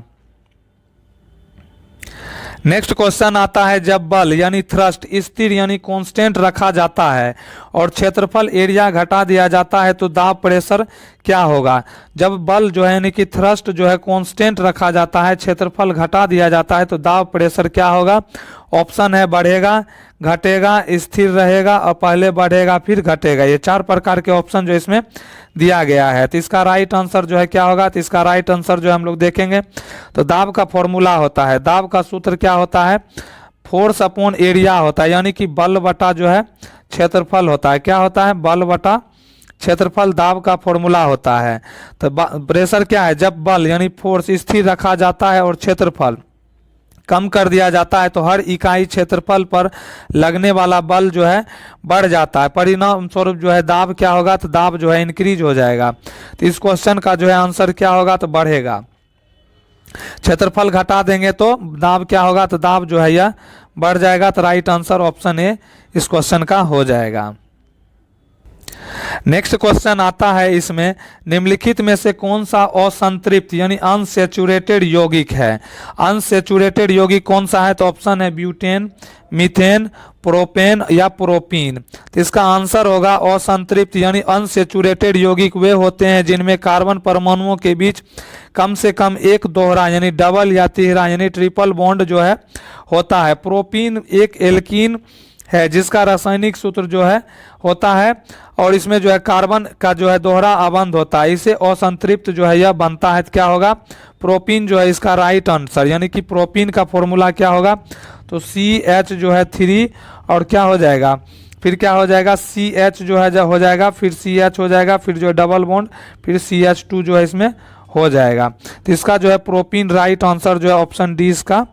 A: नेक्स्ट क्वेश्चन आता है, जब बल यानी थ्रस्ट स्थिर यानी कांस्टेंट रखा जाता है और क्षेत्रफल एरिया घटा दिया जाता है तो दाब प्रेशर क्या होगा। जब बल जो है यानी कि थ्रस्ट जो है कांस्टेंट रखा जाता है, क्षेत्रफल घटा दिया जाता है तो दाब प्रेशर क्या होगा। ऑप्शन है बढ़ेगा, घटेगा, स्थिर रहेगा और पहले बढ़ेगा फिर घटेगा। ये 4 प्रकार के ऑप्शन जो इसमें दिया गया है। तो इसका राइट आंसर जो है क्या होगा। तो इसका राइट आंसर जो है हम लोग देखेंगे तो दाब का फॉर्मूला होता है, दाब का सूत्र क्या होता है, फोर्स अपॉन एरिया होता है, यानी कि बल बटा जो है क्षेत्रफल होता है। क्या होता है, बल बटा क्षेत्रफल दाब का फॉर्मूला होता है। तो प्रेशर क्या है, जब बल यानी फोर्स स्थिर रखा जाता है और क्षेत्रफल कम कर दिया जाता है तो हर इकाई क्षेत्रफल पर लगने वाला बल जो है बढ़ जाता है। परिणाम स्वरूप जो है दाब क्या होगा, तो दाब जो है इंक्रीज हो जाएगा। तो इस क्वेश्चन का जो है आंसर क्या होगा, तो बढ़ेगा। क्षेत्रफल घटा देंगे तो दाब क्या होगा, तो दाब जो है यह बढ़ जाएगा। तो राइट आंसर ऑप्शन ए इस क्वेश्चन का हो जाएगा। नेक्स्ट क्वेश्चन आता है, इसमें निम्नलिखित में से कौन सा असंतृप्त यानी अनसेचुरेटेड यौगिक है। अनसेचुरेटेड यौगिक कौन सा है, तो ऑप्शन है ब्यूटेन, मीथेन, प्रोपेन या प्रोपीन। तो इसका आंसर होगा असंतृप्त यानी अनसेचुरेटेड यौगिक वे होते हैं जिनमें कार्बन परमाणुओं के बीच कम से कम एक दोहरा यानी डबल या तिहरा यानी ट्रिपल बॉन्ड जो है होता है। प्रोपीन एक एल्कीन है जिसका रासायनिक सूत्र जो है होता है और इसमें जो है कार्बन का जो है दोहरा आबंध होता है, इसे असंतृप्त जो है यह बनता है। तो क्या होगा, प्रोपीन जो है इसका राइट आंसर, यानी कि प्रोपीन का फॉर्मूला क्या होगा, तो CH जो है 3 और क्या हो जाएगा, फिर क्या हो जाएगा CH जो है हो जाएगा, फिर CH हो जाएगा, फिर जो है डबल बॉन्ड, फिर CH2 जो है इसमें हो जाएगा। तो इसका जो है प्रोपीन राइट आंसर जो है ऑप्शन डी इसका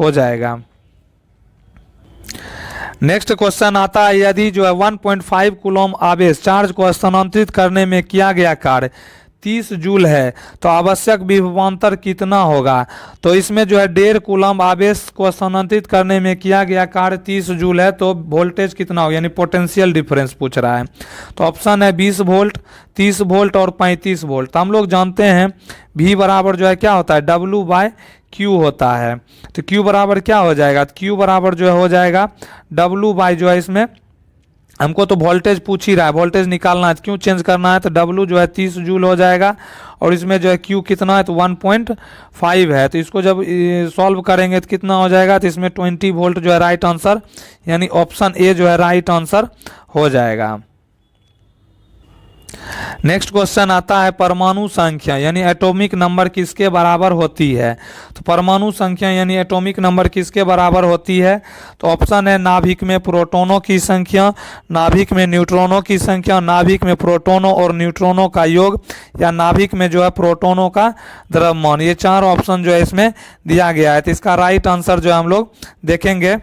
A: हो जाएगा। नेक्स्ट क्वेश्चन आता है, यदि जो है 1.5 कूलम आवेश चार्ज को स्थानांतरित करने में किया गया कार्य 30 जूल है तो आवश्यक विभवांतर कितना होगा। तो इसमें जो है 1.5 कूलम आवेश को स्थानांतरित करने में किया गया कार्य 30 जूल है तो वोल्टेज कितना होगा, यानी पोटेंशियल डिफरेंस पूछ रहा है। तो ऑप्शन है 20 वोल्ट, 30 वोल्ट और 35 वोल्ट। तो हम लोग जानते हैं V बराबर जो है क्या होता है, W/Q होता है। तो Q बराबर क्या हो जाएगा, तो Q बराबर जो है हो जाएगा W बाई जो है इसमें हमको तो वोल्टेज पूछ ही रहा है, वोल्टेज निकालना है, क्यों चेंज करना है, तो W जो है 30 जूल हो जाएगा और इसमें जो है Q कितना है, तो 1.5 है। तो इसको जब सॉल्व करेंगे तो कितना हो जाएगा, तो इसमें 20 वोल्ट जो है राइट आंसर, यानी ऑप्शन ए जो है राइट आंसर हो जाएगा। नेक्स्ट क्वेश्चन आता है, परमाणु संख्या यानी एटॉमिक नंबर किसके बराबर होती है। तो परमाणु संख्या यानी एटॉमिक नंबर किसके बराबर होती है, तो ऑप्शन है नाभिक में प्रोटॉनों की संख्या, नाभिक में न्यूट्रॉनों की संख्या, नाभिक में प्रोटॉनों और न्यूट्रॉनों का योग या नाभिक में जो है प्रोटॉनों का द्रव्यमान। ये 4 ऑप्शन जो है इसमें दिया गया है। तो इसका राइट आंसर जो है हम लोग देखेंगे।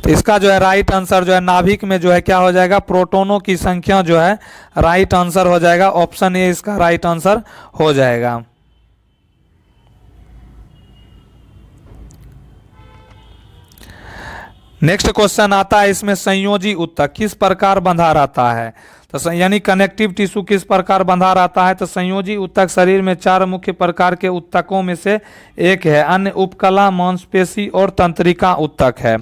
A: तो इसका जो है राइट आंसर जो है नाभिक में जो है क्या हो जाएगा, प्रोटॉनों की संख्या जो है राइट आंसर हो जाएगा। ऑप्शन ए इसका राइट आंसर हो जाएगा। नेक्स्ट क्वेश्चन आता है, इसमें संयोजी ऊतक किस प्रकार बंधा रहता है। तो यानी कनेक्टिव टिश्यू किस प्रकार बंधा रहता है। तो संयोजी ऊतक शरीर में 4 मुख्य प्रकार के ऊतकों में से एक है। अन्य उपकला, मांसपेशी और तंत्रिका ऊतक है।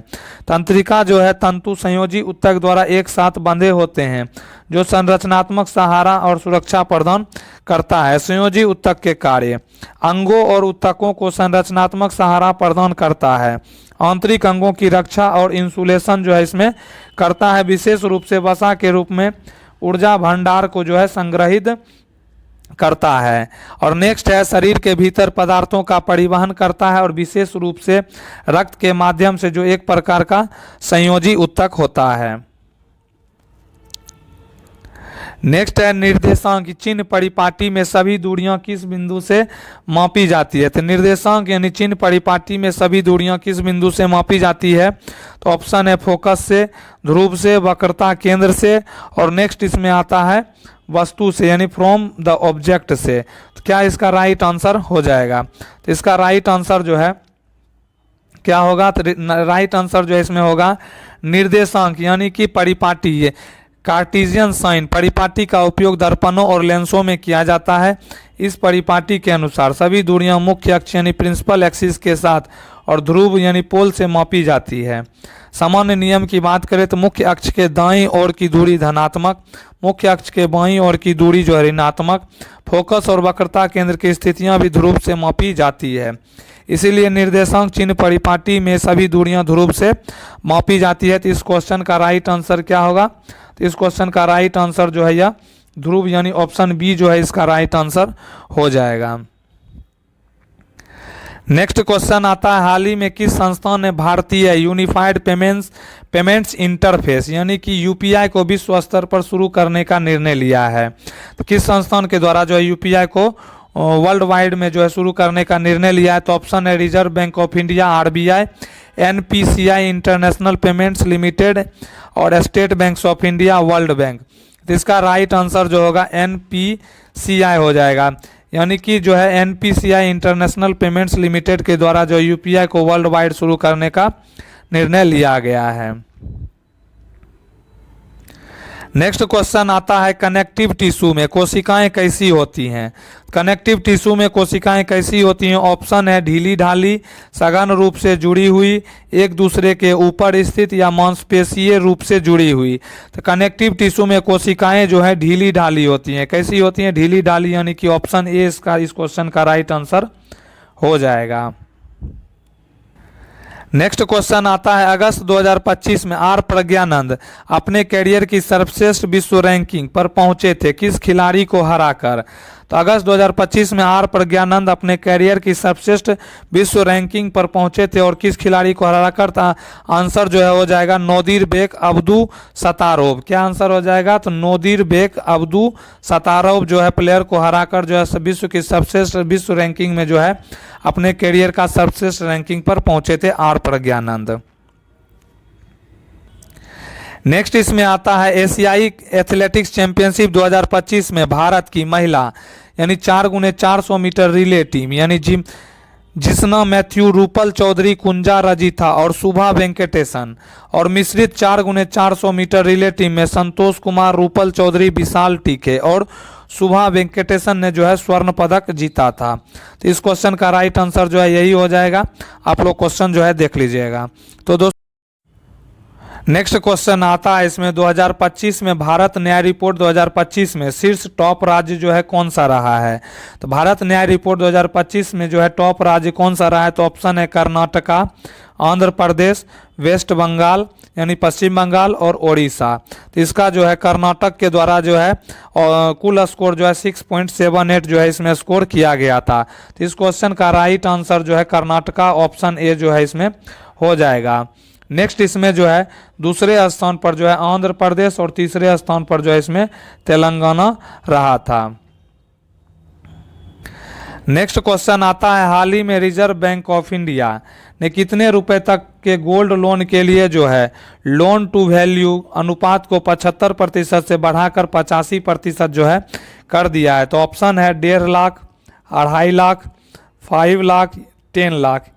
A: तंत्रिका जो है तंतु संयोजी ऊतक द्वारा एक साथ बंधे होते हैं जो संरचनात्मक सहारा और सुरक्षा प्रदान करता है। संयोजी ऊतक के कार्य, अंगों और ऊतकों को संरचनात्मक सहारा प्रदान करता है, आंतरिक अंगों की रक्षा और इंसुलेशन जो है इसमें करता है, विशेष रूप से वसा के रूप में ऊर्जा भंडार को जो है संग्रहित करता है। और नेक्स्ट है, शरीर के भीतर पदार्थों का परिवहन करता है और विशेष रूप से रक्त के माध्यम से जो एक प्रकार का संयोजी ऊतक होता है। नेक्स्ट है, निर्देशांक चिन्ह परिपाटी में सभी दूरियां किस बिंदु से मापी जाती है। तो निर्देशांक यानी चिन्ह परिपाटी में सभी दूरियां किस बिंदु से मापी जाती है। तो ऑप्शन है फोकस से, ध्रुव से, वक्रता केंद्र से और नेक्स्ट इसमें आता है वस्तु से यानी फ्रॉम द ऑब्जेक्ट से। तो क्या इसका राइट आंसर हो जाएगा। तो इसका राइट आंसर जो है क्या होगा, तो राइट आंसर जो है इसमें होगा निर्देशांक यानी कि परिपाटी। कार्टेशियन साइन परिपाटी का उपयोग दर्पणों और लेंसों में किया जाता है। इस परिपाटी के अनुसार सभी दूरियां मुख्य अक्ष यानी प्रिंसिपल एक्सिस के साथ और ध्रुव यानी पोल से मापी जाती है। सामान्य नियम की बात करें तो मुख्य अक्ष के दाईं ओर की दूरी धनात्मक, मुख्य अक्ष के बाईं ओर की दूरी जो है ऋणात्मक। फोकस और वक्रता केंद्र की स्थितियां भी ध्रुव से मापी जाती है। इसीलिए निर्देशांक चिन्ह परिपाटी में सभी दूरियां ध्रुव से मापी जाती है। तो इस क्वेश्चन का राइट आंसर क्या होगा? तो इस क्वेश्चन का राइट आंसर जो है यह ध्रुव यानी ऑप्शन बी जो है इसका राइट आंसर हो जाएगा। नेक्स्ट क्वेश्चन आता है, हाल ही में किस संस्थान ने भारतीय यूनिफाइड पेमेंट्स इंटरफेस यानी कि यूपीआई को विश्व स्तर पर शुरू करने का निर्णय लिया है? तो किस संस्थान के द्वारा जो है यूपीआई को वर्ल्ड वाइड में जो है शुरू करने का निर्णय लिया है? तो ऑप्शन है reserve bank of India RBI, NPCI international payments limited और state bank of India world bank. तो इसका राइट आंसर जो होगा एनपीसीआई हो जाएगा, यानी कि जो है एनपीसीआई इंटरनेशनल पेमेंट्स लिमिटेड के द्वारा जो यूपीआई को वर्ल्ड वाइड शुरू करने का निर्णय लिया गया है। नेक्स्ट क्वेश्चन आता है, कनेक्टिव टिश्यू में कोशिकाएं कैसी होती हैं? कनेक्टिव टिश्यू में कोशिकाएं कैसी होती हैं? ऑप्शन है ढीली ढाली, सघन रूप से जुड़ी हुई, एक दूसरे के ऊपर स्थित या मांसपेशीय रूप से जुड़ी हुई। तो कनेक्टिव टिश्यू में कोशिकाएं जो है ढीली ढाली होती हैं। कैसी होती हैं? ढीली ढाली, यानी कि ऑप्शन ए इसका इस क्वेश्चन का राइट आंसर हो जाएगा। नेक्स्ट क्वेश्चन आता है, अगस्त 2025 में आर प्रज्ञानंद अपने कैरियर की सर्वश्रेष्ठ विश्व रैंकिंग पर पहुंचे थे, किस खिलाड़ी को हराकर? तो अगस्त 2025 में आर प्रज्ञानंद अपने कैरियर की सर्वश्रेष्ठ विश्व रैंकिंग पर पहुंचे थे और किस खिलाड़ी को हराकर? आंसर जो है हो जाएगा नोदिरबेक अब्दुसत्तारोव। क्या आंसर हो जाएगा? तो नोदिरबेक अब्दुसत्तारोव जो है प्लेयर को हराकर जो है विश्व की सर्वश्रेष्ठ विश्व रैंकिंग में जो है अपने कैरियर का सर्वश्रेष्ठ रैंकिंग पर पहुंचे थे आर प्रज्ञानंद। नेक्स्ट इसमें आता है, एशियाई एथलेटिक्स चैंपियनशिप 2025 में भारत की महिला यानी 4x400 मीटर रिले टीम यानी जिस्ना मैथ्यू, रूपल चौधरी, कुंजा रजिथा और शुभा वेंकटेशन और मिश्रित 4x400 मीटर रिले टीम में संतोष कुमार, रूपल चौधरी, विशाल टीके और शुभा वेंकटेशन ने जो है स्वर्ण पदक जीता था। तो इस क्वेश्चन का राइट आंसर जो है यही हो जाएगा। आप लोग क्वेश्चन जो है देख लीजिएगा। तो दोस्तों नेक्स्ट क्वेश्चन आता है, इसमें 2025 में भारत न्याय रिपोर्ट 2025 में शीर्ष टॉप राज्य जो है कौन सा रहा है? तो भारत न्याय रिपोर्ट 2025 में जो है टॉप राज्य कौन सा रहा है? तो ऑप्शन है कर्नाटका, आंध्र प्रदेश, वेस्ट बंगाल यानी पश्चिम बंगाल और ओडिशा। तो इसका जो है कर्नाटक के द्वारा जो है कुल स्कोर जो है 6.78 जो है इसमें स्कोर किया गया था। तो इस क्वेश्चन का राइट आंसर जो है कर्नाटका ऑप्शन ए जो है इसमें हो जाएगा। नेक्स्ट इसमें जो है दूसरे स्थान पर जो है आंध्र प्रदेश और तीसरे स्थान पर जो है इसमें तेलंगाना रहा था। नेक्स्ट क्वेश्चन आता है, हाल ही में रिजर्व बैंक ऑफ इंडिया ने कितने रुपए तक के गोल्ड लोन के लिए जो है लोन टू वैल्यू अनुपात को 75% से बढ़ाकर 85% जो है कर दिया है? तो ऑप्शन है 1.5 लाख, 2.5 लाख, 5 लाख, 10 लाख।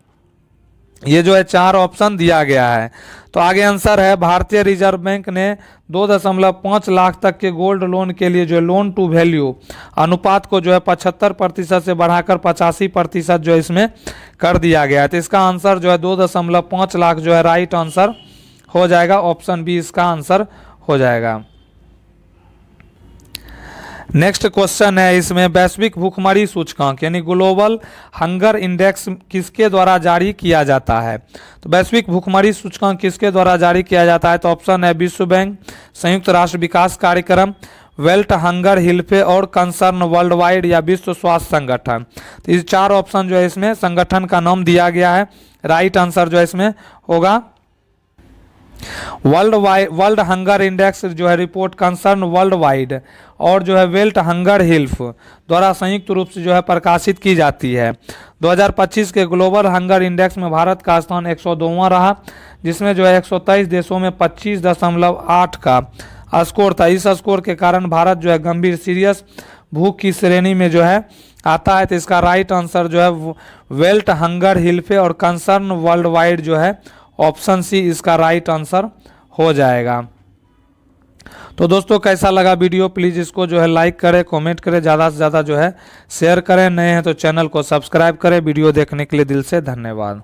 A: ये जो है 4 ऑप्शन दिया गया है। तो आगे आंसर है, भारतीय रिजर्व बैंक ने 2.5 लाख तक के गोल्ड लोन के लिए जो लोन टू वैल्यू अनुपात को जो है 75% से बढ़ाकर 85% जो इसमें कर दिया गया है। तो इसका आंसर जो है 2.5 लाख जो है राइट आंसर हो जाएगा। ऑप्शन बी इसका आंसर हो जाएगा। नेक्स्ट क्वेश्चन है, इसमें वैश्विक भूखमरी सूचकांक यानी ग्लोबल हंगर इंडेक्स किसके द्वारा जारी किया जाता है? तो वैश्विक भूखमरी सूचकांक किसके द्वारा जारी किया जाता है? तो ऑप्शन है विश्व बैंक, संयुक्त राष्ट्र विकास कार्यक्रम, वेल्ट हंगर हिल्फे और कंसर्न वर्ल्ड वाइड या विश्व स्वास्थ्य संगठन। तो ये 4 ऑप्शन जो है इसमें संगठन का नाम दिया गया है। राइट आंसर जो है इसमें होगा वर्ल्ड हंगर इंडेक्स जो है रिपोर्ट कंसर्न वर्ल्ड वाइड और जो है वेल्ट हंगर हिल्फ द्वारा संयुक्त रूप से जो है प्रकाशित की जाती है। 2025 के ग्लोबल हंगर इंडेक्स में भारत का स्थान 102वां रहा, जिसमें जो है 123 देशों में 25.8 का स्कोर था। इस स्कोर के कारण भारत जो है गंभीर सीरियस भूख की श्रेणी में जो है आता है। तो इसका राइट आंसर जो है वेल्ट हंगर हिल्फे और कंसर्न वर्ल्ड वाइड जो है ऑप्शन सी इसका राइट आंसर हो जाएगा। तो दोस्तों कैसा लगा वीडियो, प्लीज़ इसको जो है लाइक करें, कमेंट करें, ज़्यादा से ज़्यादा जो है शेयर करें। नए हैं तो चैनल को सब्सक्राइब करें। वीडियो देखने के लिए दिल से धन्यवाद।